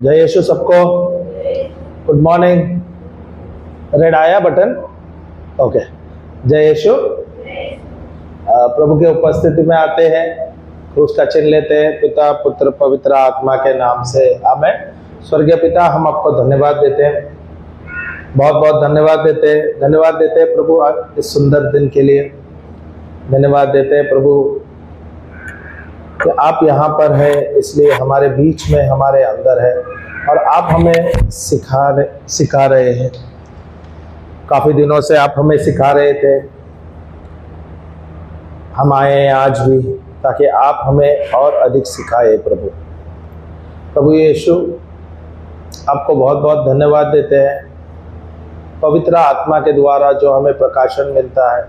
जय यीशु सबको। Good morning. Red आया बटन? ओके। जय यीशु। प्रभु के उपस्थिति में आते हैं, क्रूस का चिन्ह लेते हैं, पिता पुत्र पवित्र आत्मा के नाम से आमेन। स्वर्गीय पिता, हम आपको धन्यवाद देते हैं, बहुत बहुत धन्यवाद देते हैं। धन्यवाद देते हैं प्रभु आज इस सुंदर दिन के लिए। धन्यवाद देते हैं प्रभु कि आप यहाँ पर हैं, इसलिए हमारे बीच में, हमारे अंदर है और आप हमें सिखा रहे हैं। काफ़ी दिनों से आप हमें सिखा रहे थे, हम आए हैं आज भी ताकि आप हमें और अधिक सिखाए। प्रभु यीशु, आपको बहुत बहुत धन्यवाद देते हैं पवित्र आत्मा के द्वारा जो हमें प्रकाशन मिलता है,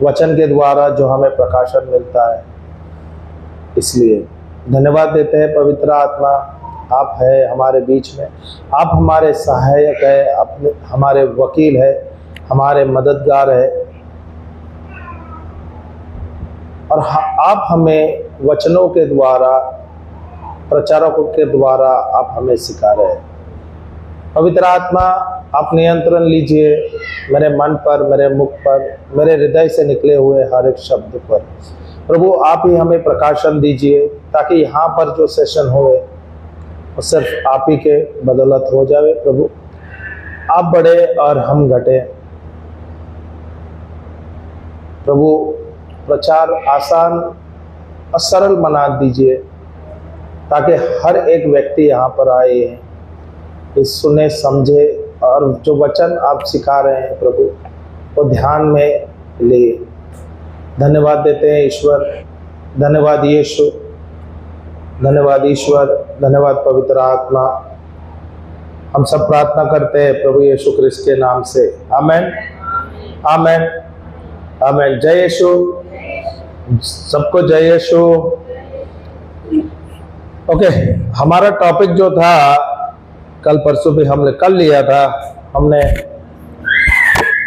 वचन के द्वारा जो हमें प्रकाशन मिलता है, इसलिए धन्यवाद देते हैं पवित्र आत्मा। आप है हमारे बीच में, आप हमारे सहायक है, अपने हमारे वकील है, हमारे मददगार है और आप हमें वचनों के द्वारा, प्रचारकों के द्वारा आप हमें सिखा रहे हैं। पवित्र आत्मा, आप नियंत्रण लीजिए मेरे मन पर, मेरे मुख पर, मेरे हृदय से निकले हुए हर एक शब्द पर। प्रभु आप ही हमें प्रकाशन दीजिए ताकि यहाँ पर जो सेशन होए वो सिर्फ आप ही के बदौलत हो जाए। प्रभु आप बढ़े और हम घटे। प्रभु प्रचार आसान और सरल बना दीजिए ताकि हर एक व्यक्ति यहाँ पर आए, इस सुने समझे और जो वचन आप सिखा रहे हैं प्रभु वो ध्यान में ले। धन्यवाद देते हैं ईश्वर। धन्यवाद यीशु, धन्यवाद ईश्वर, धन्यवाद पवित्र आत्मा। हम सब प्रार्थना करते हैं प्रभु यीशु क्रिस्त के नाम से, आमेन आमेन आमेन। जय यीशु सबको, जय यीशु। ओके, हमारा टॉपिक जो था कल परसों भी हमने कल लिया था, हमने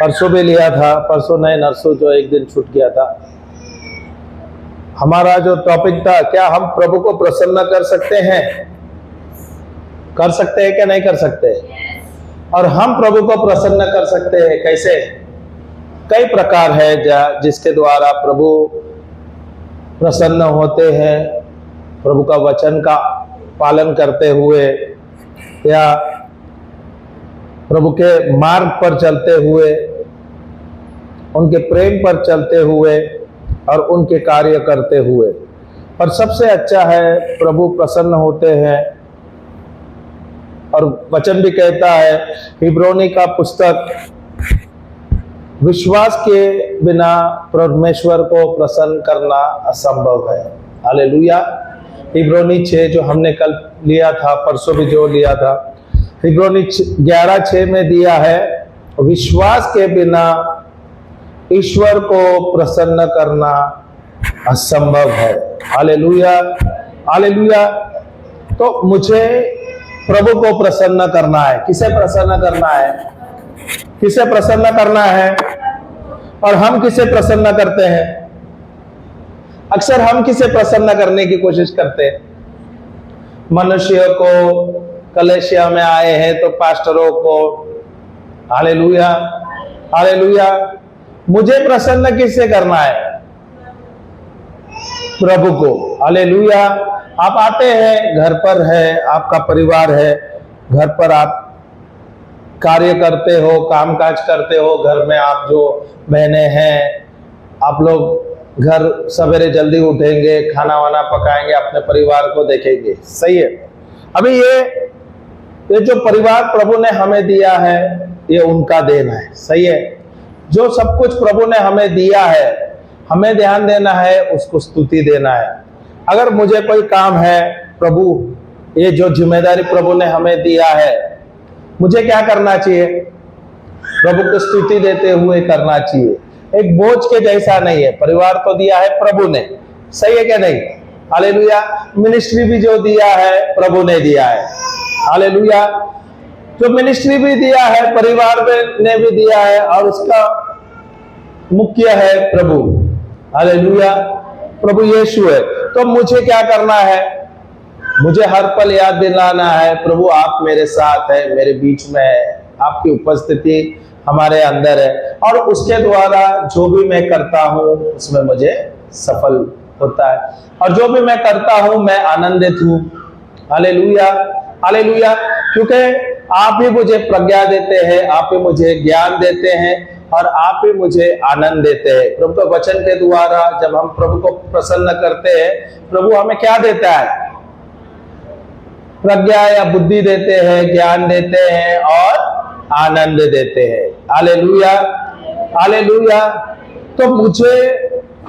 परसों भी लिया था, परसों नहीं नरसों जो एक दिन छूट गया था। हमारा जो टॉपिक था, क्या हम प्रभु को प्रसन्न कर सकते हैं? कर सकते हैं क्या नहीं कर सकते? और हम प्रभु को प्रसन्न कर सकते हैं कैसे? कई प्रकार है जिसके द्वारा प्रभु प्रसन्न होते हैं। प्रभु का वचन का पालन करते हुए या प्रभु के मार्ग पर चलते हुए, उनके प्रेम पर चलते हुए और उनके कार्य करते हुए। और सबसे अच्छा है प्रभु प्रसन्न होते हैं। और वचन भी कहता है, इब्रानी का पुस्तक, विश्वास के बिना परमेश्वर को प्रसन्न करना असंभव है। हालेलुया। इब्रानी 6 जो हमने कल लिया था, परसों भी जो लिया था, इब्रानी 11:6 में दिया है, विश्वास के बिना ईश्वर को प्रसन्न करना असंभव है। Hallelujah hallelujah. तो मुझे प्रभु को प्रसन्न करना है। किसे प्रसन्न करना है? किसे प्रसन्न करना है? और हम किसे प्रसन्न करते हैं? अक्सर हम किसे प्रसन्न करने की कोशिश करते हैं? मनुष्य को। कलेशिया में आए हैं तो पास्टरों को। Hallelujah hallelujah. मुझे प्रसन्न किससे करना है? प्रभु को। हालेलुया। आप आते हैं, घर पर है, आपका परिवार है, घर पर आप कार्य करते हो, कामकाज करते हो, घर में आप जो बहनें हैं, आप लोग घर सवेरे जल्दी उठेंगे, खाना वाना पकाएंगे, अपने परिवार को देखेंगे। सही है। अभी ये जो परिवार प्रभु ने हमें दिया है, ये उनका देन है। सही है। जो सब कुछ प्रभु ने हमें दिया है, हमें ध्यान देना है, उसको स्तुति देना है। अगर मुझे कोई काम है, प्रभु ये जो जिम्मेदारी प्रभु ने हमें दिया है, मुझे क्या करना चाहिए? प्रभु को स्तुति देते हुए करना चाहिए। एक बोझ के जैसा नहीं है। परिवार तो दिया है प्रभु ने, सही है क्या नहीं? हालेलुया। मिनिस्ट्री भी जो दिया है प्रभु ने दिया है। हालेलुया। जो मिनिस्ट्री भी दिया है, परिवार ने भी दिया है और उसका मुख्य है प्रभु। हालेलुया। प्रभु यीशु है। तो मुझे क्या करना है? मुझे हर पल याद दिलाना है प्रभु आप मेरे साथ है, मेरे बीच में है, आपकी उपस्थिति हमारे अंदर है और उसके द्वारा जो भी मैं करता हूँ उसमें मुझे सफल होता है और जो भी मैं करता हूँ मैं आनंदित हूँ। हालेलुया, हालेलुया, क्योंकि आप ही मुझे प्रज्ञा देते हैं, आप ही मुझे ज्ञान देते हैं और आप ही मुझे आनंद देते हैं। प्रभु के वचन के द्वारा जब हम प्रभु को प्रसन्न करते हैं, प्रभु हमें क्या देता है? प्रज्ञा या बुद्धि देते हैं, ज्ञान देते हैं और आनंद देते हैं। Hallelujah, hallelujah. तो मुझे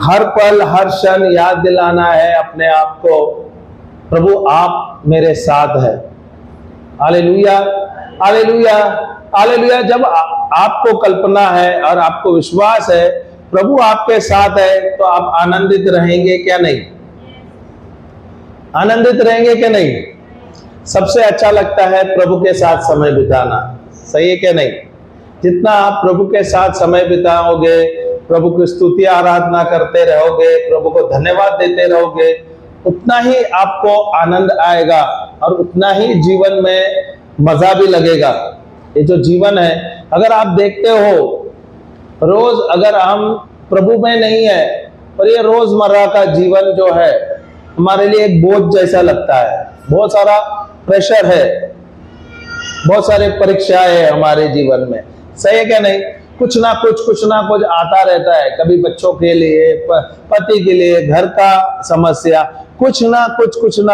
हर पल हर क्षण याद दिलाना है अपने आप को, प्रभु आप मेरे साथ है। Hallelujah, hallelujah, hallelujah. जब आपको कल्पना है और आपको विश्वास है प्रभु आपके साथ है तो आप आनंदित रहेंगे क्या नहीं? आनंदित रहेंगे क्या नहीं? सबसे अच्छा लगता है प्रभु के साथ समय बिताना, सही है क्या नहीं? जितना आप प्रभु के साथ समय बिताओगे, प्रभु की स्तुति आराधना करते रहोगे, प्रभु को धन्यवाद देते रहोगे, उतना ही आपको आनंद आएगा और उतना ही जीवन में मजा भी लगेगा। ये जो जीवन है, अगर आप देखते हो रोज अगर हम प्रभु में नहीं है और ये रोजमर्रा का जीवन जो है हमारे लिए एक बोझ जैसा लगता है, बहुत सारा प्रेशर है, बहुत सारे परीक्षाएं है हमारे जीवन में, सही है क्या नहीं? कुछ ना कुछ आता रहता है, कभी बच्चों के लिए, पति के लिए, घर का समस्या, कुछ ना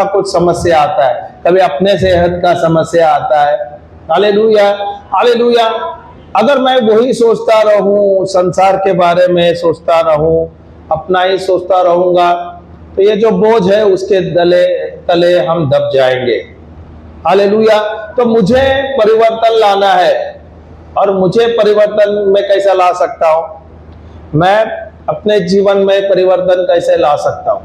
कुछ समस्या आता है, कभी अपने सेहत का समस्या आता है। Hallelujah, hallelujah. अगर मैं वही सोचता रहूं, संसार के बारे में सोचता रहूं, अपना ही सोचता रहूंगा तो ये जो बोझ है उसके तले हम दब जाएंगे। हालेलुया। तो मुझे परिवर्तन लाना है और मुझे परिवर्तन मैं कैसे ला सकता हूं? मैं अपने जीवन में परिवर्तन कैसे ला सकता हूं?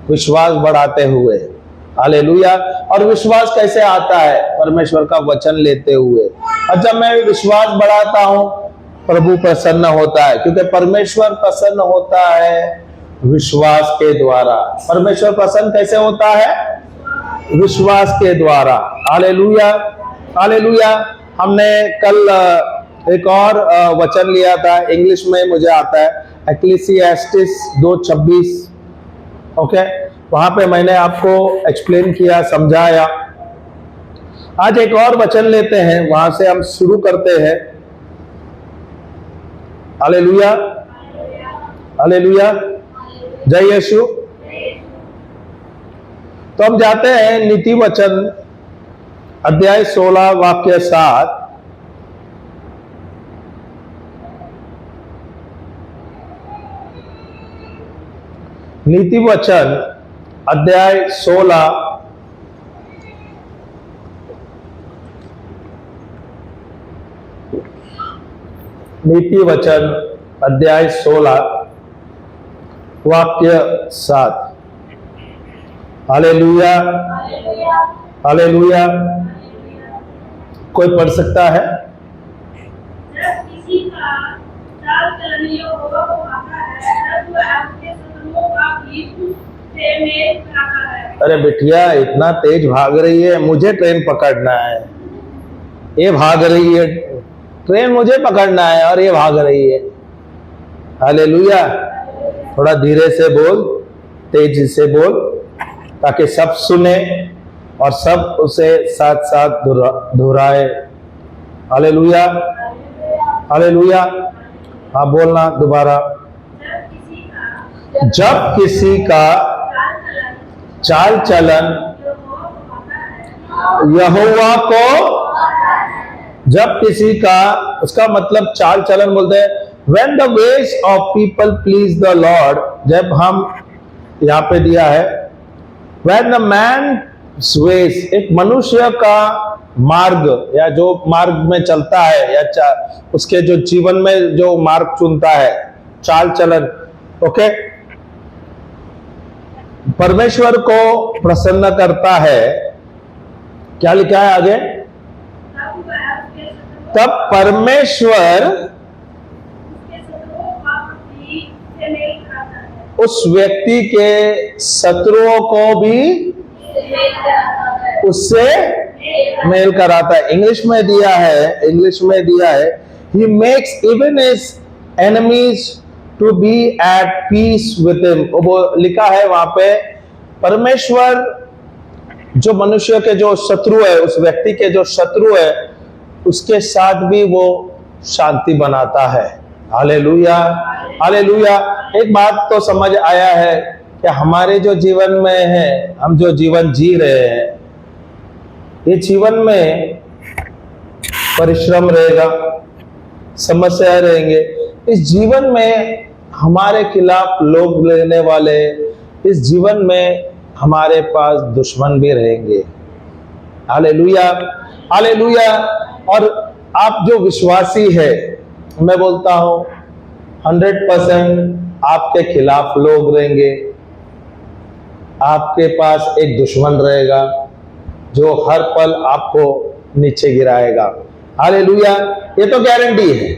विश्वास बढ़ाते हुए। हालेलुया। और विश्वास कैसे आता है? परमेश्वर का वचन लेते हुए। और जब मैं विश्वास बढ़ाता हूं प्रभु प्रसन्न होता है, क्योंकि परमेश्वर प्रसन्न होता है विश्वास के द्वारा। परमेश्वर प्रसन्न कैसे होता है? विश्वास के द्वारा। Hallelujah, hallelujah. हमने कल एक और वचन लिया था, इंग्लिश में मुझे आता है, एक्लीसियास्टिस 2:26। ओके, वहां पे मैंने आपको एक्सप्लेन किया, समझाया। आज एक और वचन लेते हैं, वहां से हम शुरू करते हैं। हालेलुया, हालेलुया, जय यीशु। तो हम जाते हैं नीति वचन अध्याय 16 वाक्य 7। नीति वचन अध्याय 16 नीति वचन अध्याय 16 वाक्य 7। Hallelujah, hallelujah. कोई पढ़ सकता है? जब किसी का चाल चलन यहोवा को भाता है, तब वह उसके शत्रुओं का भीत से मेल कराता है। अरे बिटिया इतना तेज भाग रही है, मुझे ट्रेन पकड़ना है, ये भाग रही है, ट्रेन मुझे पकड़ना है और ये भाग रही है। हालेलुया। थोड़ा धीरे से बोल, तेज से बोल, ताकि सब सुने और सब उसे साथ साथ दोहराए। Hallelujah, hallelujah. हाँ बोलना दोबारा। जब किसी का चाल चलन यहोवा को, जब किसी का, उसका मतलब चाल चलन बोलते हैं when the ways of people please the Lord। जब हम यहाँ पे दिया है when the man's ways, एक मनुष्य का मार्ग या जो मार्ग में चलता है या उसके जो जीवन में जो मार्ग चुनता है, चाल चलन, ओके, परमेश्वर को प्रसन्न करता है। क्या लिखा है आगे? तब परमेश्वर उस व्यक्ति के शत्रुओं को भी उससे मेल कराता है। इंग्लिश में दिया है he makes even his enemies to be at peace with him। वो लिखा है वहां पे, परमेश्वर जो मनुष्य के जो शत्रु है, उस व्यक्ति के जो शत्रु है, उसके साथ भी वो शांति बनाता है। Hallelujah, hallelujah. एक बात तो समझ आया है कि हमारे जो जीवन में है, हम जो जीवन जी रहे हैं, ये जीवन में परिश्रम रहेगा, समस्या रहेंगे। इस जीवन में हमारे खिलाफ लोग लेने वाले, इस जीवन में हमारे पास दुश्मन भी रहेंगे। Hallelujah, hallelujah. और आप जो विश्वासी है, मैं बोलता हूं 100% आपके खिलाफ लोग रहेंगे, आपके पास एक दुश्मन रहेगा जो हर पल आपको नीचे गिराएगा। हालेलुया, ये तो गारंटी है।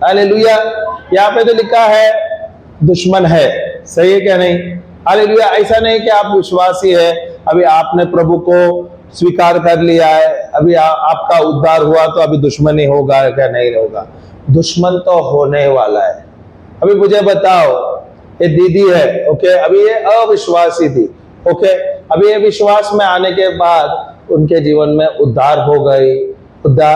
हालेलुया। यहाँ पे तो लिखा है दुश्मन है, सही है क्या नहीं? हालेलुया। ऐसा नहीं कि आप विश्वासी है, अभी आपने प्रभु को स्वीकार कर लिया है, अभी आपका उद्धार हुआ तो अभी दुश्मनी होगा क्या? नहीं होगा, दुश्मन तो होने वाला है। अभी मुझे बताओ, ये दीदी है, ओके, अभी ये अविश्वासी थी, ओके, अभी ये विश्वास में आने के बाद उनके जीवन में उद्धार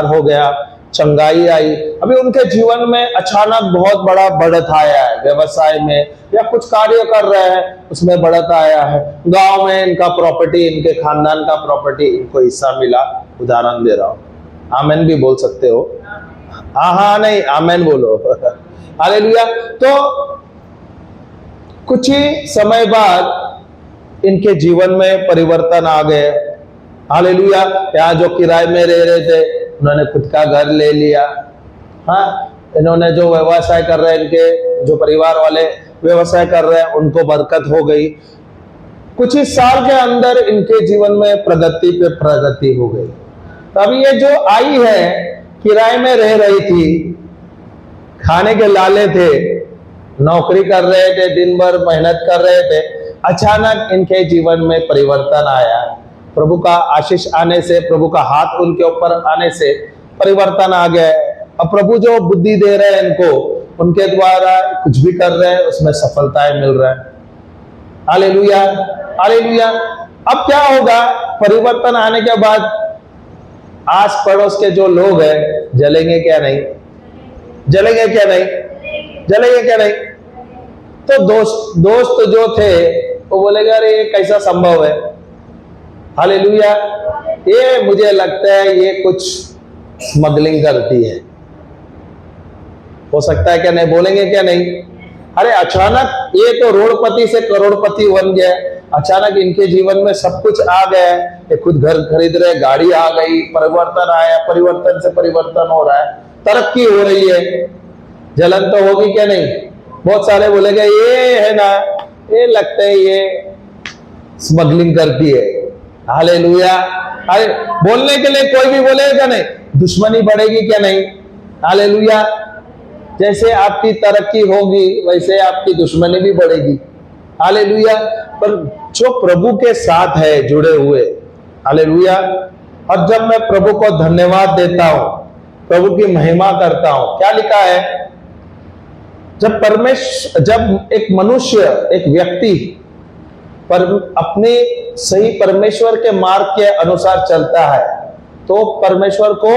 हो गया, चंगाई आई। अभी उनके जीवन में अचानक बहुत बड़ा बढ़त आया है, व्यवसाय में या कुछ कार्य कर रहे हैं उसमें बढ़त आया है, गांव में इनका प्रॉपर्टी, इनके खानदान का प्रॉपर्टी इनको हिस्सा मिला। उदाहरण दे रहा हूं, आमेन भी बोल सकते हो। हाँ नहीं, आमेन बोलो। हालेलुया। तो कुछ ही समय बाद इनके जीवन में परिवर्तन आ गए। हालेलुया। यहाँ जो किराए में रह रहे थे, उन्होंने खुद का घर ले लिया। हाँ, इन्होंने जो व्यवसाय कर रहे हैं, इनके जो परिवार वाले व्यवसाय कर रहे हैं, उनको बरकत हो गई। कुछ ही साल के अंदर इनके जीवन में प्रगति पे प्रगति हो गई। तब ये जो आई है, किराए में रह रही थी, खाने के लाले थे, नौकरी कर रहे थे, दिन भर मेहनत कर रहे थे, अचानक इनके जीवन में परिवर्तन आया। प्रभु का आशीष आने से, प्रभु का हाथ उनके ऊपर आने से परिवर्तन आ गया। अब प्रभु जो बुद्धि दे रहे हैं इनको, उनके द्वारा कुछ भी कर रहे हैं उसमें सफलताएं मिल रहा है। Hallelujah, hallelujah. अब क्या होगा? परिवर्तन आने के बाद आस पड़ोस के जो लोग हैं, जलेंगे क्या नहीं? जलेंगे क्या नहीं? जलेंगे क्या नहीं? तो दोस्त जो थे वो बोलेगा, अरे ये कैसा संभव है? हालेलुया। ये मुझे लगता है ये कुछ स्मगलिंग करती है, हो सकता है क्या नहीं? बोलेंगे क्या नहीं? अरे अचानक ये तो रोडपति से करोड़पति बन गया, अचानक इनके जीवन में सब कुछ आ गया, ये खुद घर खरीद रहे, गाड़ी आ गई, परिवर्तन आया, परिवर्तन से परिवर्तन हो रहा है, तरक्की हो रही है। जलन तो होगी क्या नहीं? बहुत सारे बोलेंगे ये है ना, ये लगता है ये स्मगलिंग करती है। हालेलुया। अरे बोलने के लिए कोई भी बोलेगा नहीं, दुश्मनी बढ़ेगी क्या नहीं? हालेलुया। जैसे आपकी तरक्की होगी वैसे आपकी दुश्मनी भी बढ़ेगी। हालेलुया। पर जो प्रभु के साथ है जुड़े हुए, हालेलुया। और जब मैं प्रभु को धन्यवाद देता हूं, प्रभु की महिमा करता हूं, क्या लिखा है? जब एक मनुष्य, एक व्यक्ति पर अपने सही परमेश्वर के मार्ग के अनुसार चलता है तो परमेश्वर को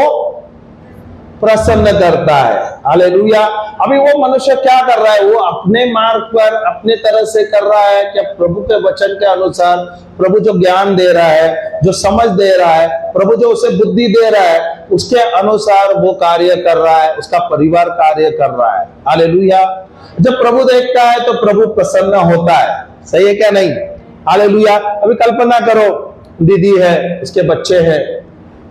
प्रसन्न करता है। हालेलुया। अभी वो मनुष्य क्या कर रहा है? वो अपने मार्ग पर अपने तरह से कर रहा है कि प्रभु के वचन के अनुसार, प्रभु जो ज्ञान दे रहा है, जो समझ दे रहा है, प्रभु जो उसे बुद्धि दे रहा है, उसके अनुसार वो कार्य कर रहा है, उसका परिवार कार्य कर रहा है। हालेलुया। जब प्रभु देखता है तो प्रभु प्रसन्न होता है, सही है क्या नहीं? हालेलुया। अभी कल्पना करो, दीदी है, उसके बच्चे हैं,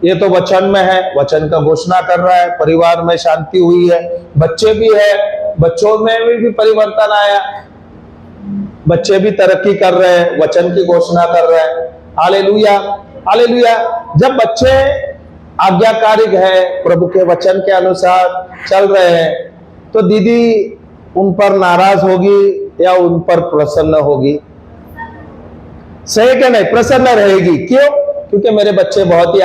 ये तो वचन में है, वचन का घोषणा कर रहा है, परिवार में शांति हुई है, बच्चे भी है, बच्चों में भी परिवर्तन आया, बच्चे भी तरक्की कर रहे हैं, वचन की घोषणा कर रहे हैं। Hallelujah, hallelujah. जब बच्चे आज्ञाकारी है, प्रभु के वचन के अनुसार चल रहे हैं, तो दीदी उन पर नाराज होगी या उन पर प्रसन्न होगी? सही क्या नहीं? प्रसन्न रहेगी। क्यों? क्योंकि मेरे बच्चे बहुत ही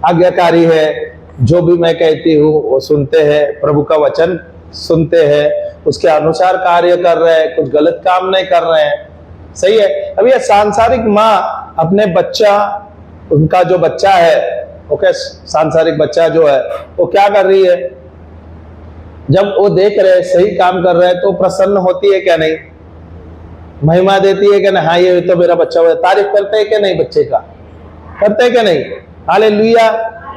आज्ञाकारी है, जो भी मैं कहती हूँ वो सुनते हैं, प्रभु का वचन सुनते हैं, उसके अनुसार कार्य कर रहे हैं, कुछ गलत काम नहीं कर रहे हैं। सही है। अब ये सांसारिक माँ अपने बच्चा, उनका जो बच्चा है, ओके, सांसारिक बच्चा जो है वो क्या कर रही है? जब वो देख रहे सही काम कर रहे हैं तो प्रसन्न होती है क्या नहीं? महिमा देती है क्या नहीं? हाँ, ये तो मेरा बच्चा हुआ। तारीफ करते हैं क्या नहीं? बच्चे का करते हैं क्या नहीं? हालेलुया।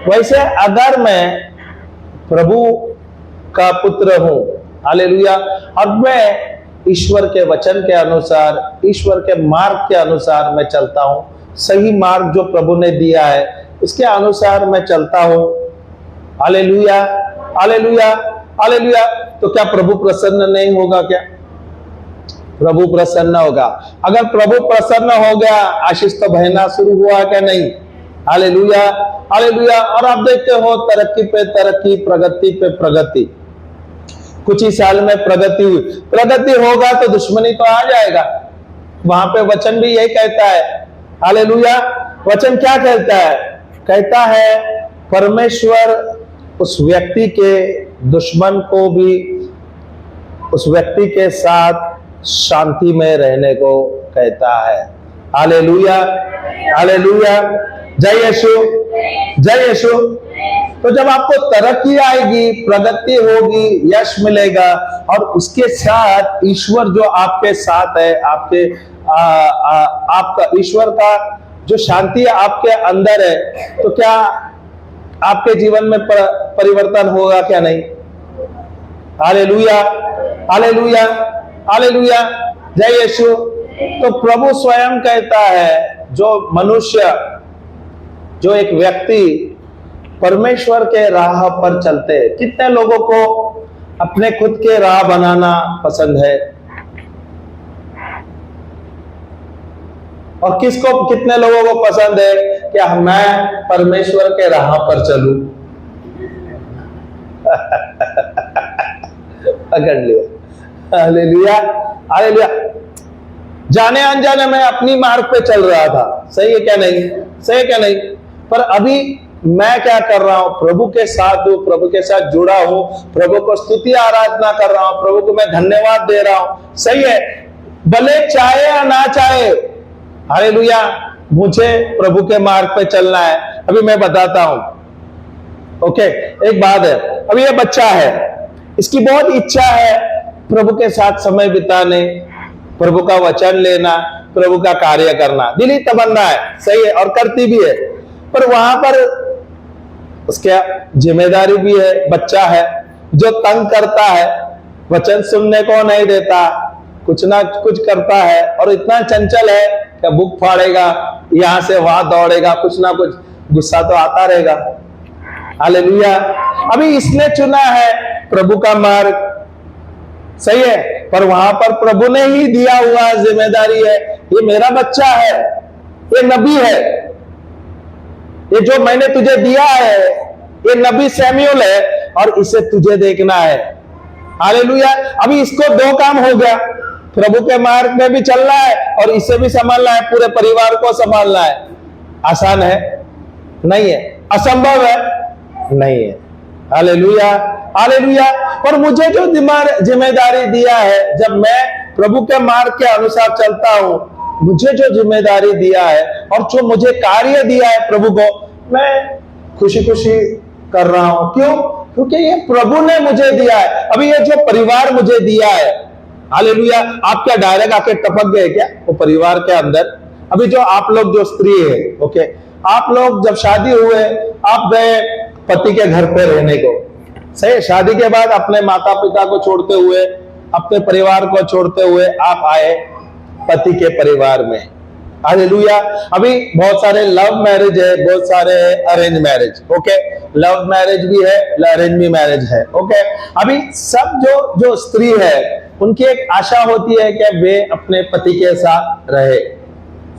वैसे अगर मैं प्रभु का पुत्र हूं, हालेलुया, और मैं ईश्वर के वचन के अनुसार, ईश्वर के मार्ग के अनुसार मैं चलता हूं, सही मार्ग जो प्रभु ने दिया है उसके अनुसार मैं चलता हूं, हालेलुया, हालेलुया, हालेलुया, तो क्या प्रभु प्रसन्न नहीं होगा? क्या प्रभु प्रसन्न होगा? अगर प्रभु प्रसन्न हो गया, आशीष तो बहना शुरू हुआ क्या नहीं? Hallelujah, hallelujah. और आप देखते हो तरक्की पे तरक्की, प्रगति पे प्रगति। कुछ ही साल में प्रगति हुई। प्रगति होगा तो दुश्मनी तो आ जाएगा। वहां पे वचन भी यही कहता है, हालेलुया। वचन क्या कहता है? कहता है परमेश्वर उस व्यक्ति के दुश्मन को भी उस व्यक्ति के साथ शांति में रहने को कहता है। हालेलुया, हालेलुया, जय यीशु, जय यीशु। तो जब आपको तरक्की आएगी, प्रगति होगी, यश मिलेगा, और उसके साथ ईश्वर जो आपके साथ है, आपका ईश्वर का जो शांति आपके अंदर है, तो क्या आपके जीवन में परिवर्तन होगा क्या नहीं? हालेलुया, हालेलुया, हालेलुया, जय यीशु। तो प्रभु स्वयं कहता है, जो मनुष्य, जो एक व्यक्ति परमेश्वर के राह पर चलते हैं। कितने लोगों को अपने खुद के राह बनाना पसंद है? और कितने लोगों को पसंद है कि मैं परमेश्वर के राह पर चलूं? पकड़ लिया। Hallelujah, hallelujah. जाने अनजाने में अपनी मार्ग पे चल रहा था, सही है क्या नहीं? सही है क्या नहीं? पर अभी मैं क्या कर रहा हूं? प्रभु के साथ हूं, प्रभु के साथ जुड़ा हूं, प्रभु को स्तुति आराधना कर रहा हूं, प्रभु को मैं धन्यवाद दे रहा हूं। सही है। भले चाहे या ना चाहे, हालेलुया, मुझे प्रभु के मार्ग पे चलना है। अभी मैं बताता हूं, ओके। एक बात है, अभी ये बच्चा है, इसकी बहुत इच्छा है प्रभु के साथ समय बिताने, प्रभु का वचन लेना, प्रभु का कार्य करना, दिली तमन्ना है, सही है, और करती भी है। पर वहां पर उसके जिम्मेदारी भी है, बच्चा है जो तंग करता है, वचन सुनने को नहीं देता, कुछ ना कुछ करता है, और इतना चंचल है कि बुक फाड़ेगा, यहां से वहां दौड़ेगा, कुछ ना कुछ, गुस्सा तो आता रहेगा। हालेलुया। अभी इसने चुना है प्रभु का मार्ग, सही है, पर वहां पर प्रभु ने ही दिया हुआ जिम्मेदारी है, ये मेरा बच्चा है, ये नबी है, ये जो मैंने तुझे दिया है, ये नबी सैमुएल है, और इसे तुझे देखना है। हालेलुया। अभी इसको दो काम हो गया, प्रभु के मार्ग में भी चलना है और इसे भी संभालना है, पूरे परिवार को संभालना है। आसान है? नहीं है। असंभव है? नहीं है। Hallelujah, hallelujah. और मुझे जो जिम्मेदारी दिया है, जब मैं प्रभु के मार्ग के अनुसार चलता हूं, मुझे जो जिम्मेदारी दिया है और जो मुझे कार्य दिया है प्रभु को, मैं खुशी खुशी कर रहा हूं। क्यों? क्योंकि ये प्रभु ने मुझे दिया है। अभी ये जो परिवार मुझे दिया है, हालेलुया, आप क्या डायरेक्ट आके टपक गए क्या वो परिवार के अंदर? अभी जो आप लोग जो स्त्री है, ओके, आप लोग जब शादी हुए, आप गए पति के घर पे रहने को, सही। शादी के बाद अपने माता पिता को छोड़ते हुए, अपने परिवार को छोड़ते हुए आप आए पति के परिवार में। हालेलुया। अभी बहुत सारे लव मैरिज है, बहुत सारे arrange marriage, okay. Love marriage भी है, अरेंज भी मैरिज है, ओके। अभी सब जो स्त्री है, उनकी एक आशा होती है कि वे अपने पति के साथ रहे,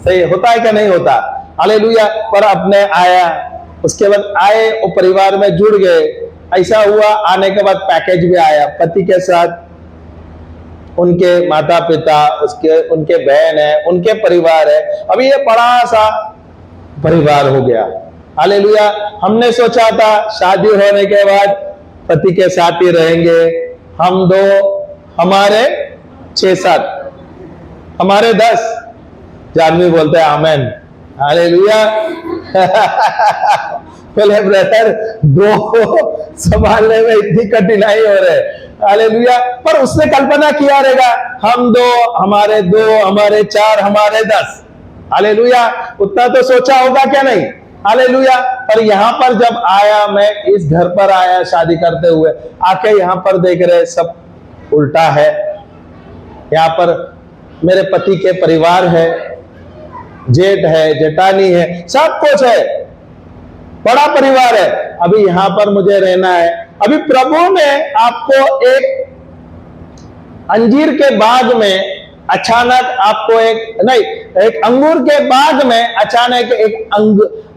सही होता है क्या नहीं होता? हालेलुया। पर अपने आया, उसके बाद आए वो परिवार में जुड़ गए, ऐसा हुआ, आने के बाद पैकेज भी आया, पति के साथ उनके माता पिता, उनके बहन है, उनके परिवार है। अभी ये बड़ा सा परिवार हो गया। हालेलुया। हमने सोचा था शादी होने के बाद पति के साथ ही रहेंगे, हम 2, हमारे 6-7, हमारे 10। जानवी बोलते हैं आमेन। हालेलुया। बोले ब्रदर 2 संभालने में इतनी कठिनाई हो रही है। हालेलुया। पर उसने कल्पना किया रहेगा, हम 2, हमारे 2, हमारे 4, हमारे 10। हालेलुया। उतना तो सोचा होगा क्या नहीं? हालेलुया। पर यहां पर जब आया, मैं इस घर पर आया शादी करते हुए, आके यहां पर देख रहे सब उल्टा है। यहां पर मेरे पति के परिवार है, जेठ है, जेठानी है, सब कुछ है, बड़ा परिवार है। अभी यहां पर मुझे रहना है। अभी प्रभु ने आपको एक अंजीर के बाग में अचानक आपको एक अंगूर के बाग में अचानक एक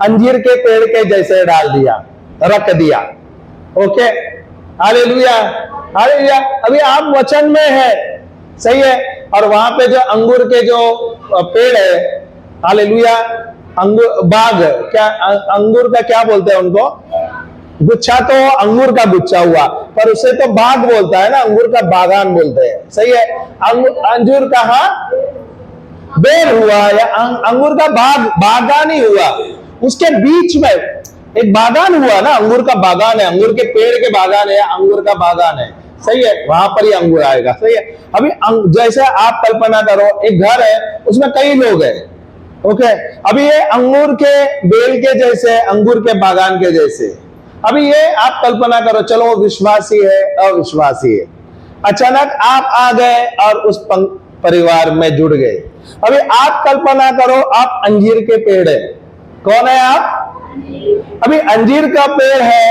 अंजीर के पेड़ के जैसे डाल दिया, रख दिया। Okay, hallelujah, hallelujah. अभी आप वचन में है, सही है, और वहां पे जो अंगूर के जो पेड़ है, हालेलुया, अंगूर बाग, क्या अंगूर का क्या बोलते हैं उनको? गुच्छा तो अंगूर का गुच्छा हुआ, पर उसे तो बाग बोलता है ना, अंगूर का बागान बोलते हैं, सही है। अंगूर का बेल हुआ या अंगूर का बागान ही हुआ, उसके बीच में एक बागान हुआ ना, अंगूर का बागान है, अंगूर के पेड़ के बागान है, अंगूर का बागान है, सही है, वहां पर ही अंगूर आएगा, सही है। अभी जैसे आप कल्पना करो, एक घर है, उसमें कई लोग हैं, ओके। अभी ये अंगूर के बेल के जैसे, अंगूर के बागान के जैसे। अभी ये आप कल्पना करो, चलो वो विश्वासी है, अविश्वासी है, अचानक आप आ गए और उस परिवार में जुड़ गए। अभी आप कल्पना करो, आप अंजीर के पेड़ है, कौन है आप? अभी अंजीर का पेड़ है,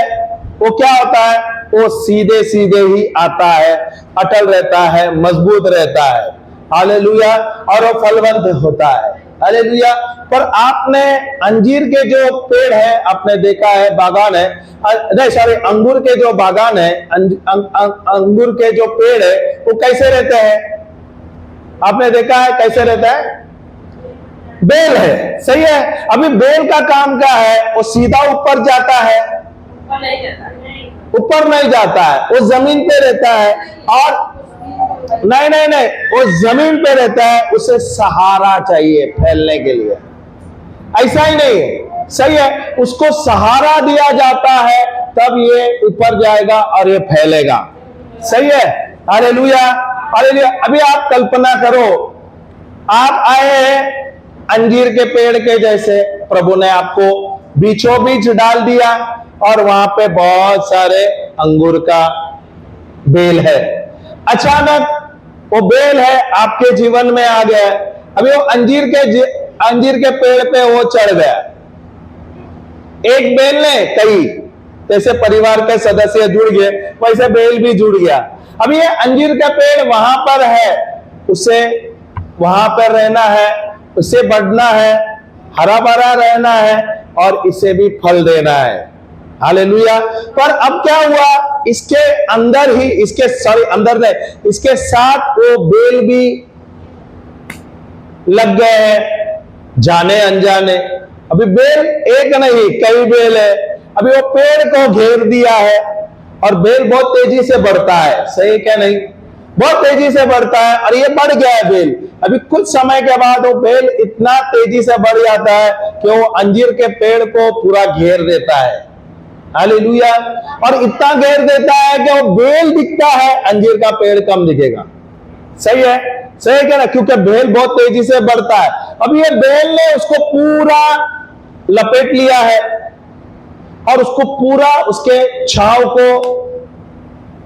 वो क्या होता है? वो सीधे सीधे ही आता है, अटल रहता है, मजबूत रहता है, हालेलुया, और वो फलवंत होता है, हालेलुया। पर आपने अंजीर के जो पेड़ है, आपने देखा है, बागान है, नहीं सॉरी, अंगूर के जो बागान है, अंगूर के जो पेड़ है, वो कैसे रहते हैं? आपने देखा है कैसे रहता है? बेल है, सही है। अभी बेल का काम क्या है? वो सीधा ऊपर जाता है? ऊपर नहीं जाता है, वो जमीन पे रहता है, और नहीं, वो जमीन पे रहता है, उसे सहारा चाहिए फैलने के लिए, ऐसा ही नहीं है, सही है, उसको सहारा दिया जाता है, तब ये ऊपर जाएगा और ये फैलेगा, सही है, हालेलुया, हालेलुया। अभी आप कल्पना करो, आप आए हैं अंजीर के पेड़ के जैसे, प्रभु ने आपको बीचों बीच डाल दिया, और वहां पे बहुत सारे अंगूर का बेल है। अचानक वो बेल है आपके जीवन में आ गया। अभी वो अंजीर के पेड़ पे वो चढ़ गया, एक बेल ने कई, जैसे परिवार के सदस्य जुड़ गए, वैसे बेल भी जुड़ गया। अभी ये अंजीर का पेड़ वहां पर है, उसे वहां पर रहना है, उसे बढ़ना है, हरा भरा रहना है, और इसे भी फल देना है, हालेलुया। पर अब क्या हुआ, इसके अंदर ही, इसके साथ वो बेल भी लग गए हैं, जाने अनजाने। अभी बेल एक नहीं, कई बेल है। अभी वो पेड़ को घेर दिया है, और बेल बहुत तेजी से बढ़ता है, सही क्या नहीं? बहुत तेजी से बढ़ता है, और ये बढ़ गया है बेल। अभी कुछ समय के बाद वो बेल इतना तेजी से बढ़ जाता है कि वो अंजीर के पेड़ को पूरा घेर देता है, हालेलुया। और इतना घेर देता है कि वो बेल दिखता है, अंजीर का पेड़ कम दिखेगा, सही है, सही क्या ना? क्योंकि बेल बहुत तेजी से बढ़ता है। अब ये बेल ने उसको पूरा लपेट लिया है, और उसको पूरा, उसके छांव को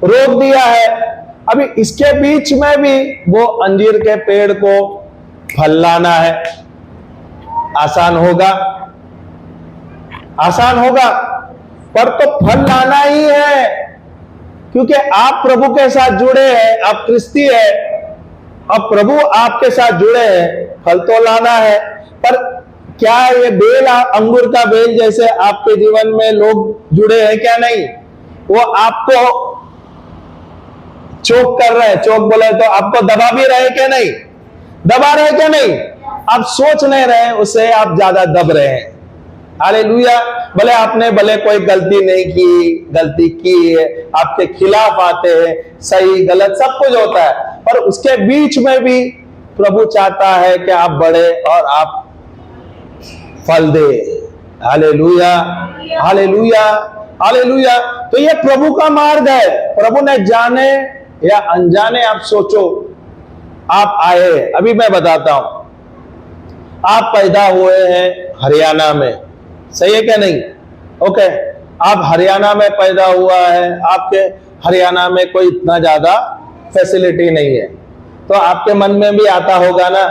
रोक दिया है। अभी इसके बीच में भी वो अंजीर के पेड़ को फल लाना है। आसान होगा? आसान होगा, पर तो फल लाना ही है, क्योंकि आप प्रभु के साथ जुड़े हैं, आप क्रिस्ती है, अब प्रभु आपके साथ जुड़े हैं, फल तो लाना है। पर क्या ये बेल, अंगूर का बेल जैसे आपके जीवन में लोग जुड़े हैं क्या? नहीं, वो आपको चोक कर रहे हैं, चोक बोले तो आपको दबा भी रहे क्या नहीं, दबा रहे क्या नहीं, आप सोच नहीं रहे, उससे आप ज्यादा दब रहे हैं। हालेलुया। भले आपने भले कोई गलती नहीं की, गलती की है, आपके खिलाफ आते हैं, सही गलत सब कुछ होता है, पर उसके बीच में भी प्रभु चाहता है कि आप बढ़े और आप फल दे। Hallelujah, hallelujah, hallelujah. तो ये प्रभु का मार्ग है। प्रभु ने जाने या अनजाने, आप सोचो, आप आए। अभी मैं बताता हूं, आप पैदा हुए हैं हरियाणा में, सही है क्या नहीं? ओके, आप हरियाणा में पैदा हुआ है, आपके हरियाणा में कोई इतना ज्यादा फैसिलिटी नहीं है, तो आपके मन में भी आता होगा ना,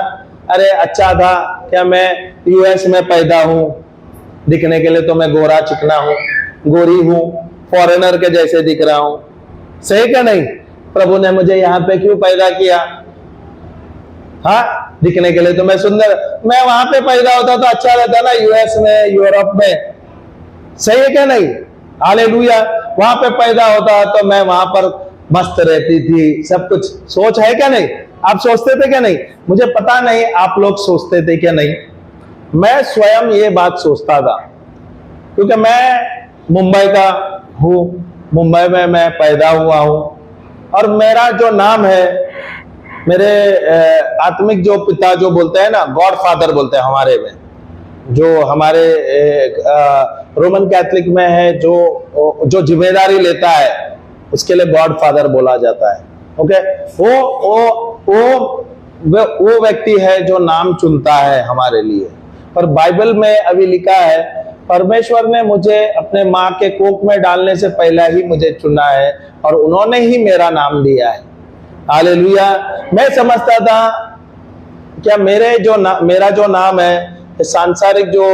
अरे अच्छा था क्या मैं यूएस में पैदा हूं, दिखने के लिए तो मैं गोरा चिकना हूं, गोरी हूं, फॉरेनर के जैसे दिख रहा हूं, सही क्या नहीं? प्रभु ने मुझे यहां पे क्यों पैदा किया? हाँ, दिखने के लिए तो मैं सुंदर, मैं वहां पे पैदा होता तो अच्छा रहता ना, यूएस में, यूरोप में, सही है क्या नहीं? हालेलुया। वहां पे पैदा होता तो मैं वहां पर मस्त रहती थी, सब कुछ। सोच है क्या नहीं? आप सोचते थे क्या नहीं? मुझे पता नहीं आप लोग सोचते थे क्या नहीं, मैं स्वयं ये बात सोचता था, क्योंकि मैं मुंबई का हूं, मुंबई में मैं पैदा हुआ हूं, और मेरा जो नाम है, मेरे आत्मिक जो पिता जो बोलते हैं ना, गॉड फादर बोलते हैं हमारे में, जो हमारे रोमन कैथलिक में है, जो जिम्मेदारी लेता है उसके लिए गॉड फादर बोला जाता है। ओके, वो व्यक्ति है जो नाम चुनता है हमारे लिए। पर बाइबल में अभी लिखा है, परमेश्वर ने मुझे अपने माँ के कोख में डालने से पहले ही मुझे चुना है और उन्होंने ही मेरा नाम दिया है। हालेलुया। मैं समझता था क्या मेरा जो नाम है, सांसारिक जो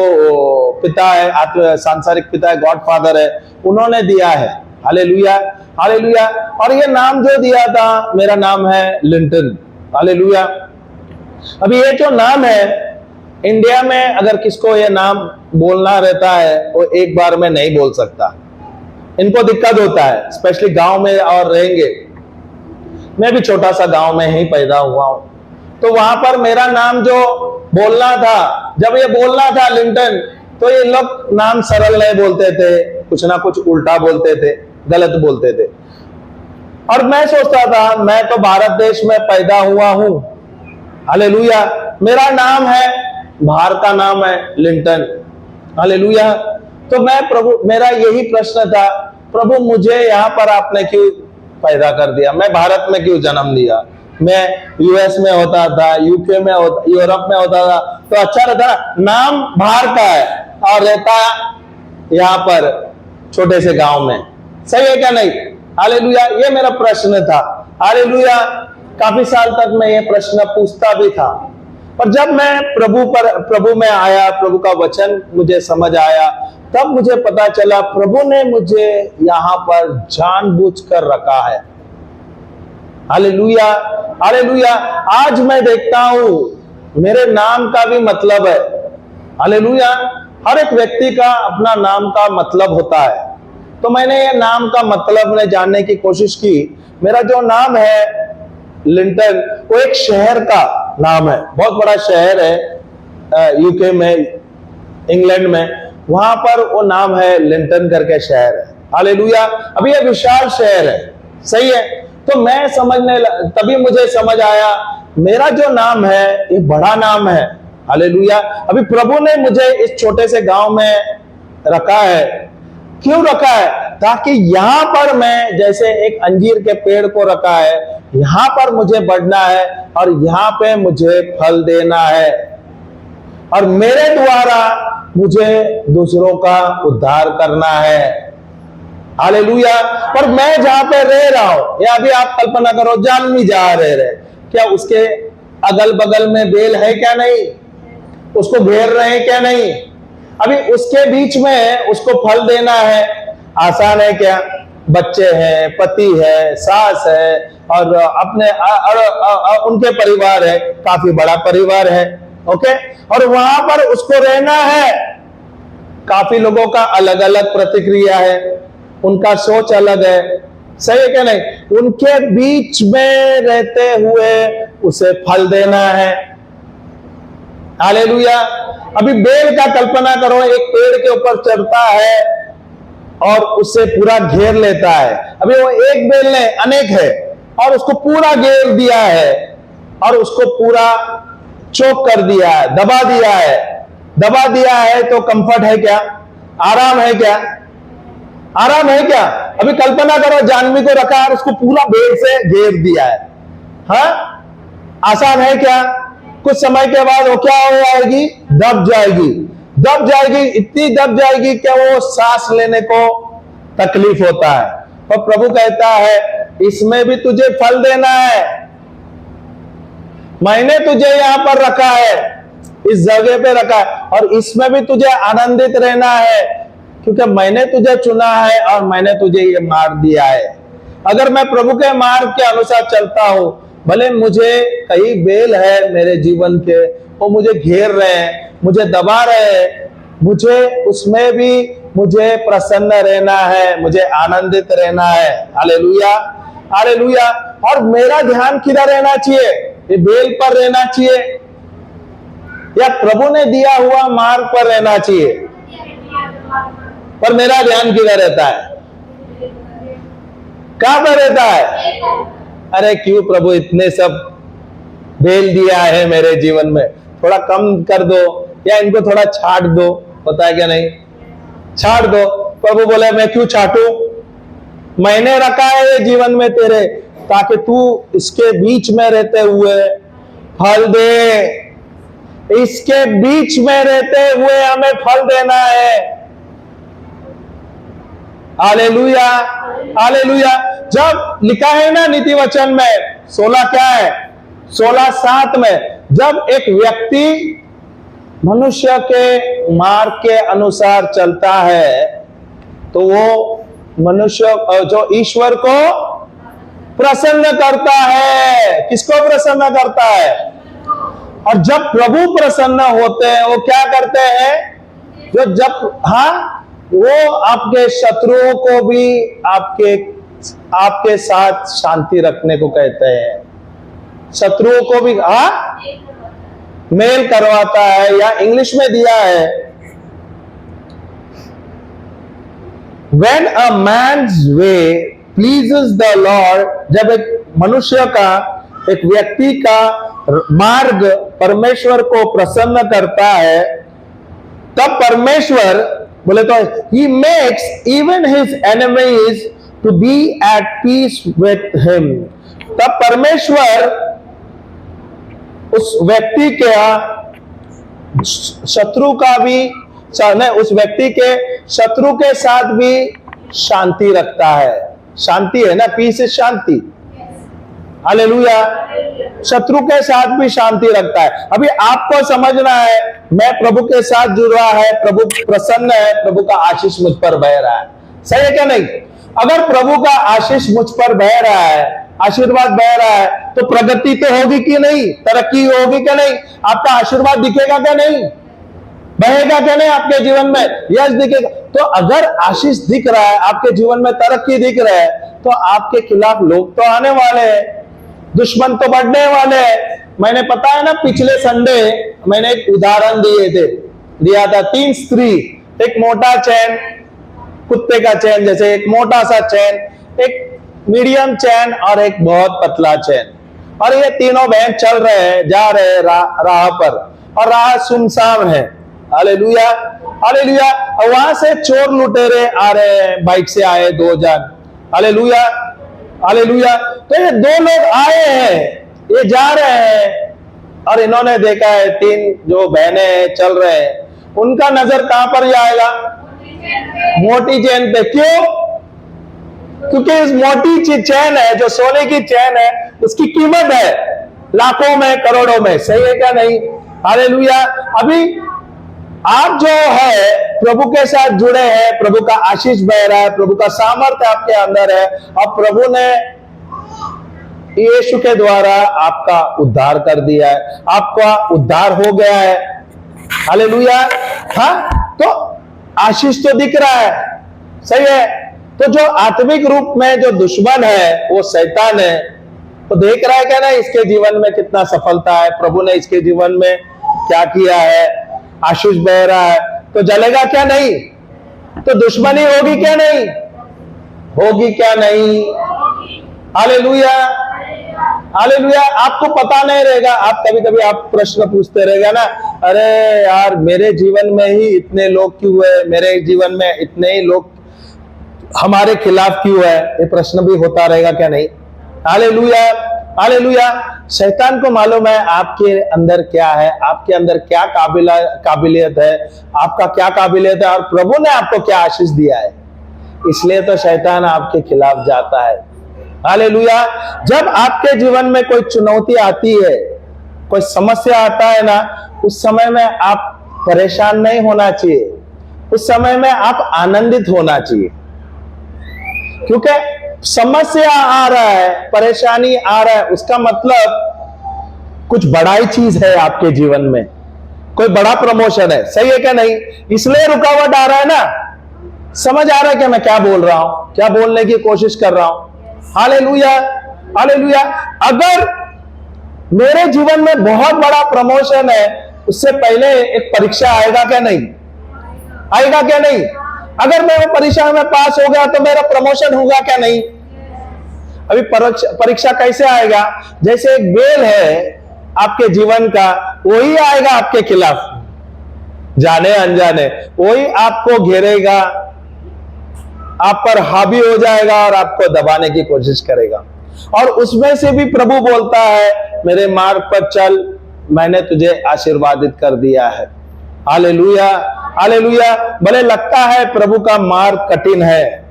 पिता है, सांसारिक पिता है, गॉड फादर है, उन्होंने दिया है। Hallelujah, hallelujah. और ये नाम जो दिया था, मेरा नाम है लिंटन। हालेलुया। अभी ये जो नाम है, इंडिया में अगर किसको ये नाम बोलना रहता है, वो एक बार में नहीं बोल सकता, इनको दिक्कत होता है, स्पेशली गांव में और रहेंगे। मैं भी छोटा सा गांव में ही पैदा हुआ हूं, तो वहां पर मेरा नाम जो बोलना था, जब ये बोलना था लिंटन, तो ये लोग नाम सरल नहीं बोलते थे, कुछ ना कुछ उल्टा बोलते थे, गलत बोलते थे। और मैं सोचता था मैं तो भारत देश में पैदा हुआ हूं, हालेलुया, मेरा नाम है, बाहर का नाम है लिंटन। हालेलुया। तो मैं प्रभु, मेरा यही प्रश्न था, प्रभु मुझे यहाँ पर आपने क्यों पैदा कर दिया? मैं भारत में क्यों जन्म लिया? मैं यूएस में होता था, यूके में होता, यूरोप में होता था तो अच्छा रहता ना। नाम बाहर का है और रहता यहाँ पर छोटे से गांव में, सही है क्या नहीं? हालेलुया। ये मेरा प्रश्न था। हालेलुया। काफी साल तक मैं ये प्रश्न पूछता भी था, पर जब मैं प्रभु में आया, प्रभु का वचन मुझे समझ आया, तब मुझे पता चला प्रभु ने मुझे यहां पर जानबूझकर रखा है। Hallelujah, hallelujah. आज मैं देखता हूं मेरे नाम का भी मतलब है। हालेलुया। हर एक व्यक्ति का अपना नाम का मतलब होता है, तो मैंने ये नाम का मतलब ने जानने की कोशिश की। मेरा जो नाम है लिंटन, वो एक शहर का नाम है, बहुत बड़ा शहर है यूके में, इंग्लैंड में, वहां पर वो नाम है लिंटन करके शहर है। हालेलुया। अभी ये विशाल शहर है, सही है। तो मैं तभी मुझे समझ आया मेरा जो नाम है ये बड़ा नाम है। हालेलुया। अभी प्रभु ने मुझे इस छोटे से गांव में रखा है। क्यों रखा है? ताकि यहां पर मैं, जैसे एक अंजीर के पेड़ को रखा है, यहां पर मुझे बढ़ना है और यहां पे मुझे फल देना है, और मेरे द्वारा मुझे दूसरों का उद्धार करना है। हालेलुया। पर मैं जहां पे रह रहा हूं, या अभी आप कल्पना करो जानवी जहां रह रहे, क्या उसके अगल बगल में बेल है क्या नहीं? उसको घेर रहे हैं क्या नहीं? अभी उसके बीच में उसको फल देना है, आसान है क्या? बच्चे हैं, पति है, सास है, और अपने उनके परिवार है, काफी बड़ा परिवार है। ओके, और वहां पर उसको रहना है। काफी लोगों का अलग अलग प्रतिक्रिया है, उनका सोच अलग है, सही है क्या नहीं? उनके बीच में रहते हुए उसे फल देना है। हालेलुया। अभी बेल का कल्पना करो, एक पेड़ के ऊपर चढ़ता है और उससे पूरा घेर लेता है। अभी वो एक बेल नहीं, अनेक है, और उसको पूरा घेर दिया है और उसको पूरा चोक कर दिया है, दबा दिया है। दबा दिया है तो कंफर्ट है क्या? आराम है क्या? आराम है क्या? अभी कल्पना करो, जानवी को रखा है और उसको पूरा बेल से घेर दिया है। हाँ, आसान है क्या? कुछ समय के बाद वो क्या हो जाएगी? दब जाएगी। दब जाएगी, इतनी दब जाएगी कि वो सांस लेने को तकलीफ होता है। और प्रभु कहता है इसमें भी तुझे फल देना है। मैंने तुझे यहां पर रखा है, इस जगह पे रखा है, और इसमें भी तुझे आनंदित रहना है, क्योंकि मैंने तुझे चुना है और मैंने तुझे ये मार्ग दिया है। अगर मैं प्रभु के मार्ग के अनुसार चलता हूं, भले मुझे कई बेल है मेरे जीवन के, वो मुझे घेर रहे हैं, मुझे दबा रहे हैं, मुझे उसमें भी मुझे प्रसन्न रहना है, मुझे आनंदित रहना है। Hallelujah, hallelujah. और मेरा ध्यान किधर रहना चाहिए? ये बेल पर रहना चाहिए या प्रभु ने दिया हुआ मार्ग पर रहना चाहिए? पर मेरा ध्यान किधर रहता है? कहां पर रहता है? अरे क्यों प्रभु इतने सब बेल दिया है मेरे जीवन में, थोड़ा कम कर दो या इनको थोड़ा छाट दो। पता है क्या नहीं? छाट दो। प्रभु बोले मैं क्यों छाटू? मैंने रखा है ये जीवन में तेरे, ताकि तू इसके बीच में रहते हुए फल दे। इसके बीच में रहते हुए हमें फल देना है। Hallelujah, hallelujah. जब लिखा है ना नीति वचन में 16 क्या है? 16:7 में, जब एक व्यक्ति मनुष्य के मार्ग के अनुसार चलता है तो वो मनुष्य जो ईश्वर को प्रसन्न करता है। किसको प्रसन्न करता है? और जब प्रभु प्रसन्न होते हैं वो क्या करते हैं? वो आपके शत्रुओं को भी आपके साथ शांति रखने को कहते हैं। शत्रुओं को भी मेल करवाता है, या इंग्लिश में दिया है When a man's way pleases the Lord, जब एक मनुष्य का, एक व्यक्ति का मार्ग परमेश्वर को प्रसन्न करता है, तब परमेश्वर बोले तो he makes even his enemies to be at peace with him। तब परमेश्वर उस व्यक्ति के शत्रु का भी, उस व्यक्ति के शत्रु के साथ भी शांति रखता है। शांति है ना, पीस इज शांति। हालेलुया। शत्रु के साथ भी शांति रखता है। अभी आपको समझना है, मैं प्रभु के साथ जुड़ रहा है, प्रभु प्रसन्न है, प्रभु का आशीष मुझ पर बह रहा है। सही है क्या नहीं? अगर प्रभु का आशीष मुझ पर बह रहा है, आशीर्वाद बह रहा है, तो प्रगति तो होगी कि नहीं? तरक्की होगी क्या नहीं? आपका आशीर्वाद दिखेगा क्या नहीं? बहेगा क्या नहीं आपके जीवन में? यस दिखेगा। तो अगर आशीष दिख रहा है, आपके जीवन में तरक्की दिख रहा है, तो आपके खिलाफ लोग तो आने वाले हैं, दुश्मन तो बढ़ने वाले हैं। मैंने पता है ना, पिछले संडे मैंने एक उदाहरण दिया था 3 स्त्री, एक मोटा चैन, कुत्ते का चैन जैसे, एक मोटा सा चैन, एक मीडियम चैन और एक बहुत पतला चैन। और ये तीनों बहन चल रहे हैं, जा रहे हैं राह पर, और राह सुनसान है। Hallelujah, hallelujah. और वहां से चोर लुटेरे आ रहे हैं, बाइक से आए 2 जन। Hallelujah, hallelujah. तो ये 2 लोग आए हैं, ये जा रहे हैं, और इन्होंने देखा है 3 जो बहनें चल रहे हैं, उनका नजर कहां पर जाएगा? मोटी चैन पे। क्यों? क्योंकि इस मोटी चैन है, जो सोने की चैन है, उसकी कीमत है लाखों में, करोड़ों में। सही है क्या नहीं? हालेलुया। अभी आप जो है प्रभु के साथ जुड़े हैं, प्रभु का आशीष बह रहा है, प्रभु का सामर्थ्य आपके अंदर है, और प्रभु ने यीशु के द्वारा आपका उद्धार कर दिया है, आपका उद्धार हो गया है। हालेलुया। हाँ, तो आशीष तो दिख रहा है, सही है। तो जो आत्मिक रूप में जो दुश्मन है वो शैतान है, तो देख रहा है क्या ना इसके जीवन में कितना सफलता है, प्रभु ने इसके जीवन में क्या किया है, आशीष बह रहा है, तो जलेगा क्या नहीं? तो दुश्मनी होगी क्या नहीं? होगी क्या नहीं? Hallelujah, hallelujah. आपको पता नहीं रहेगा, आप कभी कभी आप प्रश्न पूछते रहेगा ना, अरे यार मेरे जीवन में ही इतने लोग क्यों है, मेरे जीवन में इतने ही लोग हमारे खिलाफ क्यों है, ये प्रश्न भी होता रहेगा क्या नहीं? Hallelujah, hallelujah. शैतान को मालूम है आपके अंदर क्या है, आपके अंदर क्या काबिलियत है, आपका क्या काबिलियत है, और प्रभु ने आपको क्या आशीष दिया है, इसलिए तो शैतान आपके खिलाफ जाता है। हालेलुया। जब आपके जीवन में कोई चुनौती आती है, कोई समस्या आता है ना, उस समय में आप परेशान नहीं होना चाहिए, उस समय में आप आनंदित होना चाहिए, क्योंकि समस्या आ रहा है, परेशानी आ रहा है, उसका मतलब कुछ बड़ा ही चीज है आपके जीवन में, कोई बड़ा प्रमोशन है, सही है क्या नहीं? इसलिए रुकावट आ रहा है ना। समझ आ रहा है क्या मैं क्या बोल रहा हूं, क्या बोलने की कोशिश कर रहा हूं? Hallelujah, hallelujah. अगर मेरे जीवन में बहुत बड़ा प्रमोशन है, उससे पहले एक परीक्षा आएगा क्या नहीं? आएगा क्या नहीं? अगर मैं वो परीक्षा में पास हो गया तो मेरा प्रमोशन होगा क्या नहीं? अभी परीक्षा कैसे आएगा? जैसे एक बेल है आपके जीवन का, वही आएगा आपके खिलाफ, जाने अनजाने वही आपको घेरेगा, आप पर हावी हो जाएगा और आपको दबाने की कोशिश करेगा, और उसमें से भी प्रभु बोलता है मेरे मार्ग पर चल, मैंने तुझे आशीर्वादित कर दिया है। Hallelujah, hallelujah. भले लगता है प्रभु का मार्ग कठिन है,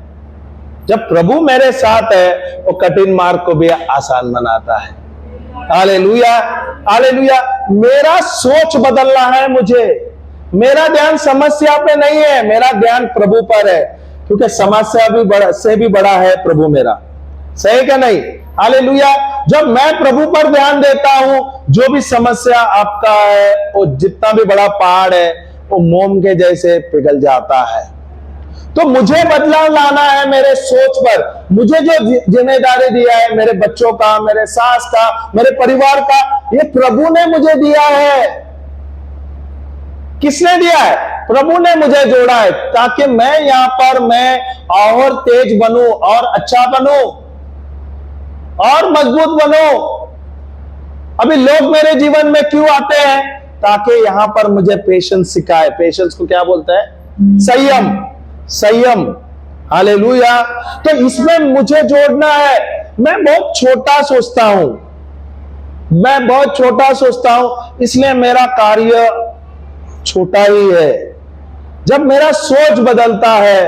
जब प्रभु मेरे साथ है वो कठिन मार्ग को भी आसान बनाता है। Hallelujah, hallelujah. मेरा सोच बदलना है मुझे, मेरा ध्यान समस्या पे नहीं है, मेरा ध्यान प्रभु पर है, क्योंकि समस्या भी बड़ा है प्रभु मेरा, सही क्या नहीं? हालेलुया। जब मैं प्रभु पर ध्यान देता हूं, जो भी समस्या आपका है, वो जितना भी बड़ा पहाड़ है, वो मोम के जैसे पिघल जाता है। तो मुझे बदलाव लाना है मेरे सोच पर, मुझे जो जिम्मेदारी दिया है मेरे बच्चों का, मेरे सास का, मेरे परिवार का, ये प्रभु ने मुझे दिया है। किसने दिया है? प्रभु ने मुझे जोड़ा है, ताकि मैं यहां पर मैं और तेज बनूं, और अच्छा बनूं, और मजबूत बनूं। अभी लोग मेरे जीवन में क्यों आते हैं? ताकि यहां पर मुझे पेशेंस सिखाए। पेशेंस को क्या बोलता है? संयम, संयम। हालेलुया। तो इसमें मुझे जोड़ना है। मैं बहुत छोटा सोचता हूं, मैं बहुत छोटा सोचता हूं, इसलिए मेरा कार्य छोटा ही है। जब मेरा सोच बदलता है,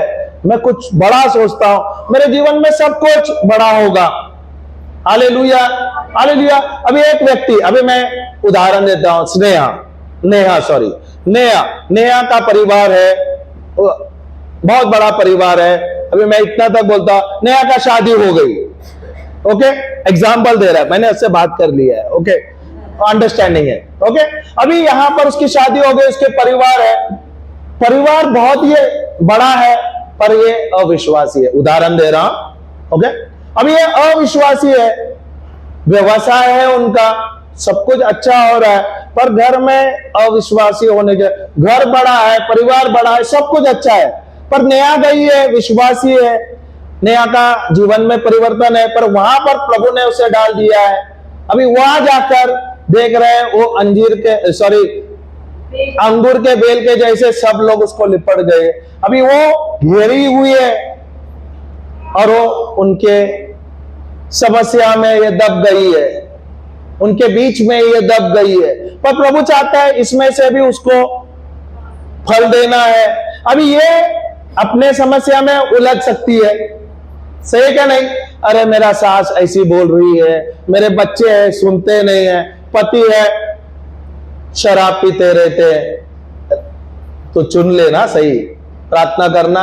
मैं कुछ बड़ा सोचता हूं, मेरे जीवन में सब कुछ बड़ा होगा। Hallelujah, hallelujah. अभी एक व्यक्ति, अभी मैं उदाहरण देता हूं, नेहा का परिवार है, बहुत बड़ा परिवार है। अभी मैं इतना तक बोलता हूं, नेहा का शादी हो गई, ओके, एग्जाम्पल दे रहा है, मैंने उससे बात कर लिया है, ओके, अंडरस्टैंडिंग है, ओके। अभी यहां पर उसकी शादी हो गई, उसके परिवार है, परिवार बहुत ही बड़ा है, पर ये अविश्वासी है, उदाहरण दे रहा हूं, ओके। अभी ये अविश्वासी है, व्यवसाय है उनका, सब कुछ अच्छा हो रहा है, पर घर में अविश्वासी होने के, घर बड़ा है, परिवार बड़ा है, सब कुछ अच्छा है, पर नेहा गई है, विश्वासी है, नेहा का जीवन में परिवर्तन है, पर वहां पर प्रभु ने उसे डाल दिया है। अभी वहां जाकर देख रहे हैं वो अंगूर के बेल के जैसे सब लोग उसको लिपट गए। अभी वो घेरी हुई है और वो उनके समस्या में ये दब गई है, उनके बीच में ये दब गई है, पर प्रभु चाहता है इसमें से भी उसको फल देना है। अभी ये अपने समस्या में उलझ सकती है, सही क्या नहीं? अरे मेरा सास ऐसी बोल रही है, मेरे बच्चे हैं सुनते नहीं है, पति है शराब पीते रहते, तो चुन लेना, सही प्रार्थना करना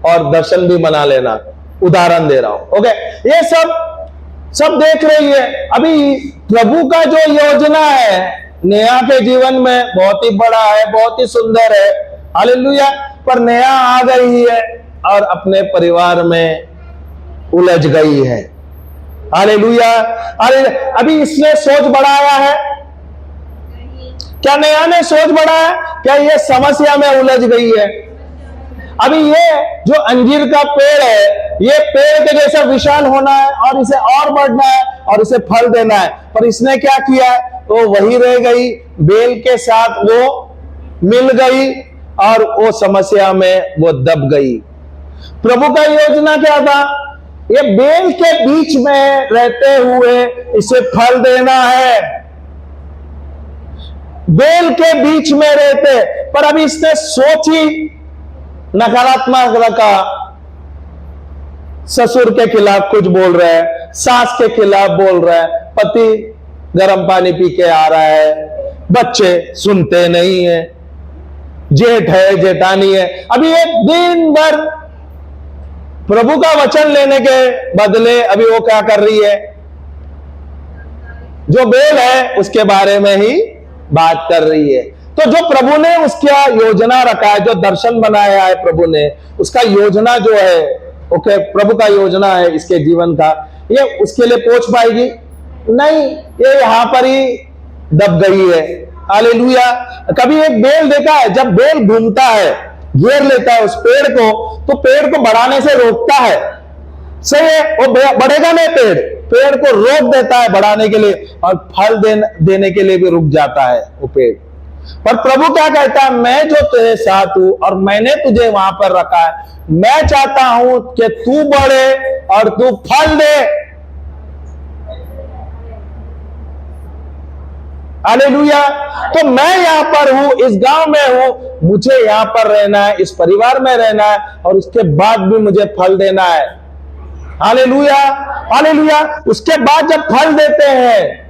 और दर्शन भी मना लेना, उदाहरण दे रहा हूं, ओके। ये सब देख रही है। अभी प्रभु का जो योजना है नेहा के जीवन में बहुत ही बड़ा है, बहुत ही सुंदर है, हालेलुया। पर नेहा आ गई है और अपने परिवार में उलझ गई है। हालेलुया। अभी इसने सोच बढ़ाया है क्या? नया ने सोच बढ़ाया? क्या ये समस्या में उलझ गई है? अभी ये जो अंजीर का पेड़ है, ये पेड़ के जैसा विशाल होना है और इसे और बढ़ना है और इसे फल देना है, पर इसने क्या किया? तो वही रह गई, बेल के साथ वो मिल गई और वो समस्या में वो दब गई। प्रभु का योजना क्या था? ये बेल के बीच में रहते हुए इसे फल देना है। बेल के बीच में रहते, पर अभी इसने सोची नकारात्मक रखा। ससुर के खिलाफ कुछ बोल रहा है, सास के खिलाफ बोल रहा है, पति गर्म पानी पी के आ रहा है, बच्चे सुनते नहीं है, जेठ है जेठानी है। अभी एक दिन भर प्रभु का वचन लेने के बदले अभी वो क्या कर रही है? जो बेल है उसके बारे में ही बात कर रही है। तो जो प्रभु ने उसका योजना रखा है, जो दर्शन बनाया है प्रभु ने, उसका योजना जो है, ओके, प्रभु का योजना है इसके जीवन का, ये उसके लिए पहुंच पाएगी नहीं, ये यहां पर ही दब गई है। हालेलुया। कभी एक बेल देखा है, जब बेल घूमता है, घेर लेता है उस पेड़ को, तो पेड़ को बढ़ाने से रोकता है, सही है, वो बढ़ेगा नहीं, पेड़ को रोक देता है बढ़ाने के लिए, और फल देने के लिए भी रुक जाता है वो पेड़। पर प्रभु क्या कहता है? मैं जो तेरे साथ हूं और मैंने तुझे वहां पर रखा है, मैं चाहता हूं कि तू बढ़े और तू फल दे। हालेलुया। तो मैं यहां पर हूं, इस गांव में हूं, मुझे यहां पर रहना है, इस परिवार में रहना है, और उसके बाद भी मुझे फल देना है। Hallelujah, hallelujah. उसके बाद जब फल देते हैं,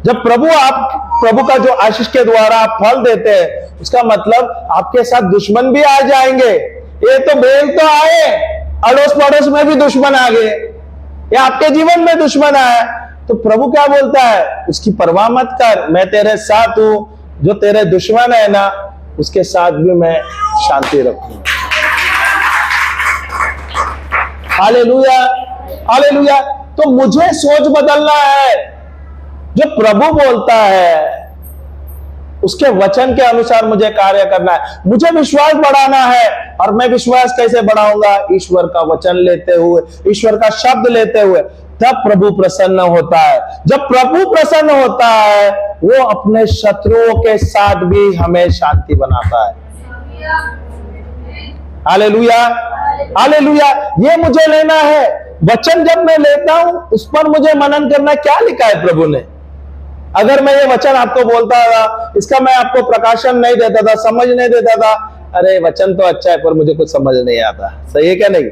जब प्रभु का जो आशीष के द्वारा आप फल देते हैं, उसका मतलब आपके साथ दुश्मन भी आ जाएंगे। ये तो बेल तो आए, अड़ोस पड़ोस में भी दुश्मन आ गए, या आपके जीवन में दुश्मन आया, तो प्रभु क्या बोलता है? उसकी परवाह मत कर, मैं तेरे साथ हूं। जो तेरे दुश्मन है ना, उसके साथ भी मैं शांति रखूंगा। Hallelujah, hallelujah. तो मुझे सोच बदलना है। जो प्रभु बोलता है उसके वचन के अनुसार मुझे कार्य करना है, मुझे विश्वास बढ़ाना है। और मैं विश्वास कैसे बढ़ाऊंगा? ईश्वर का वचन लेते हुए, ईश्वर का शब्द लेते हुए, तब प्रभु प्रसन्न होता है। जब प्रभु प्रसन्न होता है, वो अपने शत्रुओं के साथ भी हमें शांति बनाता है। Hallelujah, hallelujah. ये मुझे लेना है। वचन जब मैं लेता हूं, उस पर मुझे मनन करना, क्या लिखा है प्रभु ने। अगर मैं ये वचन आपको बोलता था, इसका मैं आपको प्रकाशन नहीं देता था, समझ नहीं देता था, अरे वचन तो अच्छा है पर मुझे कुछ समझ नहीं आता, सही है क्या नहीं?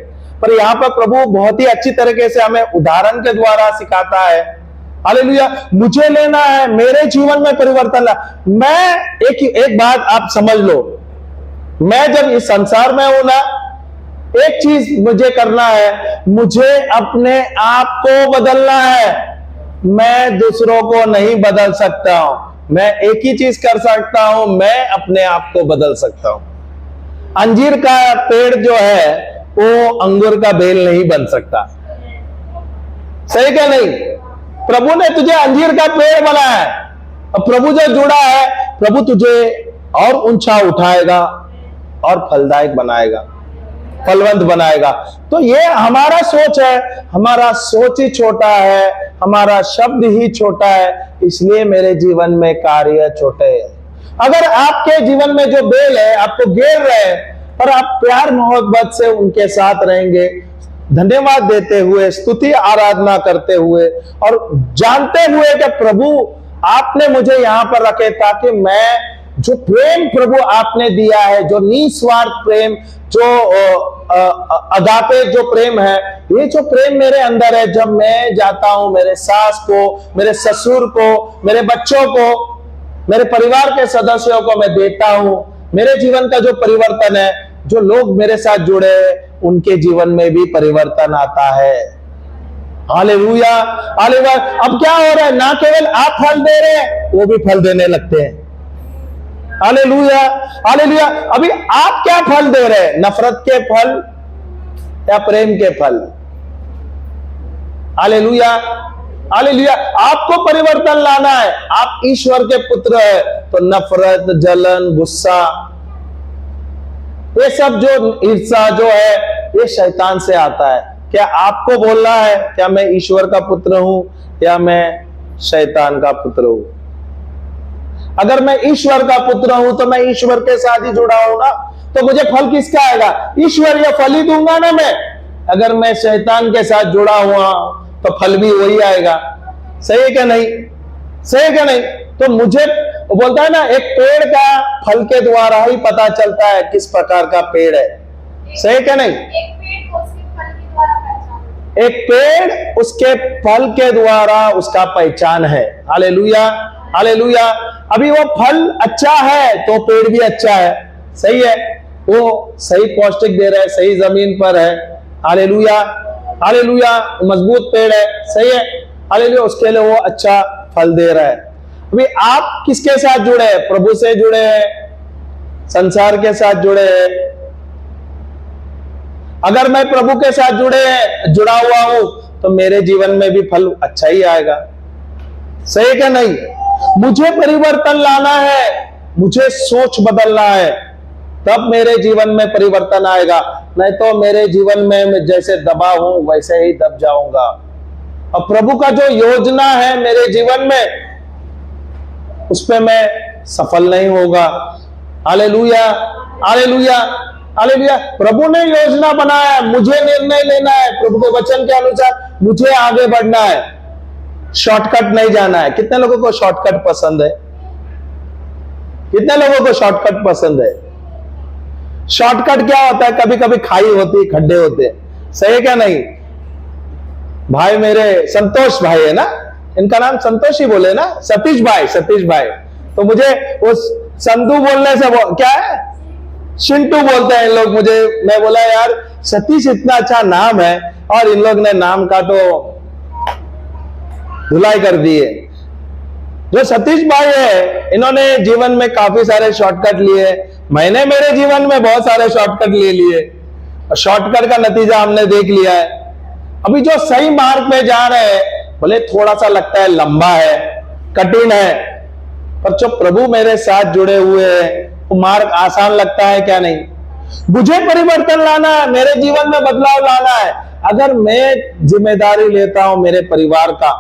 पर यहाँ पर प्रभु बहुत ही अच्छी तरीके से हमें उदाहरण के द्वारा सिखाता है। हालेलुया। मुझे लेना है, मेरे जीवन में परिवर्तन ला। मैं एक बात आप समझ लो, मैं जब इस संसार में हूं ना, एक चीज मुझे करना है, मुझे अपने आप को बदलना है। मैं दूसरों को नहीं बदल सकता हूं। मैं एक ही चीज कर सकता हूं, मैं अपने आप को बदल सकता हूं। अंजीर का पेड़ जो है वो अंगूर का बेल नहीं बन सकता, सही क्या नहीं? प्रभु ने तुझे अंजीर का पेड़ बनाया है, और प्रभु जो जुड़ा है, प्रभु तुझे और ऊंचा उठाएगा और फलदायक बनाएगा, फलवंत बनाएगा। तो ये हमारा सोच है, हमारा सोच ही छोटा है, हमारा शब्द ही छोटा है, इसलिए मेरे जीवन में कार्य छोटे हैं। अगर आपके जीवन में जो बेल है आपको घेर रहे हैं, पर आप प्यार मोहब्बत से उनके साथ रहेंगे, धन्यवाद देते हुए, स्तुति आराधना करते हुए, और जानते हुए कि प्रभु आपने मुझे यहां पर रखे ताकि मैं जो प्रेम प्रभु आपने दिया है, जो निस्वार्थ प्रेम, जो अगापे जो प्रेम है, ये जो प्रेम मेरे अंदर है, जब मैं जाता हूं मेरे सास को, मेरे ससुर को, मेरे बच्चों को, मेरे परिवार के सदस्यों को मैं देता हूं, मेरे जीवन का जो परिवर्तन है, जो लोग मेरे साथ जुड़े हैं, उनके जीवन में भी परिवर्तन आता है। Hallelujah, hallelujah. अब क्या हो रहा है? ना केवल आप फल दे रहे हैं, वो भी फल देने लगते हैं। Hallelujah, hallelujah. अभी आप क्या फल दे रहे हैं? नफरत के फल, या प्रेम के फल? Hallelujah, hallelujah. आपको परिवर्तन लाना है, आप ईश्वर के पुत्र है, तो नफरत, जलन, गुस्सा, ये सब जो ईर्ष्या जो है, ये शैतान से आता है। क्या आपको बोलना है क्या मैं ईश्वर का पुत्र हूं या मैं शैतान का पुत्र हूं? अगर मैं ईश्वर का पुत्र हूं तो मैं ईश्वर के साथ ही जुड़ा हूं ना, तो मुझे फल किसका आएगा? ईश्वरीय फल ही दूंगा ना मैं। अगर मैं शैतान के साथ जुड़ा हुआ तो फल भी वही आएगा। सही है क्या नहीं? सही है क्या नहीं? तो मुझे वो बोलता है ना, एक पेड़ का फल के द्वारा ही पता चलता है किस प्रकार का पेड़ है। सही है क्या नहीं? एक पेड़ उसके फल के द्वारा उसका पहचान है। Hallelujah, hallelujah. अभी वो फल अच्छा है तो पेड़ भी अच्छा है। सही है, वो सही पौष्टिक दे रहा है, सही जमीन पर है। Hallelujah, hallelujah. मजबूत पेड़ है, सही है, हालेलुया, उसके लिए वो अच्छा फल दे रहा है। अभी आप किसके साथ जुड़े हैं? प्रभु से जुड़े हैं, संसार के साथ जुड़े हैं? अगर मैं प्रभु के साथ जुड़ा हुआ हूं तो मेरे जीवन में भी फल अच्छा ही आएगा। सही है क्या नहीं? मुझे परिवर्तन लाना है, मुझे सोच बदलना है, तब मेरे जीवन में परिवर्तन आएगा। नहीं तो मेरे जीवन में मैं जैसे दबा हूं वैसे ही दब जाऊंगा। और प्रभु का जो योजना है मेरे जीवन में, उस पे मैं सफल नहीं होगा। Hallelujah, hallelujah, hallelujah. प्रभु ने योजना बनाया, मुझे निर्णय लेना है, प्रभु के वचन के अनुसार मुझे आगे बढ़ना है, शॉर्टकट नहीं जाना है। कितने लोगों को शॉर्टकट पसंद है? कितने लोगों को शॉर्टकट पसंद है? शॉर्टकट क्या होता है? कभी कभी खाई होती है, खड्डे होते हैं। सही है क्या नहीं? भाई मेरे संतोष भाई है ना, इनका नाम संतोष ही बोले ना, सतीश भाई, सतीश भाई। तो मुझे उस संधू बोलने से क्या है, चिंटू बोलते हैं इन लोग मुझे। मैं बोला यार सतीश इतना अच्छा नाम है और इन लोग ने नाम का तो धुलाई कर दी है। जो सतीश भाई है, इन्होंने जीवन में काफी सारे शॉर्टकट लिए। मैंने मेरे जीवन में बहुत सारे शॉर्टकट ले लिए और शॉर्टकट का नतीजा हमने देख लिया है। अभी जो सही मार्ग पे जा रहे हैं, भले थोड़ा सा लगता है लंबा है, कठिन है, पर जो प्रभु मेरे साथ जुड़े हुए हैं वो मार्ग आसान लगता है क्या नहीं? मुझे परिवर्तन लाना है, मेरे जीवन में बदलाव लाना है। अगर मैं जिम्मेदारी लेता हूं मेरे परिवार का,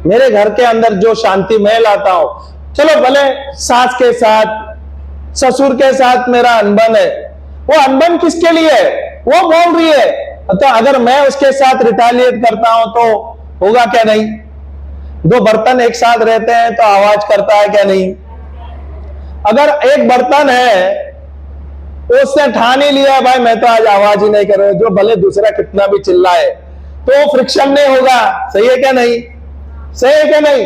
मेरे घर के अंदर जो शांति मैं लाता हूं, चलो भले सास के साथ, ससुर के साथ मेरा अनबन है, वो अनबन किसके लिए है? वो बोल रही है, तो अगर मैं उसके साथ रिटेलिएट करता हूं तो होगा क्या नहीं? दो बर्तन एक साथ रहते हैं तो आवाज करता है क्या नहीं? अगर एक बर्तन है उसने ठान ही लिया भाई मैं तो आज आवाज ही नहीं कर रहा, जो भले दूसरा कितना भी चिल्लाए तो फ्रिक्शन नहीं होगा। सही है क्या नहीं? सही है क्या नहीं?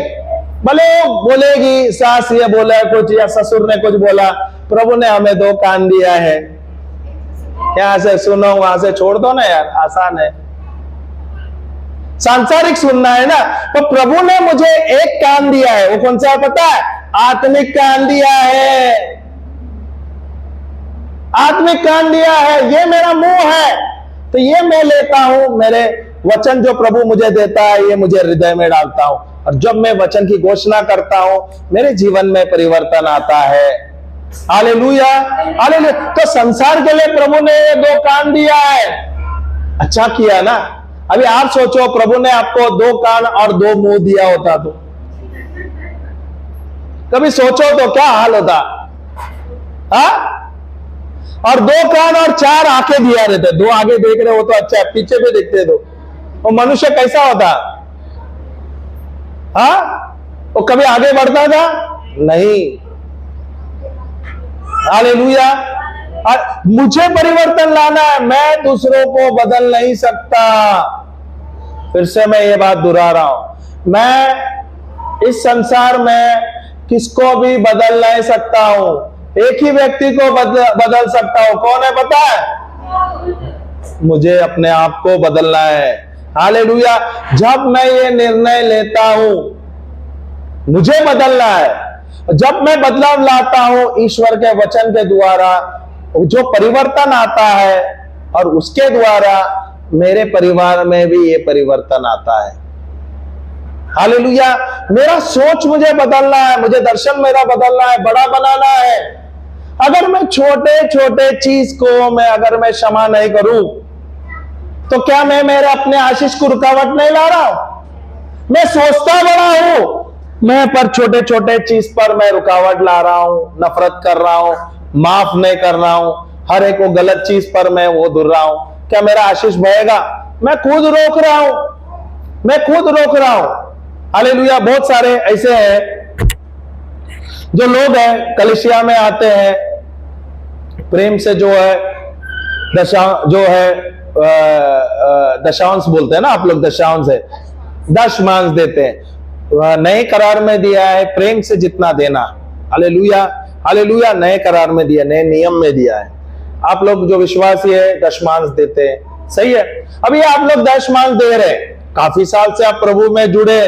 भले बोलेगी सास ये बोला कुछ या ससुर ने कुछ बोला, प्रभु ने हमें दो कान दिया है, यहां से सुनो वहां से छोड़ दो ना यार, आसान है। सांसारिक सुनना है ना, तो प्रभु ने मुझे एक कान दिया है, वो कौन सा है पता है? आत्मिक कान दिया है, आत्मिक कान दिया है। ये मेरा मुंह है, तो ये मैं लेता हूं, मेरे वचन जो प्रभु मुझे देता है ये मुझे हृदय में डालता हूं, और जब मैं वचन की घोषणा करता हूं मेरे जीवन में परिवर्तन आता है। Hallelujah, hallelujah. तो संसार के लिए प्रभु ने ये दो कान दिया है, अच्छा किया ना। अभी आप सोचो प्रभु ने आपको दो कान और दो मुंह दिया होता तो कभी सोचो तो क्या हाल होता? और दो कान और चार आंखें दिया रहते, दो आगे देख रहे हो तो अच्छा है, पीछे भी देखते तो वो मनुष्य कैसा होता? वो कभी आगे बढ़ता था नहीं। हालेलुया। मुझे परिवर्तन लाना है, मैं दूसरों को बदल नहीं सकता। फिर से मैं ये बात दोहरा रहा हूं, मैं इस संसार में किसको भी बदल नहीं सकता हूं, एक ही व्यक्ति को बदल सकता हूं। कौन है पता है? मुझे अपने आप को बदलना है। हालेलुया। जब मैं ये निर्णय लेता हूं मुझे बदलना है, जब मैं बदलाव लाता हूं ईश्वर के वचन के द्वारा, जो परिवर्तन आता है और उसके द्वारा मेरे परिवार में भी ये परिवर्तन आता है। हालेलुया। मेरा सोच मुझे बदलना है, मुझे दर्शन मेरा बदलना है, बड़ा बनाना है। अगर मैं छोटे छोटे चीज को अगर मैं क्षमा नहीं करूं तो क्या मैं मेरे अपने आशीष को रुकावट नहीं ला रहा हूं? मैं सोचता बड़ा हूं, मैं पर छोटे छोटे चीज पर मैं रुकावट ला रहा हूं, नफरत कर रहा हूं, माफ नहीं कर रहा हूं, हर एक वो गलत चीज पर मैं वो धुर रहा हूं। क्या मेरा आशीष बढ़ेगा? मैं खुद रोक रहा हूं, मैं खुद रोक रहा हूं। हालेलुया। बहुत सारे ऐसे हैं जो लोग हैं, कलीसिया में आते हैं, प्रेम से जो है दशांश बोलते हैं ना आप लोग, दशांश है, दशमांश देते हैं। नए करार में दिया है प्रेम से जितना देना। Hallelujah, hallelujah. नए करार में दिया, नए नियम में दिया है। आप लोग जो विश्वासी है दशमांश देते हैं, सही है। अभी आप लोग दशमांश दे रहे हैं, काफी साल से आप प्रभु में जुड़े,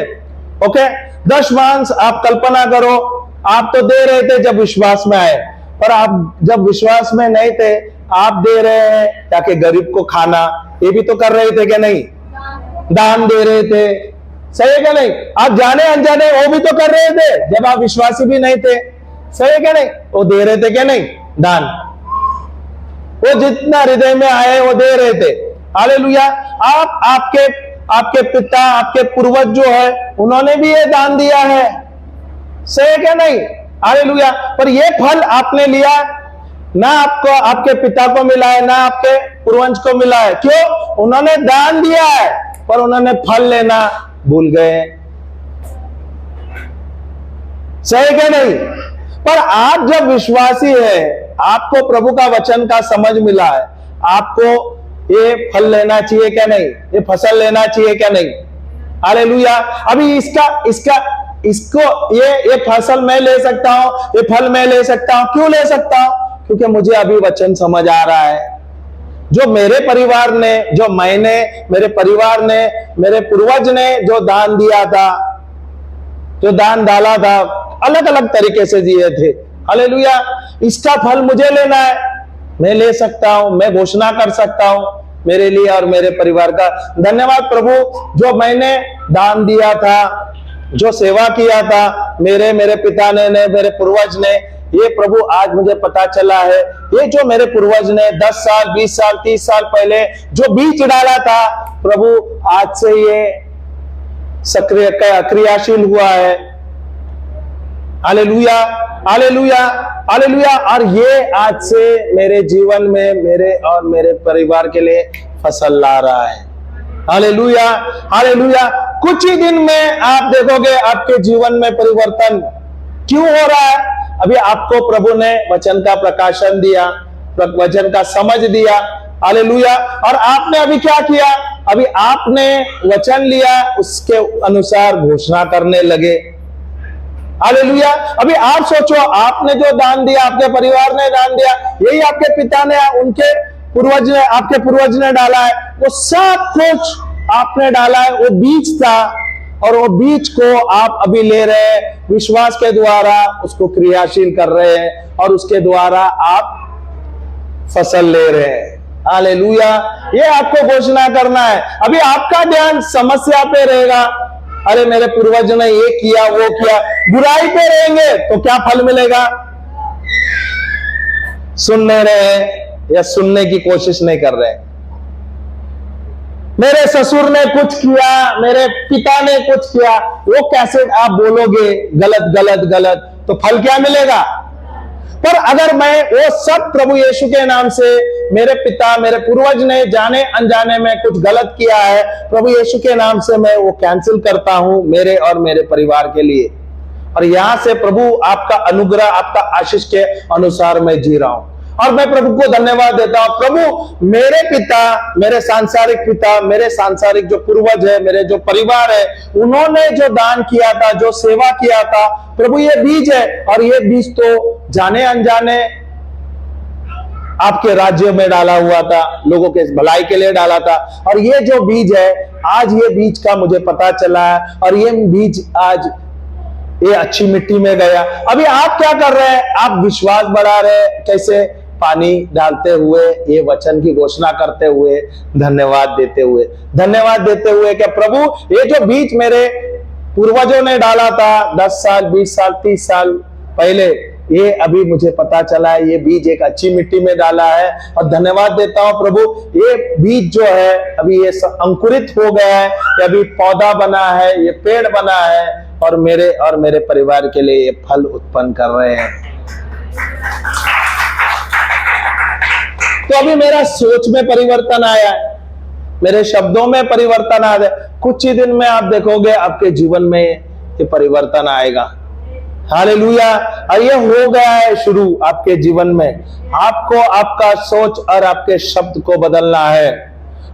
ओके। दशमांश आप कल्पना करो, आप तो दे रहे थे जब विश्वास में आए, पर आप जब विश्वास में नहीं थे आप दे रहे हैं ताकि गरीब को खाना, ये भी तो कर रहे थे क्या नहीं? दान दे रहे थे, सही है क्या नहीं? आप जाने अनजाने वो भी तो कर रहे थे जब आप विश्वासी भी नहीं थे, सही है क्या नहीं? वो दे रहे थे क्या नहीं? दान, वो जितना हृदय में आए वो दे रहे थे। हालेलुया। आप आपके पिता, आपके पूर्वज जो है उन्होंने भी ये दान दिया है, सही है क्या नहीं? हालेलुया। पर ये फल आपने लिया ना, आपको आपके पिता को मिला है ना आपके पूर्वज को मिला है। क्यों? उन्होंने दान दिया है पर उन्होंने फल लेना भूल गए, सही क्या नहीं? पर आप जब विश्वासी है, आपको प्रभु का वचन का समझ मिला है, आपको ये फल लेना चाहिए क्या नहीं? ये फसल लेना चाहिए क्या नहीं? हालेलुया। अभी इसको ये फसल मैं ले सकता हूं, ये फल मैं ले सकता हूं। क्यों ले सकता हूं? क्योंकि मुझे अभी वचन समझ आ रहा है। जो मेरे परिवार ने, जो मैंने, मेरे परिवार ने, मेरे पूर्वज ने जो दान दिया था, जो दान डाला था, अलग अलग तरीके से दिए थे। हालेलुया। इसका फल मुझे लेना है, मैं ले सकता हूं, मैं घोषणा कर सकता हूं मेरे लिए और मेरे परिवार का। धन्यवाद प्रभु, जो मैंने दान दिया था, जो सेवा किया था मेरे पिता ने, मेरे पूर्वज ने, ये प्रभु आज मुझे पता चला है, ये जो मेरे पूर्वज ने 10 साल 20 साल 30 साल पहले जो बीज डाला था, प्रभु आज से ये सक्रिय क्रियाशील हुआ है। Hallelujah, hallelujah, hallelujah. और ये आज से मेरे जीवन में, मेरे और मेरे परिवार के लिए फसल ला रहा है। Hallelujah, hallelujah. कुछ ही दिन में आप देखोगे आपके जीवन में परिवर्तन क्यों हो रहा है। अभी आपको प्रभु ने वचन का प्रकाशन दिया, वचन का समझ दिया। हालेलुया। और आपने अभी क्या किया? अभी आपने वचन लिया, उसके अनुसार घोषणा करने लगे। हालेलुया। अभी आप सोचो, आपने जो दान दिया, आपके परिवार ने दान दिया, यही आपके पिता ने, उनके पूर्वज ने, आपके पूर्वज ने डाला है, वो सब कुछ आपने डाला है, वो बीज था और वो बीज को आप अभी ले रहे हैं, विश्वास के द्वारा उसको क्रियाशील कर रहे हैं और उसके द्वारा आप फसल ले रहे हैं। हालेलुया। ये आपको घोषणा करना है। अभी आपका ध्यान समस्या पे रहेगा, अरे मेरे पूर्वज ने ये किया वो किया, बुराई पे रहेंगे तो क्या फल मिलेगा? सुन नहीं रहे या सुनने की कोशिश नहीं कर रहे। मेरे ससुर ने कुछ किया, मेरे पिता ने कुछ किया, वो कैसे आप बोलोगे गलत गलत गलत, तो फल क्या मिलेगा? पर अगर मैं वो सब प्रभु यीशु के नाम से, मेरे पिता, मेरे पूर्वज ने जाने अनजाने में कुछ गलत किया है, प्रभु यीशु के नाम से मैं वो कैंसिल करता हूं मेरे और मेरे परिवार के लिए, और यहां से प्रभु आपका अनुग्रह, आपका आशीष के अनुसार मैं जी रहा हूं। और मैं प्रभु को धन्यवाद देता हूं। प्रभु मेरे पिता, मेरे सांसारिक पिता, मेरे सांसारिक जो पूर्वज है, मेरे जो परिवार है, उन्होंने जो दान किया था, जो सेवा किया था, प्रभु ये बीज है, और ये बीज तो जाने अनजाने आपके राज्य में डाला हुआ था, लोगों के भलाई के लिए डाला था, और ये जो बीज है, आज ये बीज का मुझे पता चला है, और ये बीज आज ये अच्छी मिट्टी में गया। अभी आप क्या कर रहे हैं? आप विश्वास बढ़ा रहे हैं। कैसे? पानी डालते हुए, ये वचन की घोषणा करते हुए, धन्यवाद देते हुए कि प्रभु ये जो बीज मेरे पूर्वजों ने डाला था 10 साल 20 साल 30 साल पहले, ये अभी मुझे पता चला है ये बीज एक अच्छी मिट्टी में डाला है। और धन्यवाद देता हूं प्रभु, ये बीज जो है अभी ये अंकुरित हो गया है, ये अभी पौधा बना है, ये पेड़ बना है और मेरे परिवार के लिए ये फल उत्पन्न कर रहे हैं। तो अभी मेरा सोच में परिवर्तन आया है, मेरे शब्दों में परिवर्तन आ गया। कुछ ही दिन में आप देखोगे आपके जीवन में ये परिवर्तन आएगा। हालेलुया। और ये हो गया है शुरू आपके जीवन में। आपको आपका सोच और आपके शब्द को बदलना है।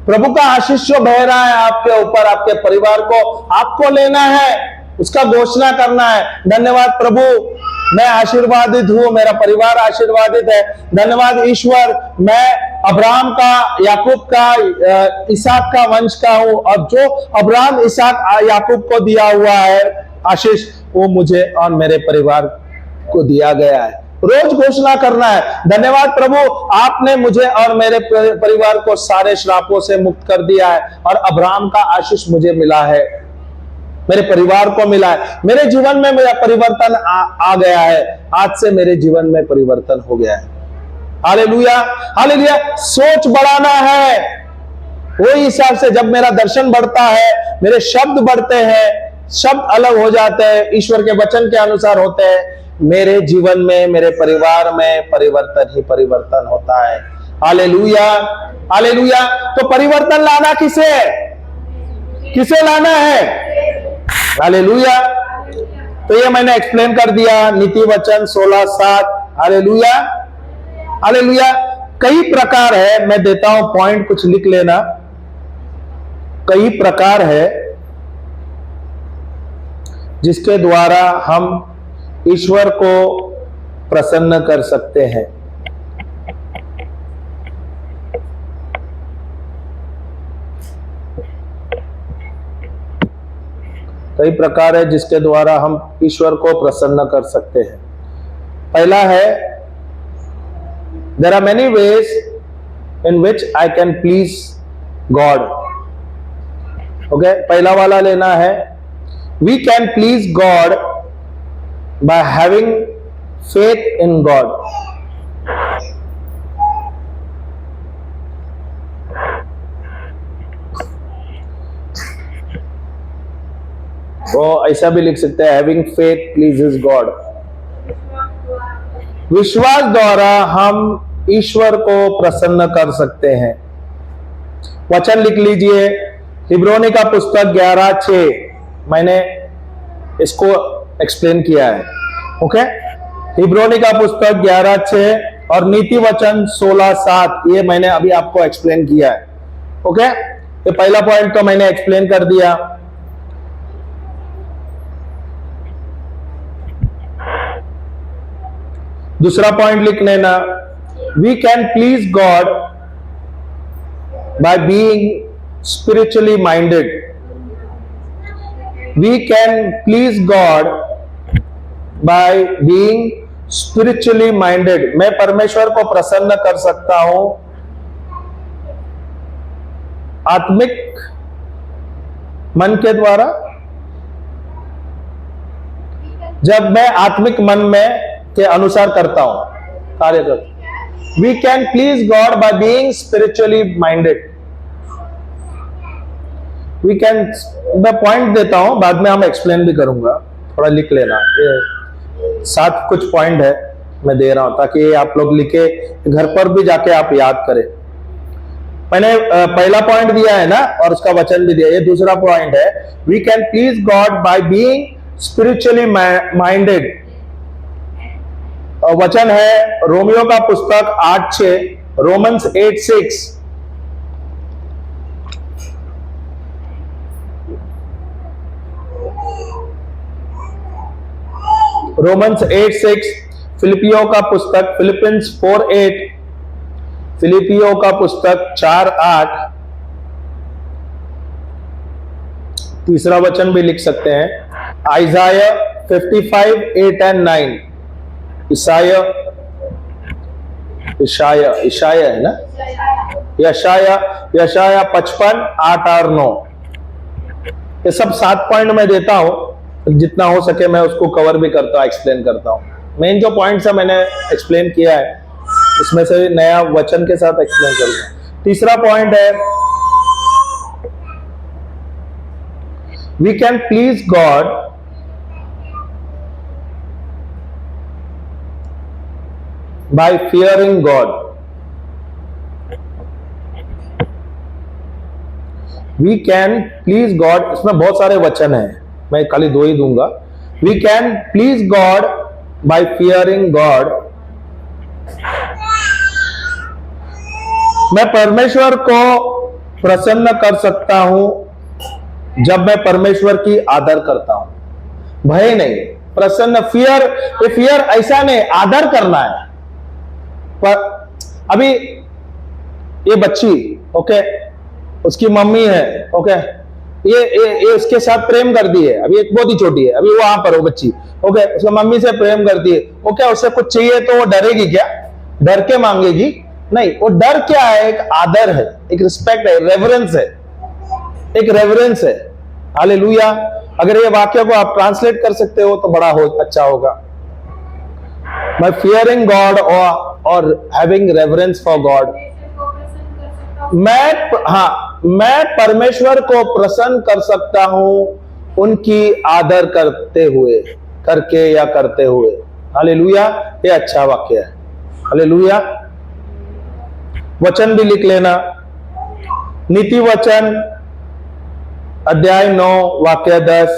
प्रभु का आशीष जो बह रहा है आपके ऊपर, आपके परिवार को आपको लेना है, उसका घोषणा करना है। धन्यवाद प्रभु, मैं आशीर्वादित हूं, मेरा परिवार आशीर्वादित है। धन्यवाद ईश्वर, मैं अब्राहम का, याकूब का, इसहाक का वंश का हूं और जो अब्राहम इसहाक याकूब को दिया हुआ है आशीष, वो मुझे और मेरे परिवार को दिया गया है। रोज घोषणा करना है। धन्यवाद प्रभु, आपने मुझे और मेरे परिवार को सारे श्रापों से मुक्त कर दिया है और अब्राहम का आशीष मुझे मिला है, मेरे परिवार को मिला है। मेरे जीवन में मेरा परिवर्तन आ गया है। आज से मेरे जीवन में परिवर्तन हो गया है। Hallelujah, hallelujah. सोच बढ़ाना है। वही हिसाब से जब मेरा दर्शन बढ़ता है, मेरे शब्द बढ़ते हैं, शब्द अलग हो जाते हैं, ईश्वर के वचन के अनुसार होते हैं, मेरे जीवन में, मेरे परिवार में परिवर्तन ही परिवर्तन होता है। Hallelujah, hallelujah. तो परिवर्तन लाना किसे लाना है? हालेलुया। तो ये मैंने एक्सप्लेन कर दिया, नीति वचन 16:7। Hallelujah, hallelujah. कई प्रकार है, मैं देता हूं पॉइंट, कुछ लिख लेना। कई प्रकार है जिसके द्वारा हम ईश्वर को प्रसन्न कर सकते हैं। कई प्रकार है जिसके द्वारा हम ईश्वर को प्रसन्न कर सकते हैं। पहला है, there are many ways in which I can please God. Okay, पहला वाला लेना है, we can please God by having faith in God. वो ऐसा भी लिख सकते हैं, having faith pleases God. विश्वास द्वारा हम ईश्वर को प्रसन्न कर सकते हैं। वचन लिख लीजिए, इब्रानी का पुस्तक 11:6, मैंने इसको एक्सप्लेन किया है। ओके, इब्रानी का पुस्तक 11:6 और नीति वचन 16:7, ये मैंने अभी आपको एक्सप्लेन किया है। ओके, ये पहला पॉइंट तो मैंने एक्सप्लेन कर दिया। दूसरा पॉइंट लिख लेना, we can please God by being spiritually minded. We can please God by being spiritually minded. मैं परमेश्वर को प्रसन्न कर सकता हूं आत्मिक मन के द्वारा। जब मैं आत्मिक मन में के अनुसार करता हूं, कार्य करता। We can please God by being spiritually minded. We can, मैं पॉइंट देता हूं, बाद में हम एक्सप्लेन भी करूंगा, थोड़ा लिख लेना। ये 7 कुछ पॉइंट है मैं दे रहा हूं ताकि आप लोग लिखे, घर पर भी जाके आप याद करें। मैंने पहला पॉइंट दिया है ना, और उसका वचन भी दिया। ये दूसरा पॉइंट है, we can please God by being spiritually minded. वचन है रोमियो का पुस्तक 8:6, रोमन्स 8:6। रोमन्स 8:6, फिलिपियों का पुस्तक फिलिपियंस 4:8, फिलिपियों का पुस्तक 4:8। तीसरा वचन भी लिख सकते हैं, आइजाया 55:8 and 9। ईसाया इशाया है ना, यशाया 55, 8 और 9। ये सब 7 पॉइंट में देता हूं, जितना हो सके मैं उसको कवर भी करता हूं, एक्सप्लेन करता हूं। मेन जो पॉइंट्स है मैंने एक्सप्लेन किया है, इसमें से नया वचन के साथ एक्सप्लेन करूंगा। तीसरा पॉइंट है, we can please God by fearing God. We can please God, इसमें बहुत सारे वचन हैं, मैं खाली 2 ही दूंगा। We can please God by fearing God. मैं परमेश्वर को प्रसन्न कर सकता हूं जब मैं परमेश्वर की आदर करता हूं। भय नहीं, प्रसन्न, फियर, ये फियर ऐसा नहीं, आदर करना है। पर अभी ये बच्ची, ओके, उसकी मम्मी है, ओके, ये उसके साथ प्रेम करती है, अभी एक बहुत ही छोटी है, अभी वहां पर वो बच्ची, ओके, उसके मम्मी से प्रेम करती है, ओके, उससे कुछ चाहिए तो वो डरेगी क्या? डर के मांगेगी? नहीं, वो डर क्या है? एक आदर है, एक रिस्पेक्ट है, रेवरेंस है, एक रेवरेंस है। हालेलुया। अगर ये वाक्य को आप ट्रांसलेट कर सकते हो तो बड़ा अच्छा होगा। बाय फियरिंग गॉड और हैविंग रेवरेंस फॉर गॉड, मैं परमेश्वर को प्रसन्न कर सकता हूं उनकी आदर करते हुए, करके या करते हुए। हालेलुया, ये अच्छा वाक्य है। हालेलुया। वचन भी लिख लेना, नीति वचन अध्याय 9 वाक्य 10,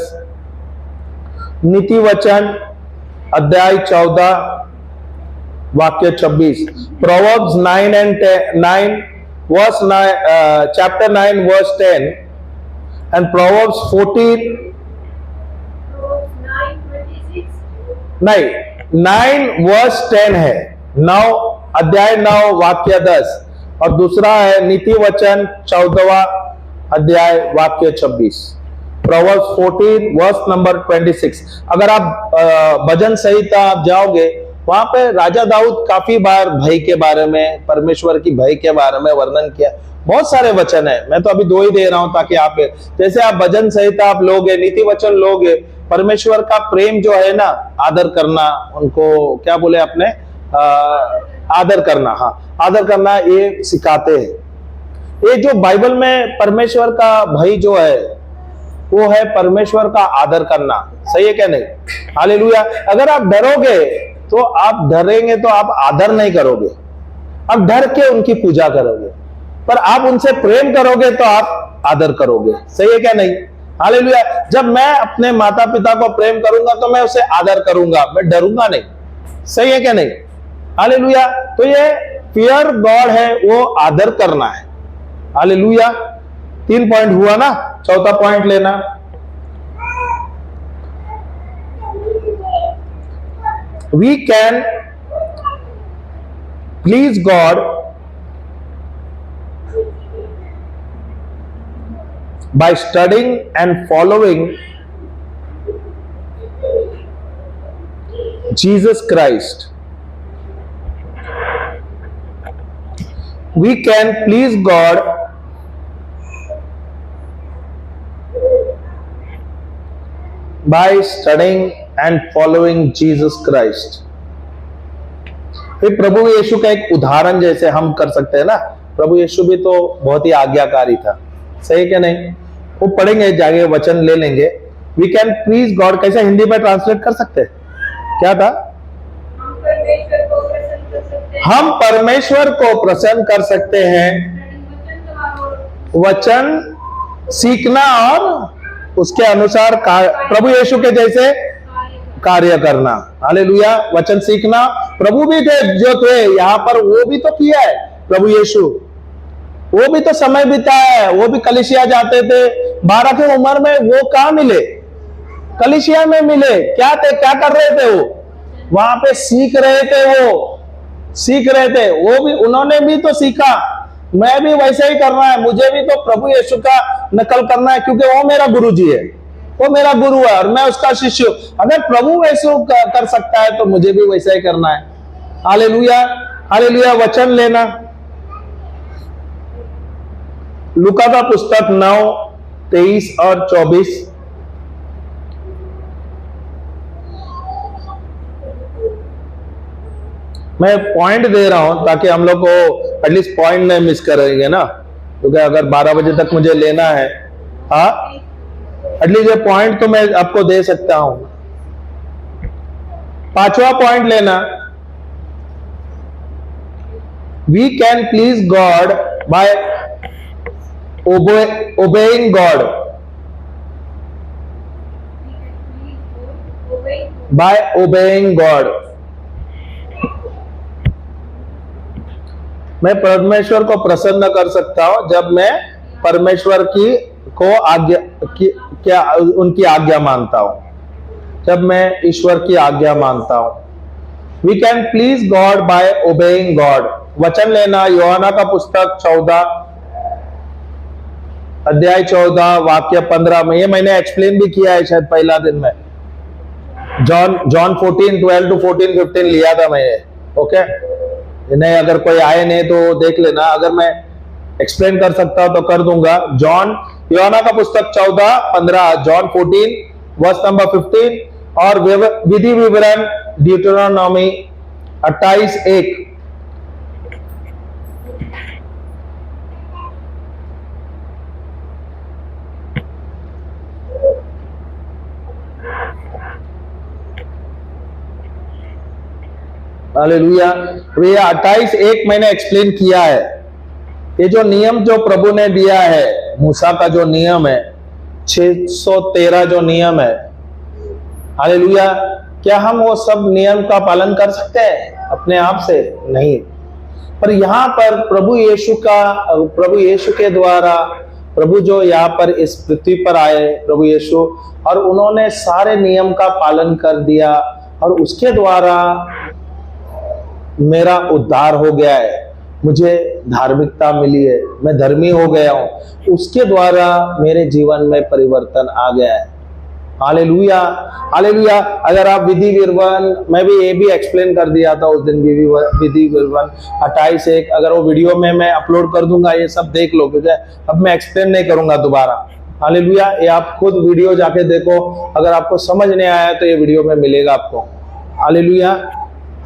नीति वचन अध्याय 14 वाक्य 26, proverbs 9 and 9 verse 9, chapter 9 verse 10 and Proverbs 14, नहीं 9 verse 10 है, 9 अध्याय 9 वाक्य 10, और दूसरा है नीति वचन 14वां अध्याय वाक्य 26, Proverbs 14 verse number 26। अगर आप भजन संहिता आप जाओगे, वहां पे राजा दाऊद काफी बार भय के बारे में, परमेश्वर की भय के बारे में वर्णन किया। बहुत सारे वचन है, मैं तो अभी 2 ही दे रहा हूं ताकि आप, जैसे आप भजन संहिता आप लोगे, नीति वचन लोगे, परमेश्वर का प्रेम जो है ना, आदर करना, उनको क्या बोले आपने, आदर करना, हाँ, आदर करना, ये सिखाते हैं। ये जो बाइबल में परमेश्वर का भय जो है, वो है परमेश्वर का आदर करना। सही है क्या नहीं? हालेलुया। अगर आप डरोगे तो आप डरेंगे तो आप आदर नहीं करोगे, आप डर के उनकी पूजा करोगे, पर आप उनसे प्रेम करोगे तो आप आदर करोगे। सही है क्या नहीं? हालेलुया। जब मैं अपने माता पिता को प्रेम करूंगा तो मैं उसे आदर करूंगा, मैं डरूंगा नहीं। सही है क्या नहीं? हालेलुया। तो ये फियर गॉड है, वो आदर करना है। हालेलुया। 3 पॉइंट हुआ ना, चौथा पॉइंट लेना, we can please God by studying and following Jesus Christ. We can please God by studying and following Jesus Christ। फिर प्रभु यीशु का एक उदाहरण जैसे हम कर सकते हैं ना, प्रभु यीशु भी तो बहुत ही आज्ञाकारी था। सही क्या नहीं? वो पढ़ेंगे, जाके वचन ले लेंगे। वी कैन प्लीज गॉड कैसे हिंदी में ट्रांसलेट कर सकते हैं? क्या था? हम परमेश्वर को प्रसन्न कर सकते हैं, वचन सीखना और उसके अनुसार प्रभु यीशु के जैसे कार्य करना। हालेलुया। वचन सीखना, प्रभु भी थे जो थे यहां पर, वो भी तो किया है प्रभु यीशु, वो भी तो समय बिताया है, वो भी कलीसिया जाते थे 12 की उम्र में। वो कहां मिले? कलीसिया में मिले। क्या थे, क्या कर रहे थे? वो वहां पे सीख रहे थे, वो सीख रहे थे, वो भी, उन्होंने भी तो सीखा। मैं भी वैसे ही करना है, मुझे भी तो प्रभु यीशु का नकल करना है, क्योंकि वो मेरा गुरु जी है, वो मेरा गुरु है और मैं उसका शिष्य। अगर प्रभु वैसे कर सकता है तो मुझे भी वैसा ही करना है। हालेलुया। हालेलुया। वचन लेना, लूका का पुस्तक 9:23 और 24। मैं पॉइंट दे रहा हूं ताकि हम लोग को एटलीस्ट पॉइंट नहीं मिस करेंगे ना, क्योंकि अगर 12 बजे तक मुझे लेना है, हाँ, एटलीस्ट ये पॉइंट तो मैं आपको दे सकता हूं। 5वां पॉइंट लेना, we can please God by obeying God, by obeying God। मैं परमेश्वर को प्रसन्न कर सकता हूं जब मैं परमेश्वर की को आज्ञा की क्या उनकी आज्ञा मानता हूं, जब मैं ईश्वर की आज्ञा मानता हूं। We can please God by obeying God. वचन लेना, यूहन्ना का पुस्तक 14 अध्याय 14 वाक्य 15 में, ये मैंने एक्सप्लेन भी किया है शायद पहला दिन में। जॉन 14:12 to 14:15 लिया था मैंने, ओके। नहीं, अगर कोई आए नहीं तो देख लेना, अगर मैं एक्सप्लेन कर सकता हूं तो कर दूंगा। यूहन्ना का पुस्तक 14:15, जॉन 14 वर्स नंबर 15, और विधि विवरण ड्यूटेरोनॉमी 28:1। हालेलुया। ये 28:1 मैंने एक्सप्लेन किया है। ये जो नियम जो प्रभु ने दिया है, मूसा का जो नियम है, 613 जो नियम है, हालेलुया, क्या हम वो सब नियम का पालन कर सकते हैं अपने आप से? नहीं। पर यहाँ पर प्रभु यीशु के द्वारा, प्रभु जो यहाँ पर इस पृथ्वी पर आए, प्रभु यीशु, और उन्होंने सारे नियम का पालन कर दिया, और उसके द्वारा मेरा उद्धार हो गया है, मुझे धार्मिकता मिली है, मैं धर्मी हो गया हूं, उसके द्वारा मेरे जीवन में परिवर्तन आ गया है। Hallelujah, hallelujah. अगर आप विधि विवरण, मैं भी ये भी एक्सप्लेन कर दिया था उस दिन, विधि विवरण 28:1, अगर वो वीडियो में मैं अपलोड कर दूंगा, ये सब देख लो, क्योंकि अब मैं एक्सप्लेन नहीं करूंगा दोबारा। हालेलुया। ये आप खुद वीडियो जाके देखो, अगर आपको समझ नहीं आया तो ये वीडियो में मिलेगा आपको। हालेलुया।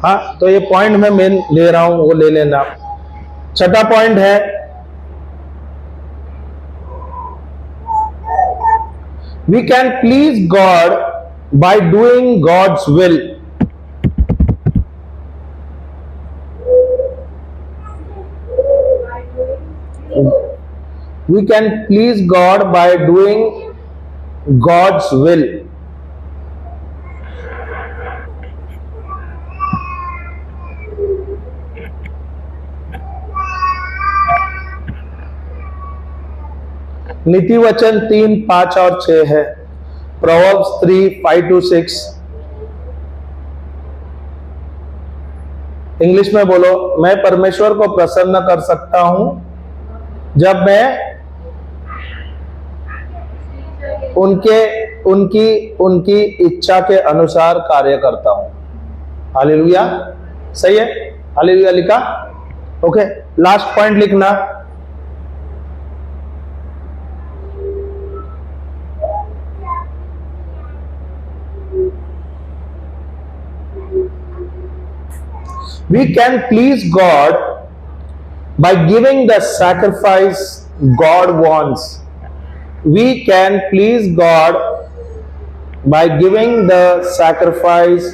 हाँ, तो ये पॉइंट मैं मेन ले रहा हूं, वो ले लेना। छठा पॉइंट है, we can please God by doing God's will. We can please God by doing God's will. नीति वचन 3, 5 और 6 है। Proverbs 3, 5 to 6। इंग्लिश में बोलो, मैं परमेश्वर को प्रसन्न कर सकता हूं जब मैं उनकी इच्छा के अनुसार कार्य करता हूं। हालेलुया। सही है, हालेलुया लिखा, ओके। लास्ट पॉइंट लिखना, we can please God by giving the sacrifice God wants. We can please God by giving the sacrifice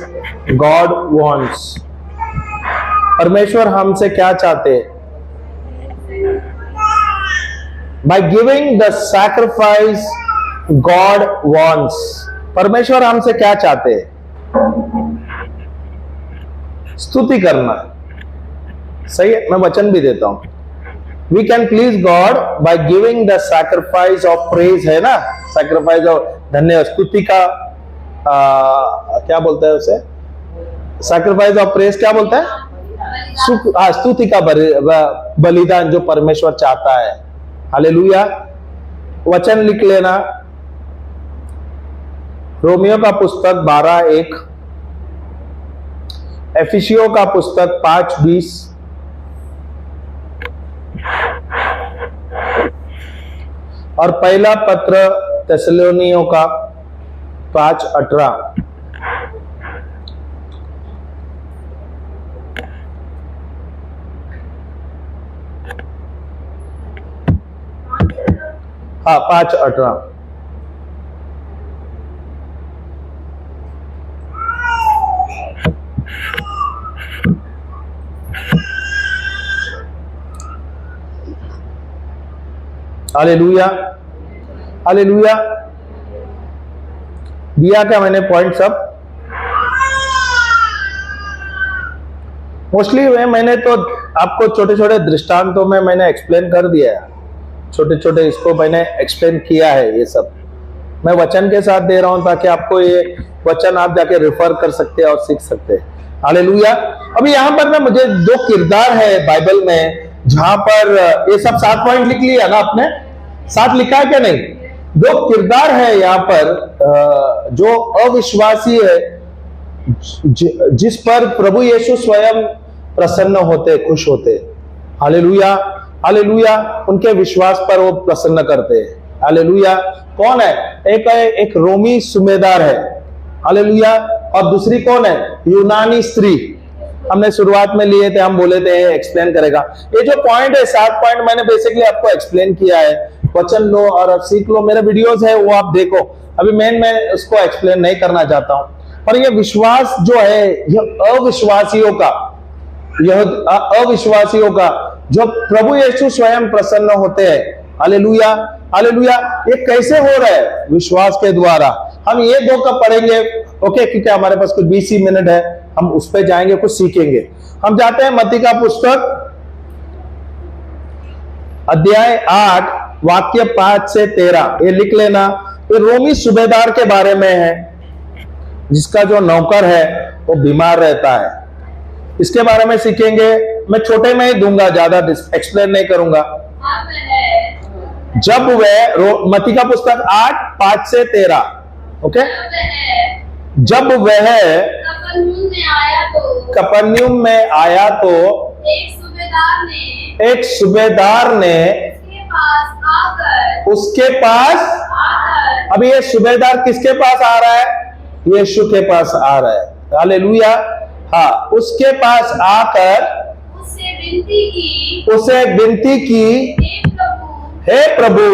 God wants. परमेश्वर हमसे क्या चाहते हैं? By giving the sacrifice God wants. परमेश्वर हमसे क्या चाहते हैं? स्तुति करना। सही है, मैं वचन भी देता हूं। We can please God by giving the sacrifice of praise, है ना, सैक्रिफाइस ऑफ धन्यवाद, स्तुति का क्या बोलता है उसे? सैक्रिफाइस ऑफ प्रेज क्या बोलता है? स्तुति का बलिदान जो परमेश्वर चाहता है। हालेलुया। वचन लिख लेना, रोमियो का पुस्तक 12:1, एफिसियों का पुस्तक 5:20, और पहला पत्र थिस्सलुनीयों का 5:18। हाँ, 5:18। Hallelujah, hallelujah. दिया क्या मैंने पॉइंट सब? मोस्टली मैंने तो आपको छोटे छोटे दृष्टांतों में मैंने एक्सप्लेन कर दिया है, छोटे छोटे इसको मैंने एक्सप्लेन किया है। ये सब मैं वचन के साथ दे रहा हूं ताकि आपको ये वचन आप जाके रेफर कर सकते हैं और सीख सकते हैं। हालेलुया। अभी यहां पर ना मुझे 2 किरदार है बाइबल में, जहां पर ये सब 7 पॉइंट लिख लिया ना आपने, 7 लिखा है क्या नहीं? 2 किरदार है यहाँ पर जो अविश्वासी है, जिस पर प्रभु यीशु स्वयं प्रसन्न होते, खुश होते। Hallelujah, hallelujah. उनके विश्वास पर वो प्रसन्न करते हैं। हालेलुया। कौन है? एक रोमी सूबेदार है। हालेलुया। और दूसरी कौन है? यूनानी स्त्री। हमने शुरुआत में लिए थे, हम बोले थे एक्सप्लेन करेगा। ये जो पॉइंट है, 7 पॉइंट मैंने बेसिकली आपको एक्सप्लेन किया है। वचन लो और अब सीख लो, मेरे वीडियोस है वो आप देखो। अभी मैं उसको एक्सप्लेन नहीं करना चाहता हूं। और ये विश्वास जो है, यह अविश्वासियों का जो प्रभु यीशु स्वयं प्रसन्न होते हैं। Hallelujah, hallelujah. ये कैसे हो रहा है? विश्वास के द्वारा। हम ये 2 का पढ़ेंगे, ओके, क्योंकि हमारे पास कुछ 20 ही मिनट है, हम उस पर जाएंगे, कुछ सीखेंगे। हम जाते हैं मत्ती का पुस्तक अध्याय 8 वाक्य 5 से 13। ये लिख लेना। ये रोमी सूबेदार के बारे में है, जिसका जो नौकर है वो बीमार रहता है। इसके बारे में सीखेंगे। मैं छोटे में ही दूंगा, ज्यादा एक्सप्लेन नहीं करूंगा। जब वह, मत्ती का पुस्तक 8 5 से 13, ओके। जब वह कफरनहूम में आया तो एक सूबेदार ने उसके पास, अभी ये सूबेदार किसके पास आ रहा है? यीशु के पास आ रहा है। हालेलुया। हाँ, उसके पास आकर उसे विनती की, हे प्रभु,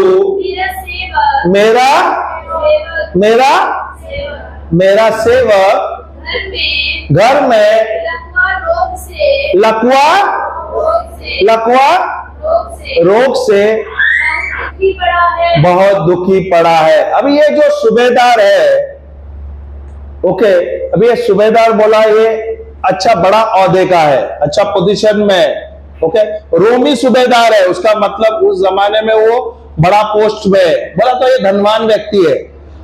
मेरा सेवक घर में लकवा रोग से बहुत दुखी पड़ा है। अभी ये जो सूबेदार है, ओके, अभी ये सूबेदार बोला, ये अच्छा बड़ा ओहदे का है, अच्छा पोजीशन में, ओके। रोमी सूबेदार है, उसका मतलब उस जमाने में वो बड़ा पोस्ट में बोला तो ये धनवान व्यक्ति है।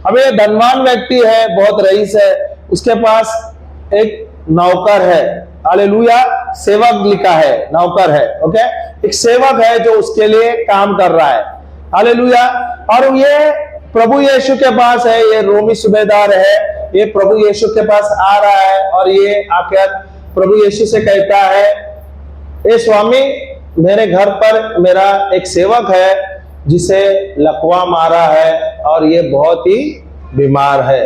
अब ये धनवान व्यक्ति है, बहुत रईस है, उसके पास एक नौकर है। हालेलुया। सेवक लिखा है, नौकर है, ओके। एक सेवक है जो उसके लिए काम कर रहा है। हालेलुया। और ये प्रभु यीशु के पास है, ये रोमी सूबेदार है, ये प्रभु यीशु के पास आ रहा है और ये आकर प्रभु यीशु से कहता है, ए स्वामी, मेरे घर पर मेरा एक सेवक है जिसे लकवा मारा है और ये बहुत ही बीमार है।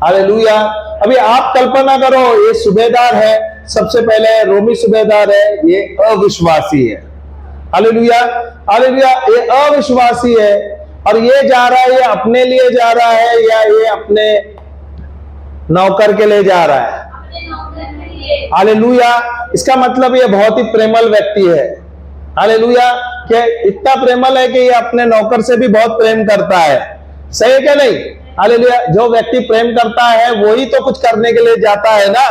हालेलुया। अभी आप कल्पना करो, ये सूबेदार है, सबसे पहले रोमी सूबेदार है, ये अविश्वासी है। Hallelujah, hallelujah. ये अविश्वासी है और ये जा रहा है, ये अपने लिए जा रहा है या ये अपने नौकर के लिए जा रहा है? हालेलुया। इसका मतलब ये बहुत ही प्रेमल व्यक्ति है। हालेलुया। कि इतना प्रेमल है कि ये अपने नौकर से भी बहुत प्रेम करता है। सही है क्या नहीं? हालेलुया। जो व्यक्ति प्रेम करता है वही तो कुछ करने के लिए जाता है ना।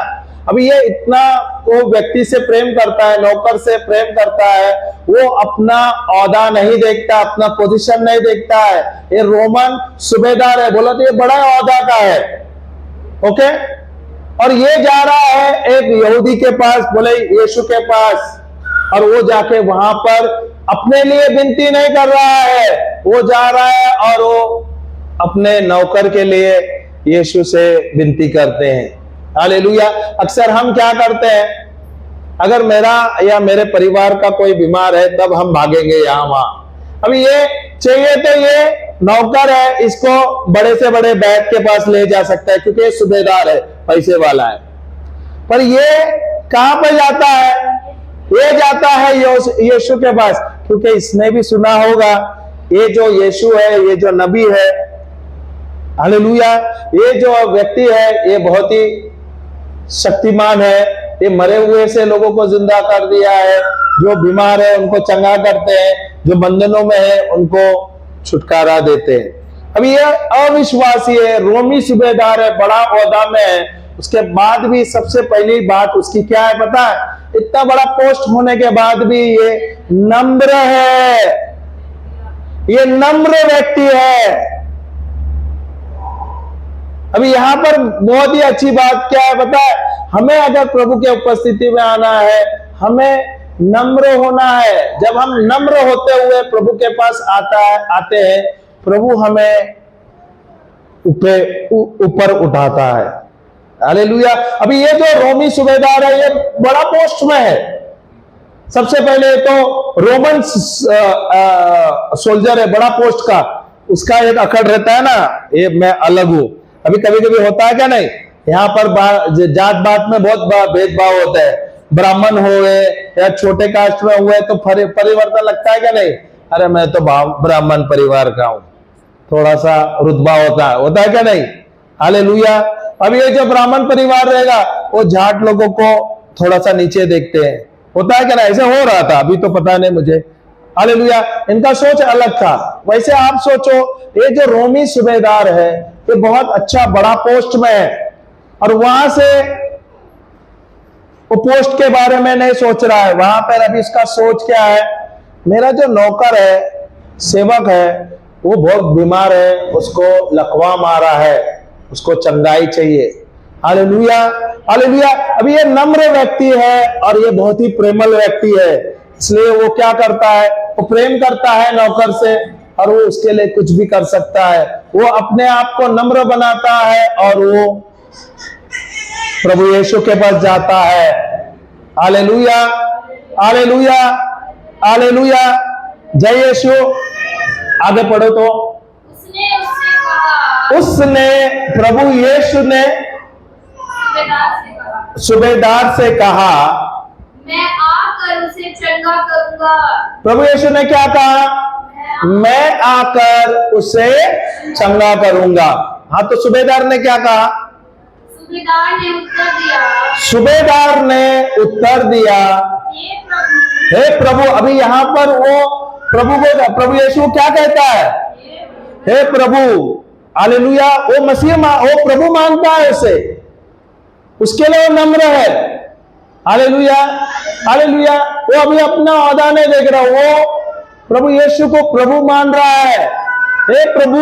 अभी ये इतना वो व्यक्ति से प्रेम करता है, नौकर से प्रेम करता है, वो अपना औहदा नहीं देखता, अपना पोजीशन नहीं देखता है। ये रोमन सूबेदार है, बोला तो ये बड़ा औहदा का है, ओके। और ये जा रहा है एक यहूदी के पास, बोले यीशु के पास, और वो जाके वहां पर अपने लिए विनती नहीं कर रहा है, वो जा रहा है और वो अपने नौकर के लिए यीशु से विनती करते हैं। हालेलुया। अक्सर हम क्या करते हैं, अगर मेरा या मेरे परिवार का कोई बीमार है तब हम भागेंगे यहाँ वहां। अभी ये चाहिए तो ये नौकर है, इसको बड़े से बड़े बैग के पास ले जा सकता है क्योंकि ये सूबेदार है, पैसे वाला है। पर ये कहां पर जाता है? ये जाता है यीशु के पास, क्योंकि इसने भी सुना होगा ये जो यीशु है, ये जो नबी है, हालेलुया, ये जो व्यक्ति है ये बहुत ही शक्तिमान है। ये मरे हुए से लोगों को जिंदा कर दिया है, जो बीमार है उनको चंगा करते हैं, जो बंधनों में है उनको छुटकारा देते हैं। अभी ये अविश्वासी है, रोमी सूबेदार है, बड़ा ओहदा में है, उसके बाद भी सबसे पहली बात उसकी क्या है पता है? इतना बड़ा पोस्ट होने के बाद भी ये नम्र है, ये नम्र व्यक्ति है। अभी यहां पर बहुत ही अच्छी बात क्या है पता है? हमें अगर प्रभु के उपस्थिति में आना है, हमें नम्र होना है। जब हम नम्र होते हुए प्रभु के पास आते हैं, प्रभु हमें ऊपर उठाता है। हालेलुया। अभी ये जो रोमी सूबेदार है ये बड़ा पोस्ट में है। सबसे पहले तो रोमन सोल्जर है, बड़ा पोस्ट का, उसका एक अकड़ रहता है ना, ये मैं अलग हूं। अभी कभी कभी होता है क्या नहीं, यहाँ पर जात बात में बहुत भेदभाव होता है। ब्राह्मण हुए या छोटे कास्ट में हुए तो परिवर्तन लगता है क्या नहीं? अरे मैं तो ब्राह्मण परिवार का हूं, थोड़ा सा रुतबा होता है क्या नहीं? हालेलुया। अब ये जो ब्राह्मण परिवार रहेगा वो जाट लोगों को थोड़ा सा नीचे देखते हैं, होता है क्या नहीं? ऐसे हो रहा था, अभी तो पता नहीं मुझे। हालेलुया। इनका सोच अलग था। वैसे आप सोचो, ये जो रोमी सूबेदार है ये बहुत अच्छा बड़ा पोस्ट में है, और वहां से वो पोस्ट के बारे में नहीं सोच रहा है। वहां पर अभी इसका सोच क्या है? मेरा जो नौकर है, सेवक है, वो बहुत बीमार है, उसको लकवा मारा है, उसको चंगाई चाहिए। Hallelujah, hallelujah. अभी ये नम्र व्यक्ति है और ये बहुत ही प्रेमल व्यक्ति है, इसलिए वो क्या करता है? वो प्रेम करता है नौकर से, और वो उसके लिए कुछ भी कर सकता है। वो अपने आप को नम्र बनाता है और वो प्रभु यीशु के पास जाता है। Hallelujah, hallelujah, hallelujah. जय यीशु। आगे पढ़ो तो। उसने उससे कहा, उसने प्रभु यीशु ने सूबेदार से कहा, मैं आकर उसे चंगा करूंगा। प्रभु यीशु ने क्या कहा? मैं आकर उसे चंगा करूंगा। हाँ, तो सूबेदार ने क्या कहा? सूबेदार ने उत्तर दिया, सूबेदार ने उत्तर दिया, हे प्रभु, हे प्रभु। अभी यहां पर वो प्रभु यीशु क्या कहता है? हे प्रभु। हालेलुया। वो मसीह वो प्रभु मानता है उसे, उसके लिए वो नम्र है। Hallelujah, hallelujah. वो अभी अपना ओहदा नहीं देख रहा, वो प्रभु यीशु को प्रभु मान रहा है। हे प्रभु,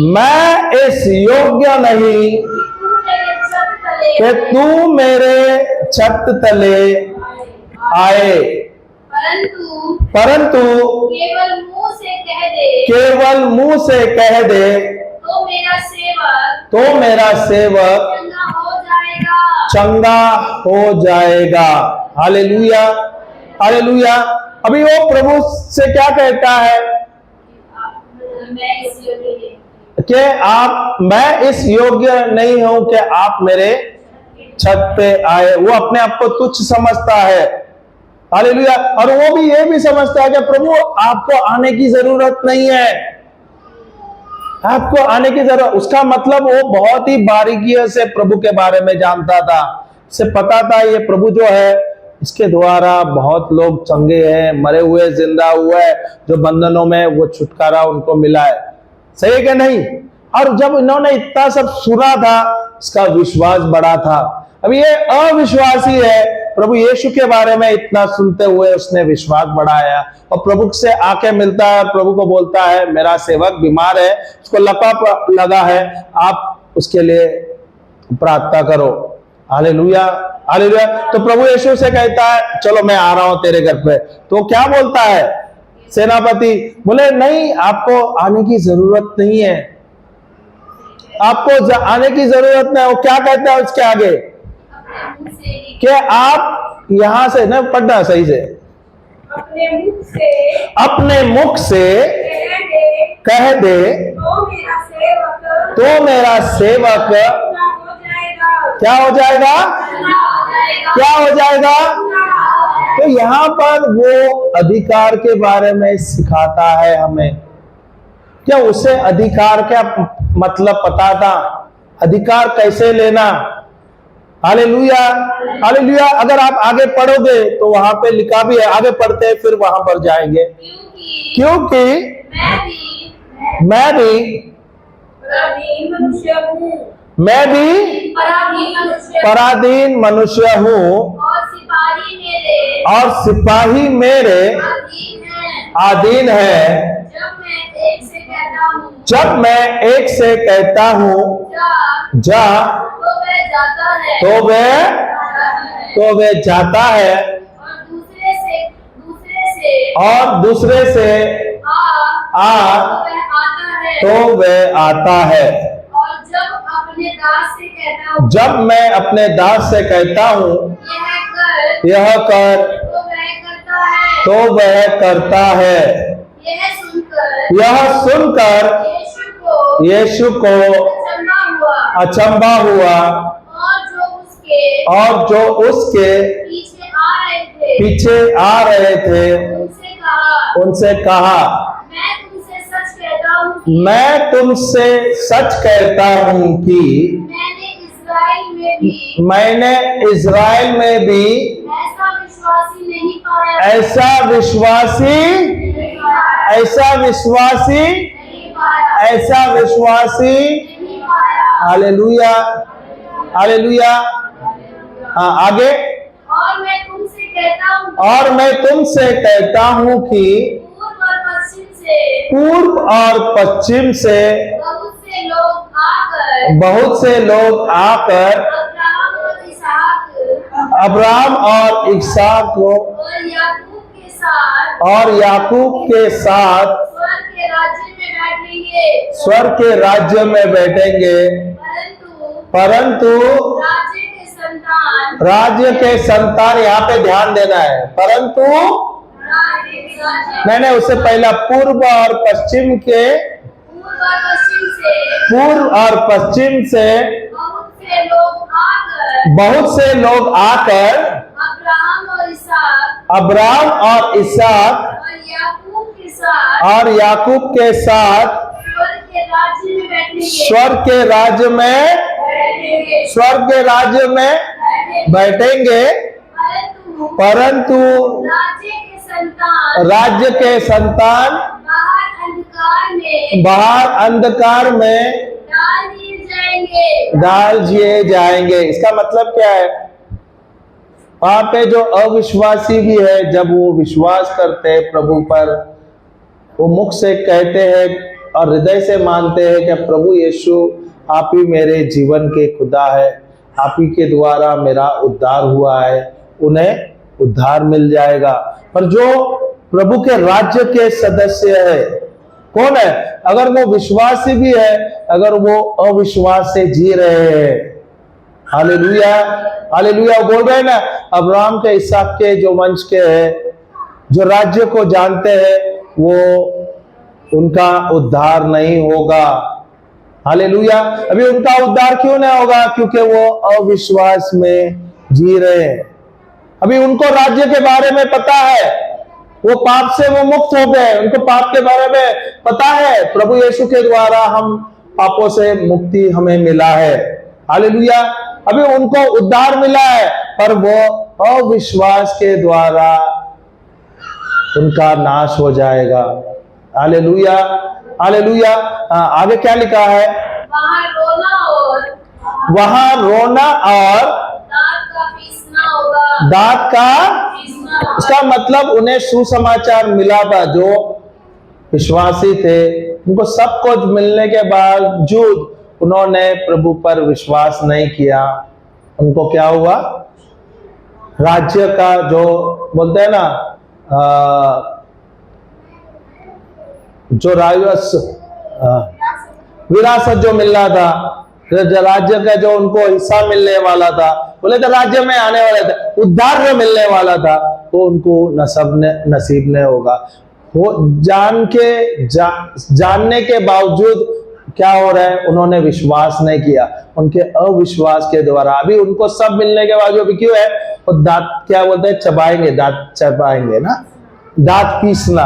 मैं इस योग्य नहीं कि तू मेरे छत तले आए, परंतु केवल मुंह से कह दे तो मेरा सेवक चंगा हो जाएगा। Hallelujah, hallelujah. अभी वो प्रभु से क्या कहता है कि मैं इस योग्य नहीं हूं कि आप मेरे छत पे आए। वो अपने आप को तुच्छ समझता है। हालेलुया। और वो भी ये भी समझता है कि प्रभु आपको आने की जरूरत नहीं है, आपको आने की जरूरत। उसका मतलब वो बहुत ही बारीकियों से प्रभु के बारे में जानता था, उसे पता था ये प्रभु जो है इसके द्वारा बहुत लोग चंगे हैं, मरे हुए जिंदा हुए, जो बंधनों में वो छुटकारा उनको मिला है। सही है कि नहीं? और जब इन्होंने इतना सब सुना था, इसका विश्वास बढ़ा था। अब ये अविश्वासी है, प्रभु यीशु के बारे में इतना सुनते हुए उसने विश्वास बढ़ाया और प्रभु से आके मिलता है, प्रभु को बोलता है मेरा सेवक बीमार है, उसको लकवा लगा है, आप उसके लिए प्रार्थना करो। Hallelujah, hallelujah. तो प्रभु यीशु से कहता है चलो मैं आ रहा हूं तेरे घर पे। तो क्या बोलता है सेनापति? बोले नहीं, आपको आने की जरूरत नहीं है, आपको आने की जरूरत नहीं। वो क्या कहता है उसके आगे कि आप यहां से न पढ़ना सही से, अपने मुख से कह दे तो मेरा सेवक क्या हो जाएगा? क्या हो जाएगा? तो यहाँ पर वो अधिकार के बारे में सिखाता है हमें। क्या उसे अधिकार क्या मतलब पता था? अधिकार कैसे लेना? Hallelujah, hallelujah. अगर आप आगे पढ़ोगे तो वहां पे लिखा भी है, आगे पढ़ते हैं फिर वहां पर जाएंगे। क्योंकि मैं भी पराधीन मनुष्य हूँ और सिपाही मेरे अधीन है। जब मैं एक से कहता हूँ जा तो वह जाता है और दूसरे से आ तो वह आता है। जब मैं अपने दास से कहता हूँ यह कर तो वह करता है। यह सुनकर यीशु को अचंभा हुआ और जो उसके पीछे आ रहे थे उनसे कहा मैं तुमसे सच कहता हूँ कि मैंने इज़राइल में भी ऐसा विश्वासी हालेलुया, हालेलुया। हाँ, आगे। और मैं तुमसे कहता हूँ कि पूर्व और पश्चिम से बहुत से लोग आकर अब्राहम और इसहाक को और याकूब के साथ स्वर्ग के राज्य में बैठेंगे, परंतु राज्य के संतान, यहाँ पे ध्यान देना है, परंतु मैंने उससे पहला पूर्व और पश्चिम से बहुत से लोग आकर अब्राहम और इसहाक और याकूब के साथ स्वर्ग के राज्य में बैठेंगे, परंतु राज्य के संतान बाहर अंधकार में डाल दिए जाएंगे। इसका मतलब क्या है? वहां पे जो अविश्वासी भी है, जब वो विश्वास करते हैं प्रभु पर, वो मुख से कहते हैं और हृदय से मानते हैं कि प्रभु यीशु आप ही मेरे जीवन के खुदा है, आप ही के द्वारा मेरा उद्धार हुआ है, उन्हें उद्धार मिल जाएगा। पर जो प्रभु के राज्य के सदस्य है, कौन है? अगर वो विश्वासी भी है, अगर वो अविश्वास से जी रहे हैं, हालेलुया, हालेलुया। वो बोल रहे हैं ना, अब्राहम के, इसहाक के जो वंश के हैं, जो राज्य को जानते हैं, वो उनका उद्धार नहीं होगा। हालेलुया। अभी उनका उद्धार क्यों नहीं होगा? क्योंकि वो अविश्वास में जी रहे हैं। अभी उनको राज्य के बारे में पता है, वो पाप से वो मुक्त हो गए, उनको पाप के बारे में पता है, प्रभु यीशु के द्वारा हम पापों से मुक्ति हमें मिला है। हालेलुया। अभी उनको उद्धार मिला है, पर वो अविश्वास के द्वारा उनका नाश हो जाएगा। Hallelujah, hallelujah. आगे क्या लिखा है? वहां रोना और दांत का इसका मतलब उन्हें सुसमाचार मिला था। जो विश्वासी थे, उनको सब कुछ मिलने के बावजूद उन्होंने प्रभु पर विश्वास नहीं किया। उनको क्या हुआ? राज्य का जो बोलते हैं ना, जो विरासत जो मिल रहा था, राज्य का जो उनको हिस्सा मिलने वाला था, बोले तो राज्य में आने वाले थे, उद्धार जो मिलने वाला था, वो उनको नसीब नहीं होगा। जानने के बावजूद क्या हो रहा है, उन्होंने विश्वास नहीं किया, उनके अविश्वास के द्वारा। अभी उनको सब मिलने के बाद अभी क्यों है, वो दांत क्या बोलते हैं, चबाएंगे, दांत चबाएंगे ना, दांत पीसना।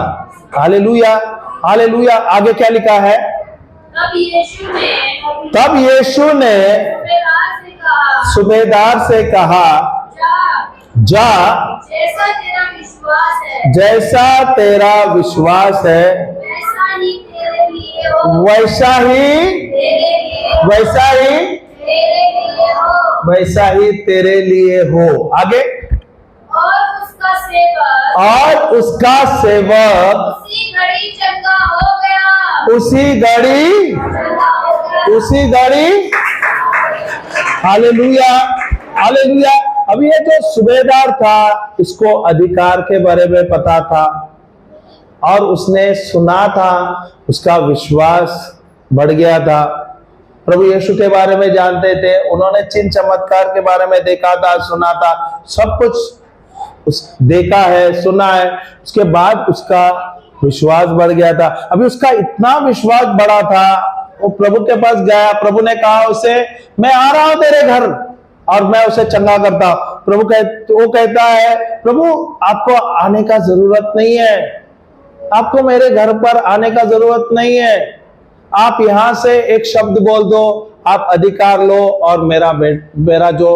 Hallelujah, hallelujah. आगे क्या लिखा है, तब यीशु ने सूबेदार से कहा, जा, जैसा तेरा विश्वास है वैसा ही तेरे लिए हो। आगे, और उसका सेवक उसी घड़ी हालेलुया, हालेलुया। अब ये जो सूबेदार था, इसको अधिकार के बारे में पता था और उसने सुना था, उसका विश्वास बढ़ गया था। प्रभु यीशु के बारे में जानते थे, उन्होंने चिन्ह चमत्कार के बारे में देखा था, सुना था, सब कुछ देखा है, सुना है। उसके बाद उसका विश्वास बढ़ गया था। अभी उसका इतना विश्वास बढ़ा था, वो प्रभु के पास गया। प्रभु ने कहा उसे, मैं आ रहा हूं तेरे घर और मैं उसे चंगा करता हूं। वो कहता है, प्रभु आपको आने का जरूरत नहीं है, आपको मेरे घर पर आने का जरूरत नहीं है, आप यहां से एक शब्द बोल दो, आप अधिकार लो और मेरा जो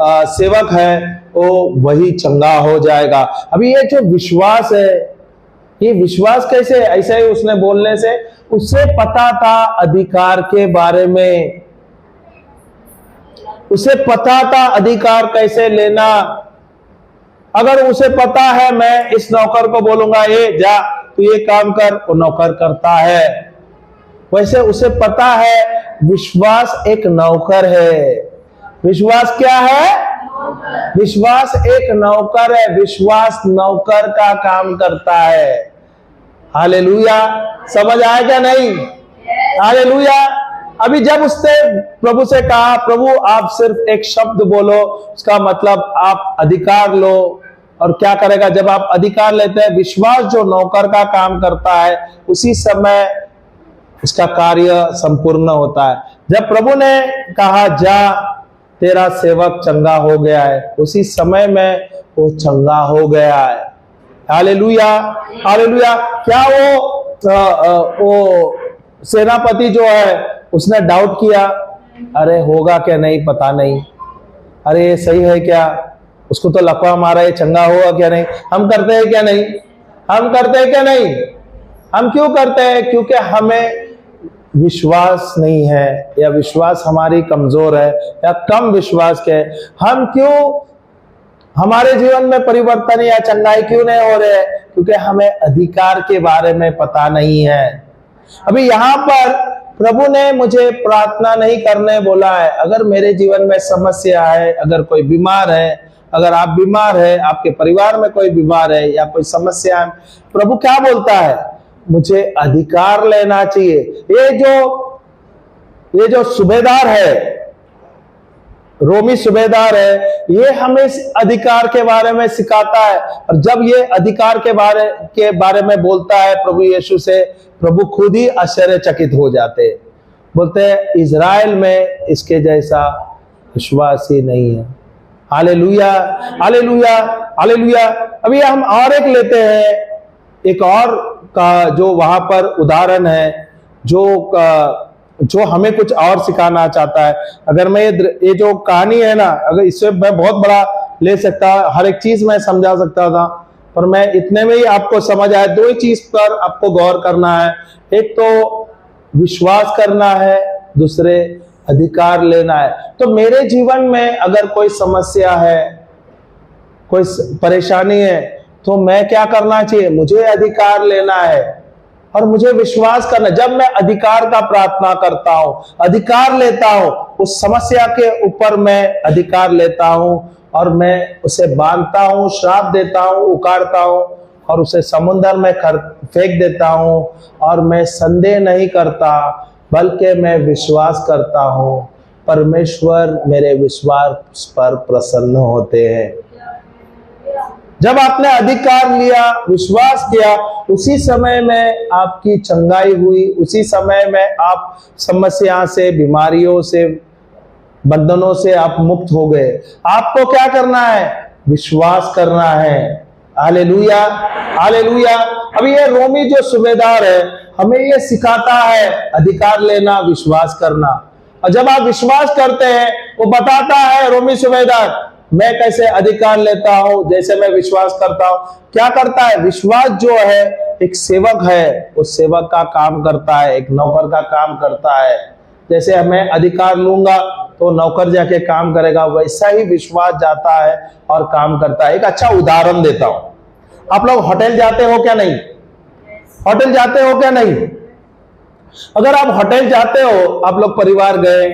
सेवक है वो वही चंगा हो जाएगा। अभी ये जो विश्वास है, ये विश्वास कैसे, ऐसे ही उसने बोलने से, उसे पता था अधिकार के बारे में, उसे पता था अधिकार कैसे लेना। अगर उसे पता है मैं इस नौकर को बोलूंगा, ये जा तू ये काम कर, वो नौकर करता है। वैसे उसे पता है विश्वास एक नौकर है। विश्वास क्या है, विश्वास एक नौकर है, विश्वास नौकर का काम करता है। हालेलुया, समझ आया क्या नहीं, हालेलुया। अभी जब उसने प्रभु से कहा, प्रभु आप सिर्फ एक शब्द बोलो, उसका मतलब आप अधिकार लो, और क्या करेगा जब आप अधिकार लेते हैं, विश्वास जो नौकर का काम करता है, उसी समय उसका कार्य संपूर्ण होता है। जब प्रभु ने कहा जा तेरा सेवक चंगा हो गया है, उसी समय में वो चंगा हो गया है। Hallelujah, hallelujah. क्या वो सेनापति जो है उसने डाउट किया, अरे होगा क्या नहीं पता नहीं, अरे ये सही है क्या, उसको तो लकवा मारा है, चंगा होगा क्या नहीं। हम करते हैं क्या नहीं, हम करते हैं क्या नहीं, हम क्यों करते हैं, क्योंकि हमें विश्वास नहीं है, या विश्वास हमारी कमजोर है, या कम विश्वास के हम क्यों, हमारे जीवन में परिवर्तन या चंगाई क्यों नहीं हो रहे, क्योंकि हमें अधिकार के बारे में पता नहीं है। अभी यहां पर प्रभु ने मुझे प्रार्थना नहीं करने बोला है। अगर मेरे जीवन में समस्या है, अगर कोई बीमार है, अगर आप बीमार है, आपके परिवार में कोई बीमार है या कोई समस्या है, प्रभु क्या बोलता है, मुझे अधिकार लेना चाहिए। ये जो सूबेदार है, रोमी सूबेदार है, ये हमें इस अधिकार के बारे में सिखाता है। और जब ये अधिकार के बारे में बोलता है प्रभु यीशु से, प्रभु खुद ही आश्चर्यचकित हो जाते, बोलते हैं इज़राइल में इसके जैसा विश्वास ही नहीं है। Hallelujah, hallelujah, hallelujah. अभी हम और एक लेते हैं, एक और का जो वहां पर उदाहरण है, जो हमें कुछ और सिखाना चाहता है। अगर मैं ये जो कहानी है ना, अगर इससे मैं बहुत बड़ा ले सकता, हर एक चीज मैं समझा सकता था, पर मैं इतने में ही आपको समझ आया। दो ही चीज पर आपको गौर करना है, एक तो विश्वास करना है, दूसरे अधिकार लेना है। तो मेरे जीवन में अगर कोई समस्या है, कोई परेशानी है, तो मैं क्या करना चाहिए, मुझे अधिकार लेना है और मुझे विश्वास करना। जब मैं अधिकार का प्रार्थना करता हूं, अधिकार लेता हूं, उस समस्या के ऊपर मैं अधिकार लेता हूं और मैं उसे बांधता हूं, श्राप देता हूं, उखाड़ता हूं और उसे समुद्र में फेंक देता हूं, और मैं संदेह नहीं करता, बल्कि मैं विश्वास करता हूं, परमेश्वर मेरे विश्वास पर प्रसन्न होते हैं। जब आपने अधिकार लिया, विश्वास किया, उसी समय में आपकी चंगाई हुई, उसी समय में आप समस्या से, बीमारियों से, बंधनों से आप मुक्त हो गए। आपको क्या करना है? विश्वास करना है। Hallelujah, hallelujah. अब ये रोमी जो सूबेदार है हमें ये सिखाता है अधिकार लेना, विश्वास करना। और जब आप विश्वास करते हैं, वो बताता है रोमी सूबेदार, मैं कैसे अधिकार लेता हूं, जैसे मैं विश्वास करता हूं। क्या करता है? विश्वास जो है एक सेवक है, उस सेवक का काम करता है, एक नौकर का काम करता है। जैसे मैं अधिकार लूंगा तो नौकर जाके काम करेगा, वैसा ही विश्वास जाता है और काम करता है। एक अच्छा उदाहरण देता हूं। आप लोग होटल जाते हो क्या? नहीं, होटल जाते हो क्या? नहीं। अगर आप होटल जाते हो, आप लोग परिवार गए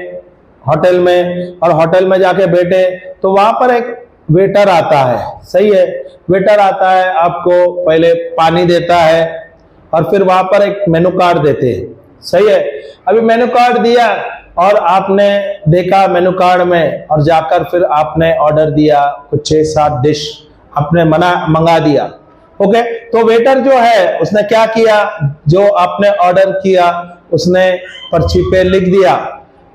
होटल में और होटल में जाके बैठे, तो वहां पर एक वेटर आता है, सही है। वेटर आता है, आपको पहले पानी देता है और फिर वहां पर एक मेनू कार्ड देते हैं, सही है। अभी मेनू कार्ड दिया और आपने देखा मेनू कार्ड में, और जाकर फिर आपने ऑर्डर दिया कुछ 6-7 डिश आपने मंगा दिया। ओके, तो वेटर जो है उसने क्या किया? जो आपने ऑर्डर किया उसने पर्ची पे लिख दिया,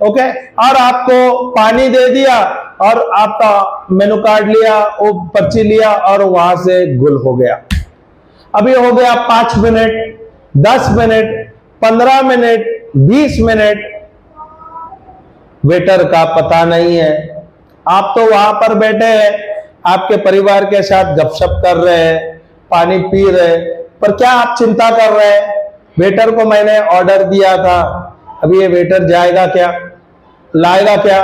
ओके, और आपको पानी दे दिया और आपका मेनू कार्ड लिया, वो पर्ची लिया और वहां से गुल हो गया। अभी हो गया 5 minute, 10 minute, 15 minute, 20 minute, waiter का पता नहीं है। आप तो वहां पर बैठे हैं, आपके परिवार के साथ गपशप कर रहे हैं, पानी पी रहे, पर क्या आप चिंता कर रहे हैं? वेटर को मैंने ऑर्डर दिया था, अभी ये वेटर जाएगा क्या, लाएगा क्या,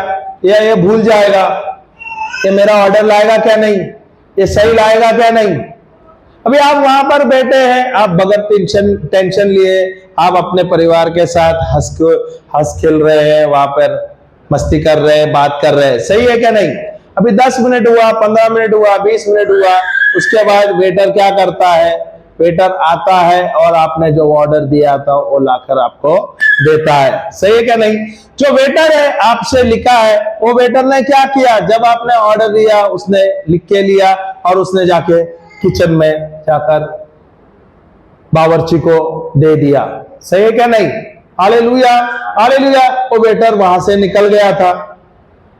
या ये भूल जाएगा, ये मेरा ऑर्डर लाएगा क्या नहीं, ये सही लाएगा क्या नहीं। अभी आप वहां पर बैठे हैं, आप बगैर टेंशन लिए आप अपने परिवार के साथ हंस खेल रहे हैं, वहां पर मस्ती कर रहे हैं, बात कर रहे हैं, सही है क्या नहीं। अभी 10 मिनट हुआ, 15 मिनट हुआ, 20 मिनट हुआ, उसके बाद वेटर क्या करता है? वेटर आता है और आपने जो ऑर्डर दिया था वो लाकर आपको देता है, सही है क्या नहीं। जो वेटर है आपसे लिखा है, वो वेटर ने क्या किया? जब आपने ऑर्डर दिया उसने लिख के लिया और उसने जाके किचन में जाकर बावर्ची को दे दिया, सही है क्या नहीं। Hallelujah, hallelujah. वो वेटर वहां से निकल गया था,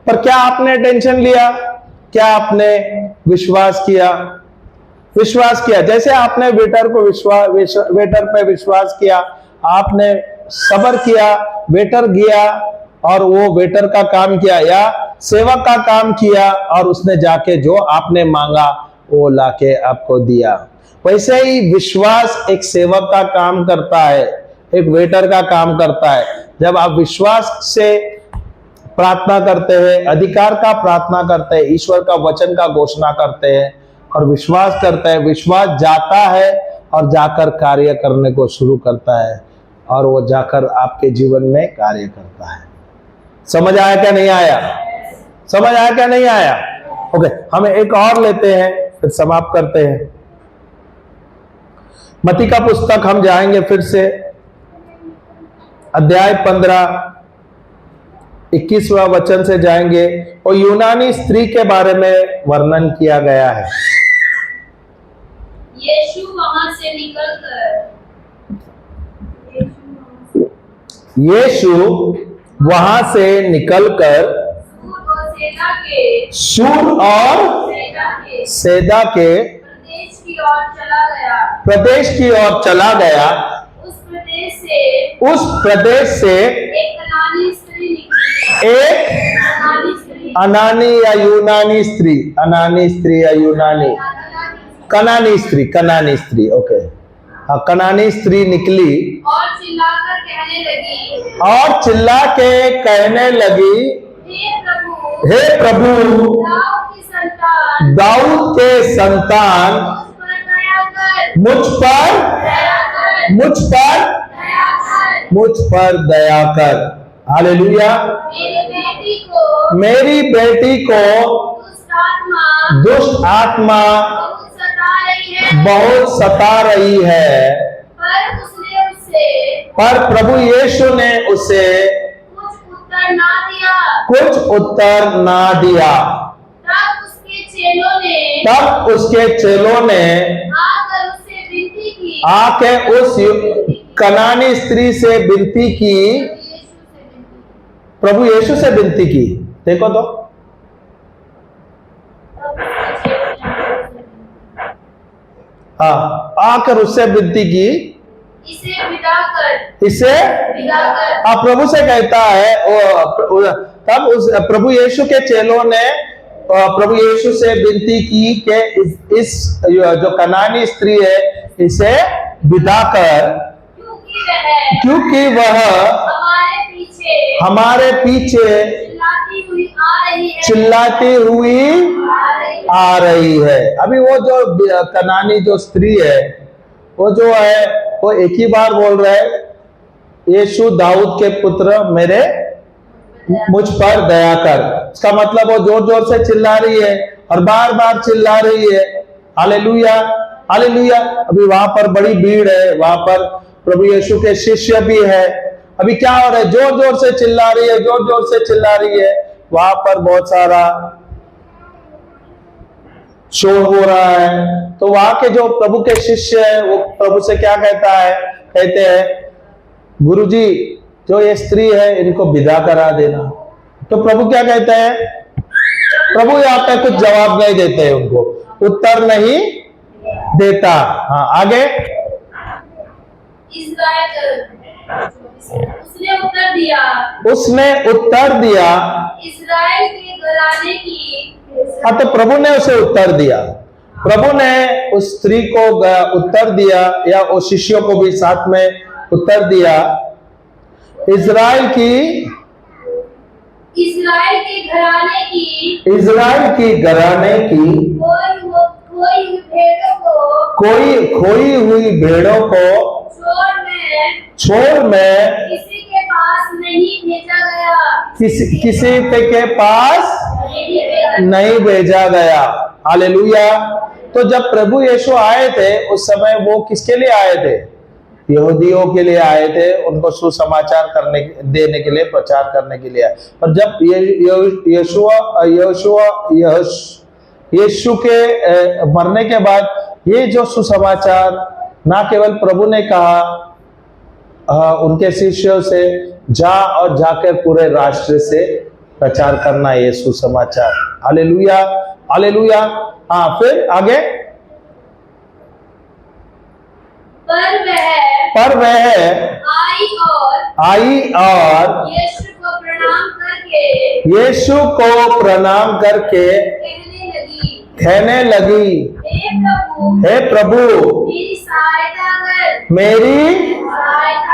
पर क्या आपने टेंशन लिया? क्या आपने विश्वास किया? विश्वास किया। जैसे आपने वेटर पे विश्वास किया, आपने सब्र किया, वेटर गया और वो वेटर का काम किया या सेवक का काम किया और उसने जाके जो आपने मांगा वो लाके आपको दिया। वैसे ही विश्वास एक सेवक का काम करता है, एक वेटर का काम करता है। जब आप विश्वास से प्रार्थना करते हैं, अधिकार का प्रार्थना करते हैं, ईश्वर का वचन का घोषणा करते हैं और विश्वास करते हैं, विश्वास जाता है और जाकर कार्य करने को शुरू करता है और वो जाकर आपके जीवन में कार्य करता है। समझ आया क्या नहीं आया? समझ आया क्या नहीं आया? ओके, हम एक और लेते हैं फिर समाप्त करते हैं। मत्ती का पुस्तक हम जाएंगे फिर से, अध्याय 15, 21वां वचन से जाएंगे और यूनानी स्त्री के बारे में वर्णन किया गया है। यीशु वहां से निकलकर सूर और सैदा के प्रदेश की ओर चला गया। उस प्रदेश से एक अनानी या यूनानी स्त्री, कनानी स्त्री, ओके, हाँ, कनानी स्त्री निकली और चिल्ला के कहने लगी, हे प्रभु, दाऊद के संतान, मुझ पर दया कर। हालेलुया। मेरी बेटी को दुष्ट आत्मा बहुत सता रही है। पर प्रभु यीशु ने उसे कुछ उत्तर ना दिया। तब तब उसके चेलों ने आकर उससे विनती की, आके उस कनानी स्त्री से विनती की, प्रभु यीशु से विनती की। देखो तो, हाँ, आकर उससे विनती की, इसे विदा कर, इसे विदा कर। हाँ, प्रभु से कहता है। तब उस प्रभु यीशु के चेलों ने प्रभु यीशु से विनती की कि इस जो कनानी स्त्री है इसे विदा कर, क्योंकि वह हमारे पीछे चिल्लाती हुई आ रही है। अभी वो जो कनानी जो स्त्री है, वो जो है वो एक ही बार बोल रहा है, यीशु दाऊद के पुत्र मेरे मुझ पर दया कर। इसका मतलब वो जोर जोर से चिल्ला रही है और बार बार चिल्ला रही है, हालेलुया हालेलुया। अभी वहां पर बड़ी भीड़ है, वहां पर प्रभु यीशु के शिष्य भी है। अभी क्या हो रहा है, जोर जोर से चिल्ला रही है, जोर जोर से चिल्ला रही है। वहां पर बहुत सारा शोर हो रहा है। तो वहां के जो प्रभु के शिष्य है वो प्रभु से क्या कहता है, कहते हैं गुरुजी जो ये स्त्री है इनको विदा करा देना। तो प्रभु क्या कहते हैं, प्रभु यहाँ पे कुछ जवाब नहीं देते हैं, उनको उत्तर नहीं देता। हाँ, आगे। उसने उत्तर दिया, इस्राएल के घराने की। हाँ, तो प्रभु ने उसे उत्तर दिया, प्रभु ने उस स्त्री को उत्तर दिया, या उस शिष्यों को भी साथ में उत्तर दिया। इस्राएल के घराने की कोई खोई हुई भेड़ों को छोड़ में किसी के पास नहीं भेजा गया, किसी के पास नहीं भेजा गया। हालेलुया। तो जब प्रभु यीशु आए थे उस समय वो किसके लिए आए थे, यहूदियों के लिए आए थे, उनको सुसमाचार देने के लिए, प्रचार करने के लिए। और जब यीशु के मरने के बाद ये जो सुसमाचार ना केवल प्रभु ने कहा उनके शिष्यों से, जा और जाकर पूरे राष्ट्र से प्रचार करना ये सुसमाचार। Hallelujah hallelujah. हाँ, फिर आगे। पर वह आई और यीशु को प्रणाम करके कहने लगी, हे प्रभु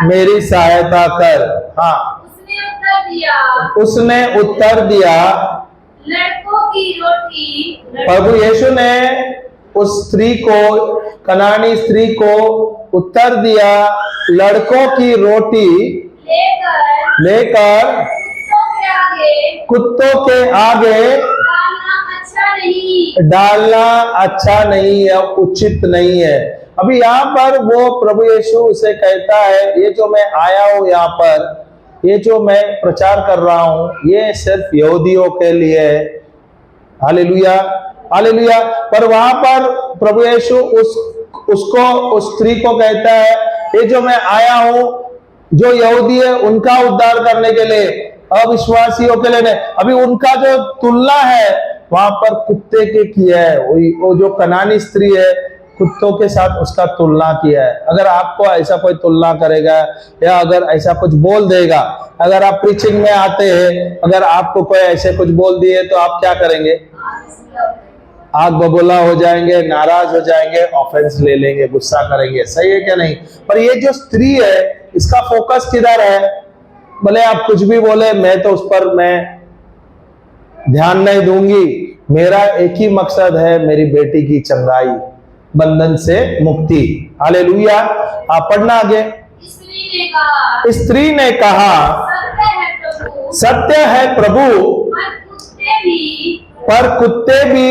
मेरी सहायता कर। हाँ, उसने उत्तर दिया, लड़कों की रोटी। प्रभु यीशु ने उस स्त्री को, कनानी स्त्री को उत्तर दिया, लड़कों की रोटी लेकर कुत्तों के आगे डालना अच्छा नहीं है, उचित नहीं है। अभी यहाँ पर वो प्रभु यीशु उसे कहता है, ये जो मैं आया हूँ यहाँ पर, ये जो मैं प्रचार कर रहा हूँ, ये सिर्फ यहूदियों के लिए है। Hallelujah hallelujah. पर वहां पर प्रभु यीशु उसको उस स्त्री को कहता है, ये जो मैं आया हूँ, जो यहूदी है उनका उद्धार करने के लिए, अविश्वासियों के लिए नहीं। अभी उनका जो तुलना है वहां पर कुत्ते के किया है, वो जो कनानी स्त्री है कुत्तों के साथ उसका तुलना किया है। अगर आपको ऐसा कोई तुलना करेगा या अगर ऐसा कुछ बोल देगा, अगर आप प्रीचिंग में आते हैं, अगर आपको कोई ऐसे कुछ बोल दिए तो आप क्या करेंगे, आग बबूला हो जाएंगे, नाराज हो जाएंगे, ऑफेंस ले लेंगे, गुस्सा करेंगे। सही है क्या नहीं? पर ये जो स्त्री है इसका फोकस किधर है, भले आप कुछ भी बोले, मैं तो उस पर मैं ध्यान नहीं दूंगी। मेरा एक ही मकसद है, मेरी बेटी की चंगाई, बंधन से मुक्ति। हालेलुया। आप पढ़ना आगे। स्त्री ने कहा सत्य है प्रभु, पर कुत्ते भी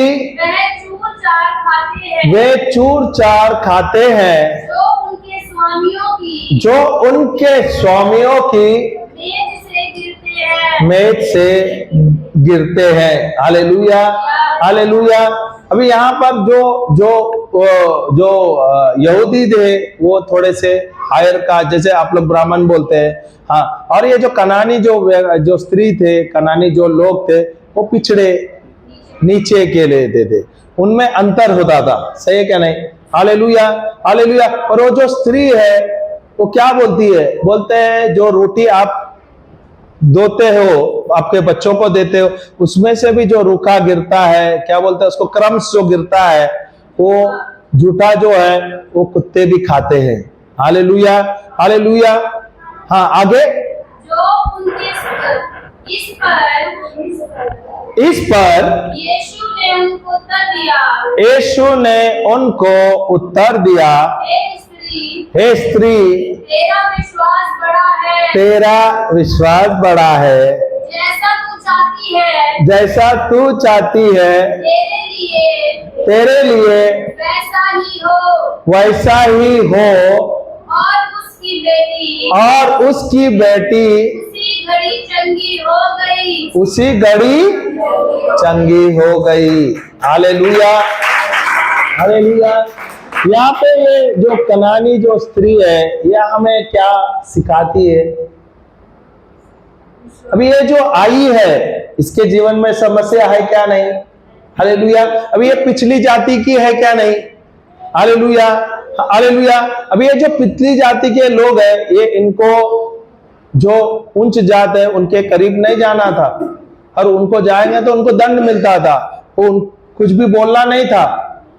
वे चूर चार खाते हैं जो उनके स्वामियों की मेज से गिरते हैं। Hallelujah hallelujah. अभी यहाँ पर जो यहूदी थे वो थोड़े से हायर का, जैसे आप लोग ब्राह्मण बोलते हैं, हाँ, और ये जो कनानी जो स्त्री थे, कनानी जो लोग थे, वो पिछड़े नीचे के लेते थे, उनमें अंतर होता था। सही है क्या नहीं? Hallelujah, hallelujah. और वो जो स्त्री है वो क्या बोलती है? बोलते हैं जो रोटी आप दोते हो, आपके बच्चों को देते हो, उसमें से भी जो रूखा गिरता है, क्या बोलते हैं उसको, क्रम्स जो गिरता है, वो जूठा जो है वो कुत्ते भी खाते हैं। Hallelujah, hallelujah. हाँ, आगे। जो उनके इस पर यीशु ने उनको उत्तर दिया, यीशु ने उनको उत्तर दिया, हे स्त्री, तेरा विश्वास बड़ा है, तेरा विश्वास बड़ा है, जैसा तू चाहती है, जैसा तू चाहती है तेरे लिए वैसा ही हो। वैसा ही हो। और उसकी बेटी उसी घड़ी चंगी हो गई। उसी घड़ी चंगी हो गई। Hallelujah, hallelujah. यहाँ पे ये जो कनानी जो स्त्री है, यह हमें क्या सिखाती है? अभी ये जो आई है, इसके जीवन में समस्या है क्या नहीं? हालेलुया। अभी ये पिछली जाति की है क्या नहीं? Hallelujah, hallelujah. अभी ये जो पिछली जाति के लोग हैं, ये इनको जो उच्च जात है उनके करीब नहीं जाना था, और उनको जाएंगे तो उनको दंड मिलता था, कुछ भी बोलना नहीं था।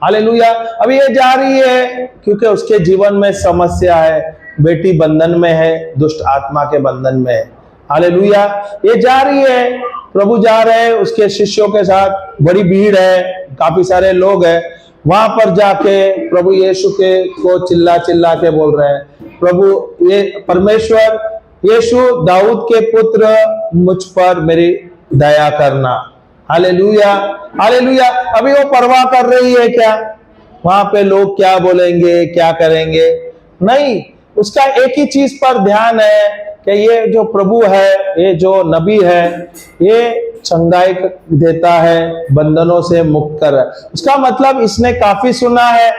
हालेलुया। अभी ये जा रही है क्योंकि उसके जीवन में समस्या है, बेटी बंधन में है, दुष्ट आत्मा के बंधन में है। हालेलुया। ये जा रही है, प्रभु जा रहे हैं उसके शिष्यों के साथ, बड़ी भीड़ है, काफी सारे लोग हैं। वहां पर जाके प्रभु यीशु को चिल्ला चिल्ला के बोल रहे हैं, प्रभु ये परमेश्वर यीशु दाऊद के पुत्र, मुझ पर मेरी दया करना। Hallelujah, hallelujah. अभी वो परवाह कर रही है क्या वहां पे लोग क्या बोलेंगे, क्या करेंगे? नहीं, उसका एक ही चीज पर ध्यान है कि ये जो प्रभु है, ये जो नबी है, ये चंगाई देता है, बंधनों से मुक्त कर। उसका मतलब इसने काफी सुना है,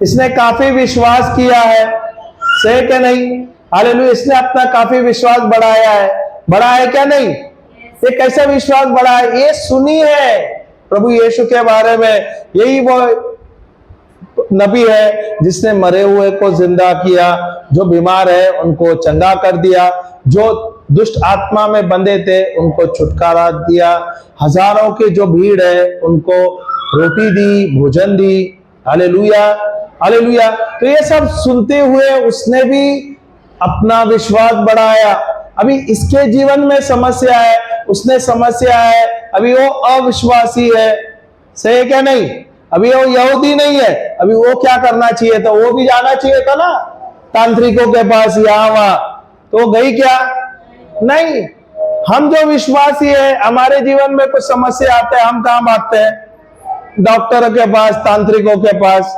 इसने काफी विश्वास किया है, सही क्या नहीं? हालेलुया। इसने अपना काफी विश्वास बढ़ाया है, बढ़ा है क्या नहीं? ये कैसा विश्वास बढ़ा है? ये सुनी है प्रभु यीशु के बारे में, यही वो नबी है जिसने मरे हुए को जिंदा किया, जो बीमार है उनको चंगा कर दिया, जो दुष्ट आत्मा में बंधे थे उनको छुटकारा दिया, हजारों की जो भीड़ है उनको रोटी दी, भोजन दी। Hallelujah, hallelujah. तो ये सब सुनते हुए उसने भी अपना विश्वास बढ़ाया। अभी इसके जीवन में समस्या है, उसने समस्या है, अभी वो अविश्वासी है, सही है क्या नहीं? अभी वो यहूदी नहीं है, अभी वो क्या करना चाहिए था? वो भी जाना चाहिए था ना तांत्रिकों के पास, यहाँ वहां, तो गई क्या? नहीं। हम जो विश्वासी है, हमारे जीवन में कुछ समस्या आते हैं, हम कहां भागते हैं? डॉक्टरों के पास, तांत्रिकों के पास।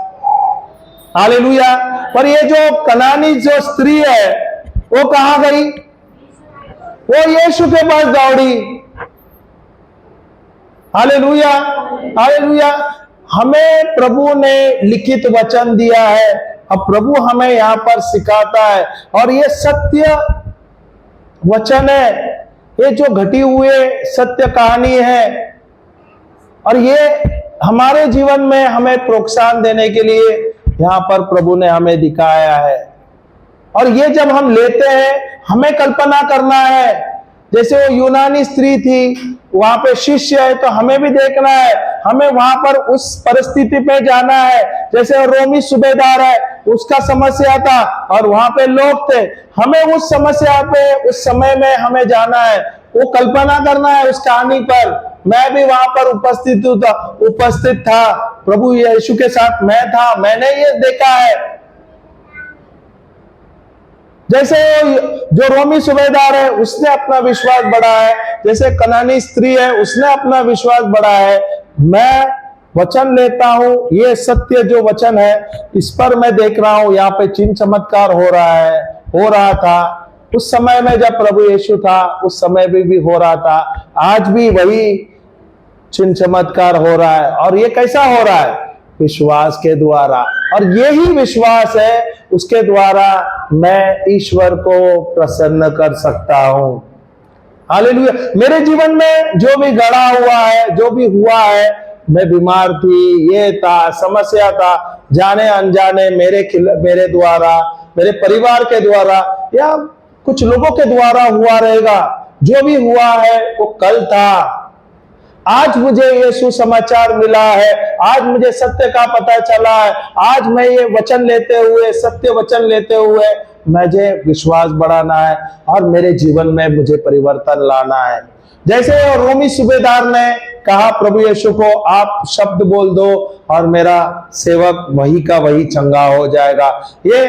हालेलुया। पर ये जो कनानी जो स्त्री है, वो कहां गई? वो यीशु के पास दौड़ी। Hallelujah, hallelujah. हमें प्रभु ने लिखित वचन दिया है, अब प्रभु हमें यहां पर सिखाता है, और ये सत्य वचन है, ये जो घटी हुए सत्य कहानी है, और ये हमारे जीवन में हमें प्रोत्साहन देने के लिए यहां पर प्रभु ने हमें दिखाया है। और ये जब हम लेते हैं, हमें कल्पना करना है, जैसे वो यूनानी स्त्री थी, वहां पे शिष्य है, तो हमें भी देखना है, हमें वहां पर उस परिस्थिति पे जाना है। जैसे रोमी सूबेदार है, उसका समस्या था और वहां पे लोग थे, हमें उस समस्या पे उस समय में हमें जाना है, वो कल्पना करना है उस कहानी पर। मैं भी वहां पर उपस्थित था, प्रभु यीशु के साथ मैं था, मैंने ये देखा है। जैसे जो रोमी सूबेदार है, उसने अपना विश्वास बढ़ाया है, जैसे कनानी स्त्री है, उसने अपना विश्वास बढ़ाया है। मैं वचन लेता हूं, ये सत्य जो वचन है, इस पर मैं देख रहा हूं, यहाँ पे चिन्ह चमत्कार हो रहा था। उस समय में जब प्रभु यीशु था, उस समय भी हो रहा था, आज भी वही चिन्ह चमत्कार हो रहा है। और ये कैसा हो रहा है? विश्वास के द्वारा। और यही विश्वास है, उसके द्वारा मैं ईश्वर को प्रसन्न कर सकता हूं। हालेलुया। मेरे जीवन में जो भी गड़ा हुआ है, जो भी हुआ है, मैं बीमार थी, ये था, समस्या था, जाने अनजाने मेरे द्वारा, मेरे परिवार के द्वारा या कुछ लोगों के द्वारा हुआ रहेगा। जो भी हुआ है वो कल था। आज मुझे ये सुसमाचार मिला है, आज मुझे सत्य का पता चला है। आज मैं ये वचन लेते हुए, सत्य वचन लेते हुए मुझे विश्वास बढ़ाना है और मेरे जीवन में मुझे परिवर्तन लाना है। जैसे रोमी सूबेदार ने कहा प्रभु यीशु को, आप शब्द बोल दो और मेरा सेवक वही का वही चंगा हो जाएगा। ये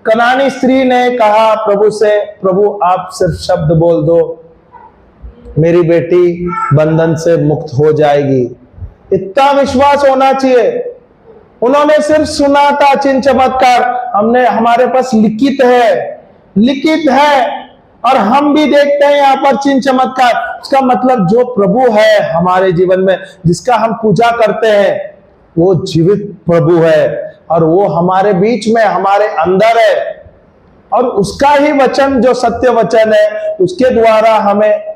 कनानी स्त्री ने कहा प्रभु से, प्रभु आप सिर्फ शब्द बोल दो, मेरी बेटी बंधन से मुक्त हो जाएगी। इतना विश्वास होना चाहिए। उन्होंने सिर्फ सुना था चिन्ह चमत्कार, हमारे पास लिखित है और हम भी देखते हैं यहाँ पर चिन्ह चमत्कार। इसका मतलब जो प्रभु है हमारे जीवन में, जिसका हम पूजा करते हैं, वो जीवित प्रभु है और वो हमारे बीच में, हमारे अंदर है। और उसका ही वचन जो सत्य वचन है, उसके द्वारा हमें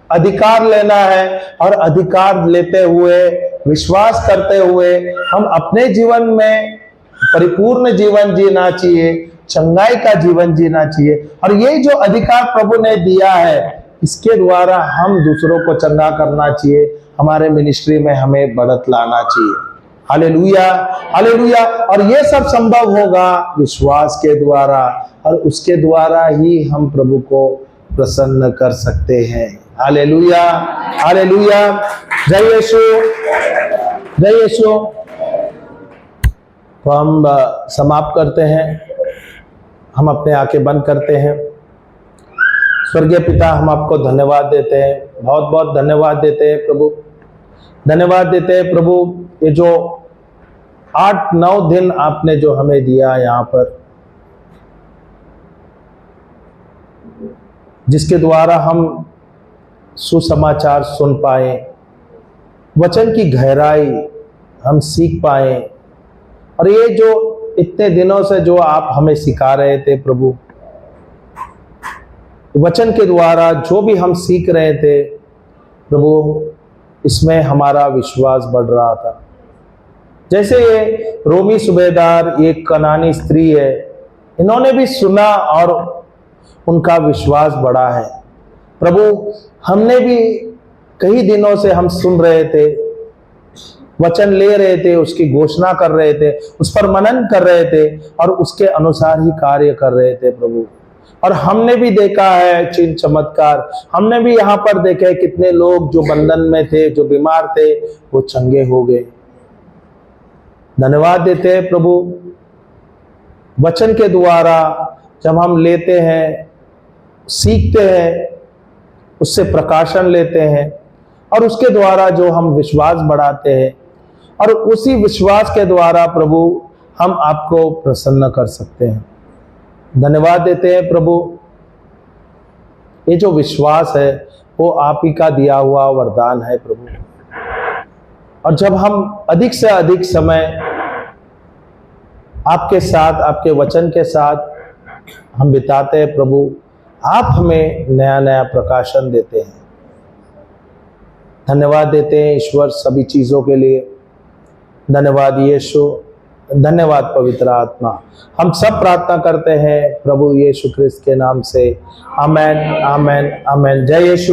अधिकार लेना है और अधिकार लेते हुए, विश्वास करते हुए हम अपने जीवन में परिपूर्ण जीवन जीना चाहिए, चंगाई का जीवन जीना चाहिए। और ये जो अधिकार प्रभु ने दिया है, इसके द्वारा हम दूसरों को चंगा करना चाहिए, हमारे मिनिस्ट्री में हमें बढ़त लाना चाहिए। Hallelujah, hallelujah. और ये सब संभव होगा विश्वास के द्वारा, और उसके द्वारा ही हम प्रभु को प्रसन्न कर सकते हैं। Hallelujah, hallelujah. जय यीशु, जय यीशु। तो हम समाप्त करते हैं, हम अपने आंखें बंद करते हैं। स्वर्गीय पिता, हम आपको धन्यवाद देते हैं, बहुत बहुत धन्यवाद देते हैं प्रभु, धन्यवाद देते हैं प्रभु। ये जो 8-9 दिन आपने जो हमें दिया यहाँ पर, जिसके द्वारा हम सुसमाचार सुन पाए, वचन की गहराई हम सीख पाए। और ये जो इतने दिनों से जो आप हमें सिखा रहे थे प्रभु, वचन के द्वारा जो भी हम सीख रहे थे प्रभु, इसमें हमारा विश्वास बढ़ रहा था। जैसे ये रोमी सूबेदार, ये कनानी स्त्री है, इन्होंने भी सुना और उनका विश्वास बढ़ा है प्रभु। हमने भी कई दिनों से हम सुन रहे थे, वचन ले रहे थे, उसकी घोषणा कर रहे थे, उस पर मनन कर रहे थे और उसके अनुसार ही कार्य कर रहे थे प्रभु। और हमने भी देखा है चिन्ह चमत्कार, हमने भी यहाँ पर देखे है कितने लोग जो बंधन में थे, जो बीमार थे, वो चंगे हो गए। धन्यवाद देते हैं प्रभु। वचन के द्वारा जब हम लेते हैं, सीखते हैं, उससे प्रकाशन लेते हैं और उसके द्वारा जो हम विश्वास बढ़ाते हैं, और उसी विश्वास के द्वारा प्रभु हम आपको प्रसन्न कर सकते हैं। धन्यवाद देते हैं प्रभु। ये जो विश्वास है वो आप ही का दिया हुआ वरदान है प्रभु। और जब हम अधिक से अधिक समय आपके साथ, आपके वचन के साथ हम बिताते हैं प्रभु, आप हमें नया नया प्रकाशन देते हैं। धन्यवाद देते हैं ईश्वर सभी चीजों के लिए। धन्यवाद यीशु, धन्यवाद पवित्र आत्मा। हम सब प्रार्थना करते हैं प्रभु यीशु क्रिस्त के नाम से। आमेन, आमेन, आमेन। जय यीशु।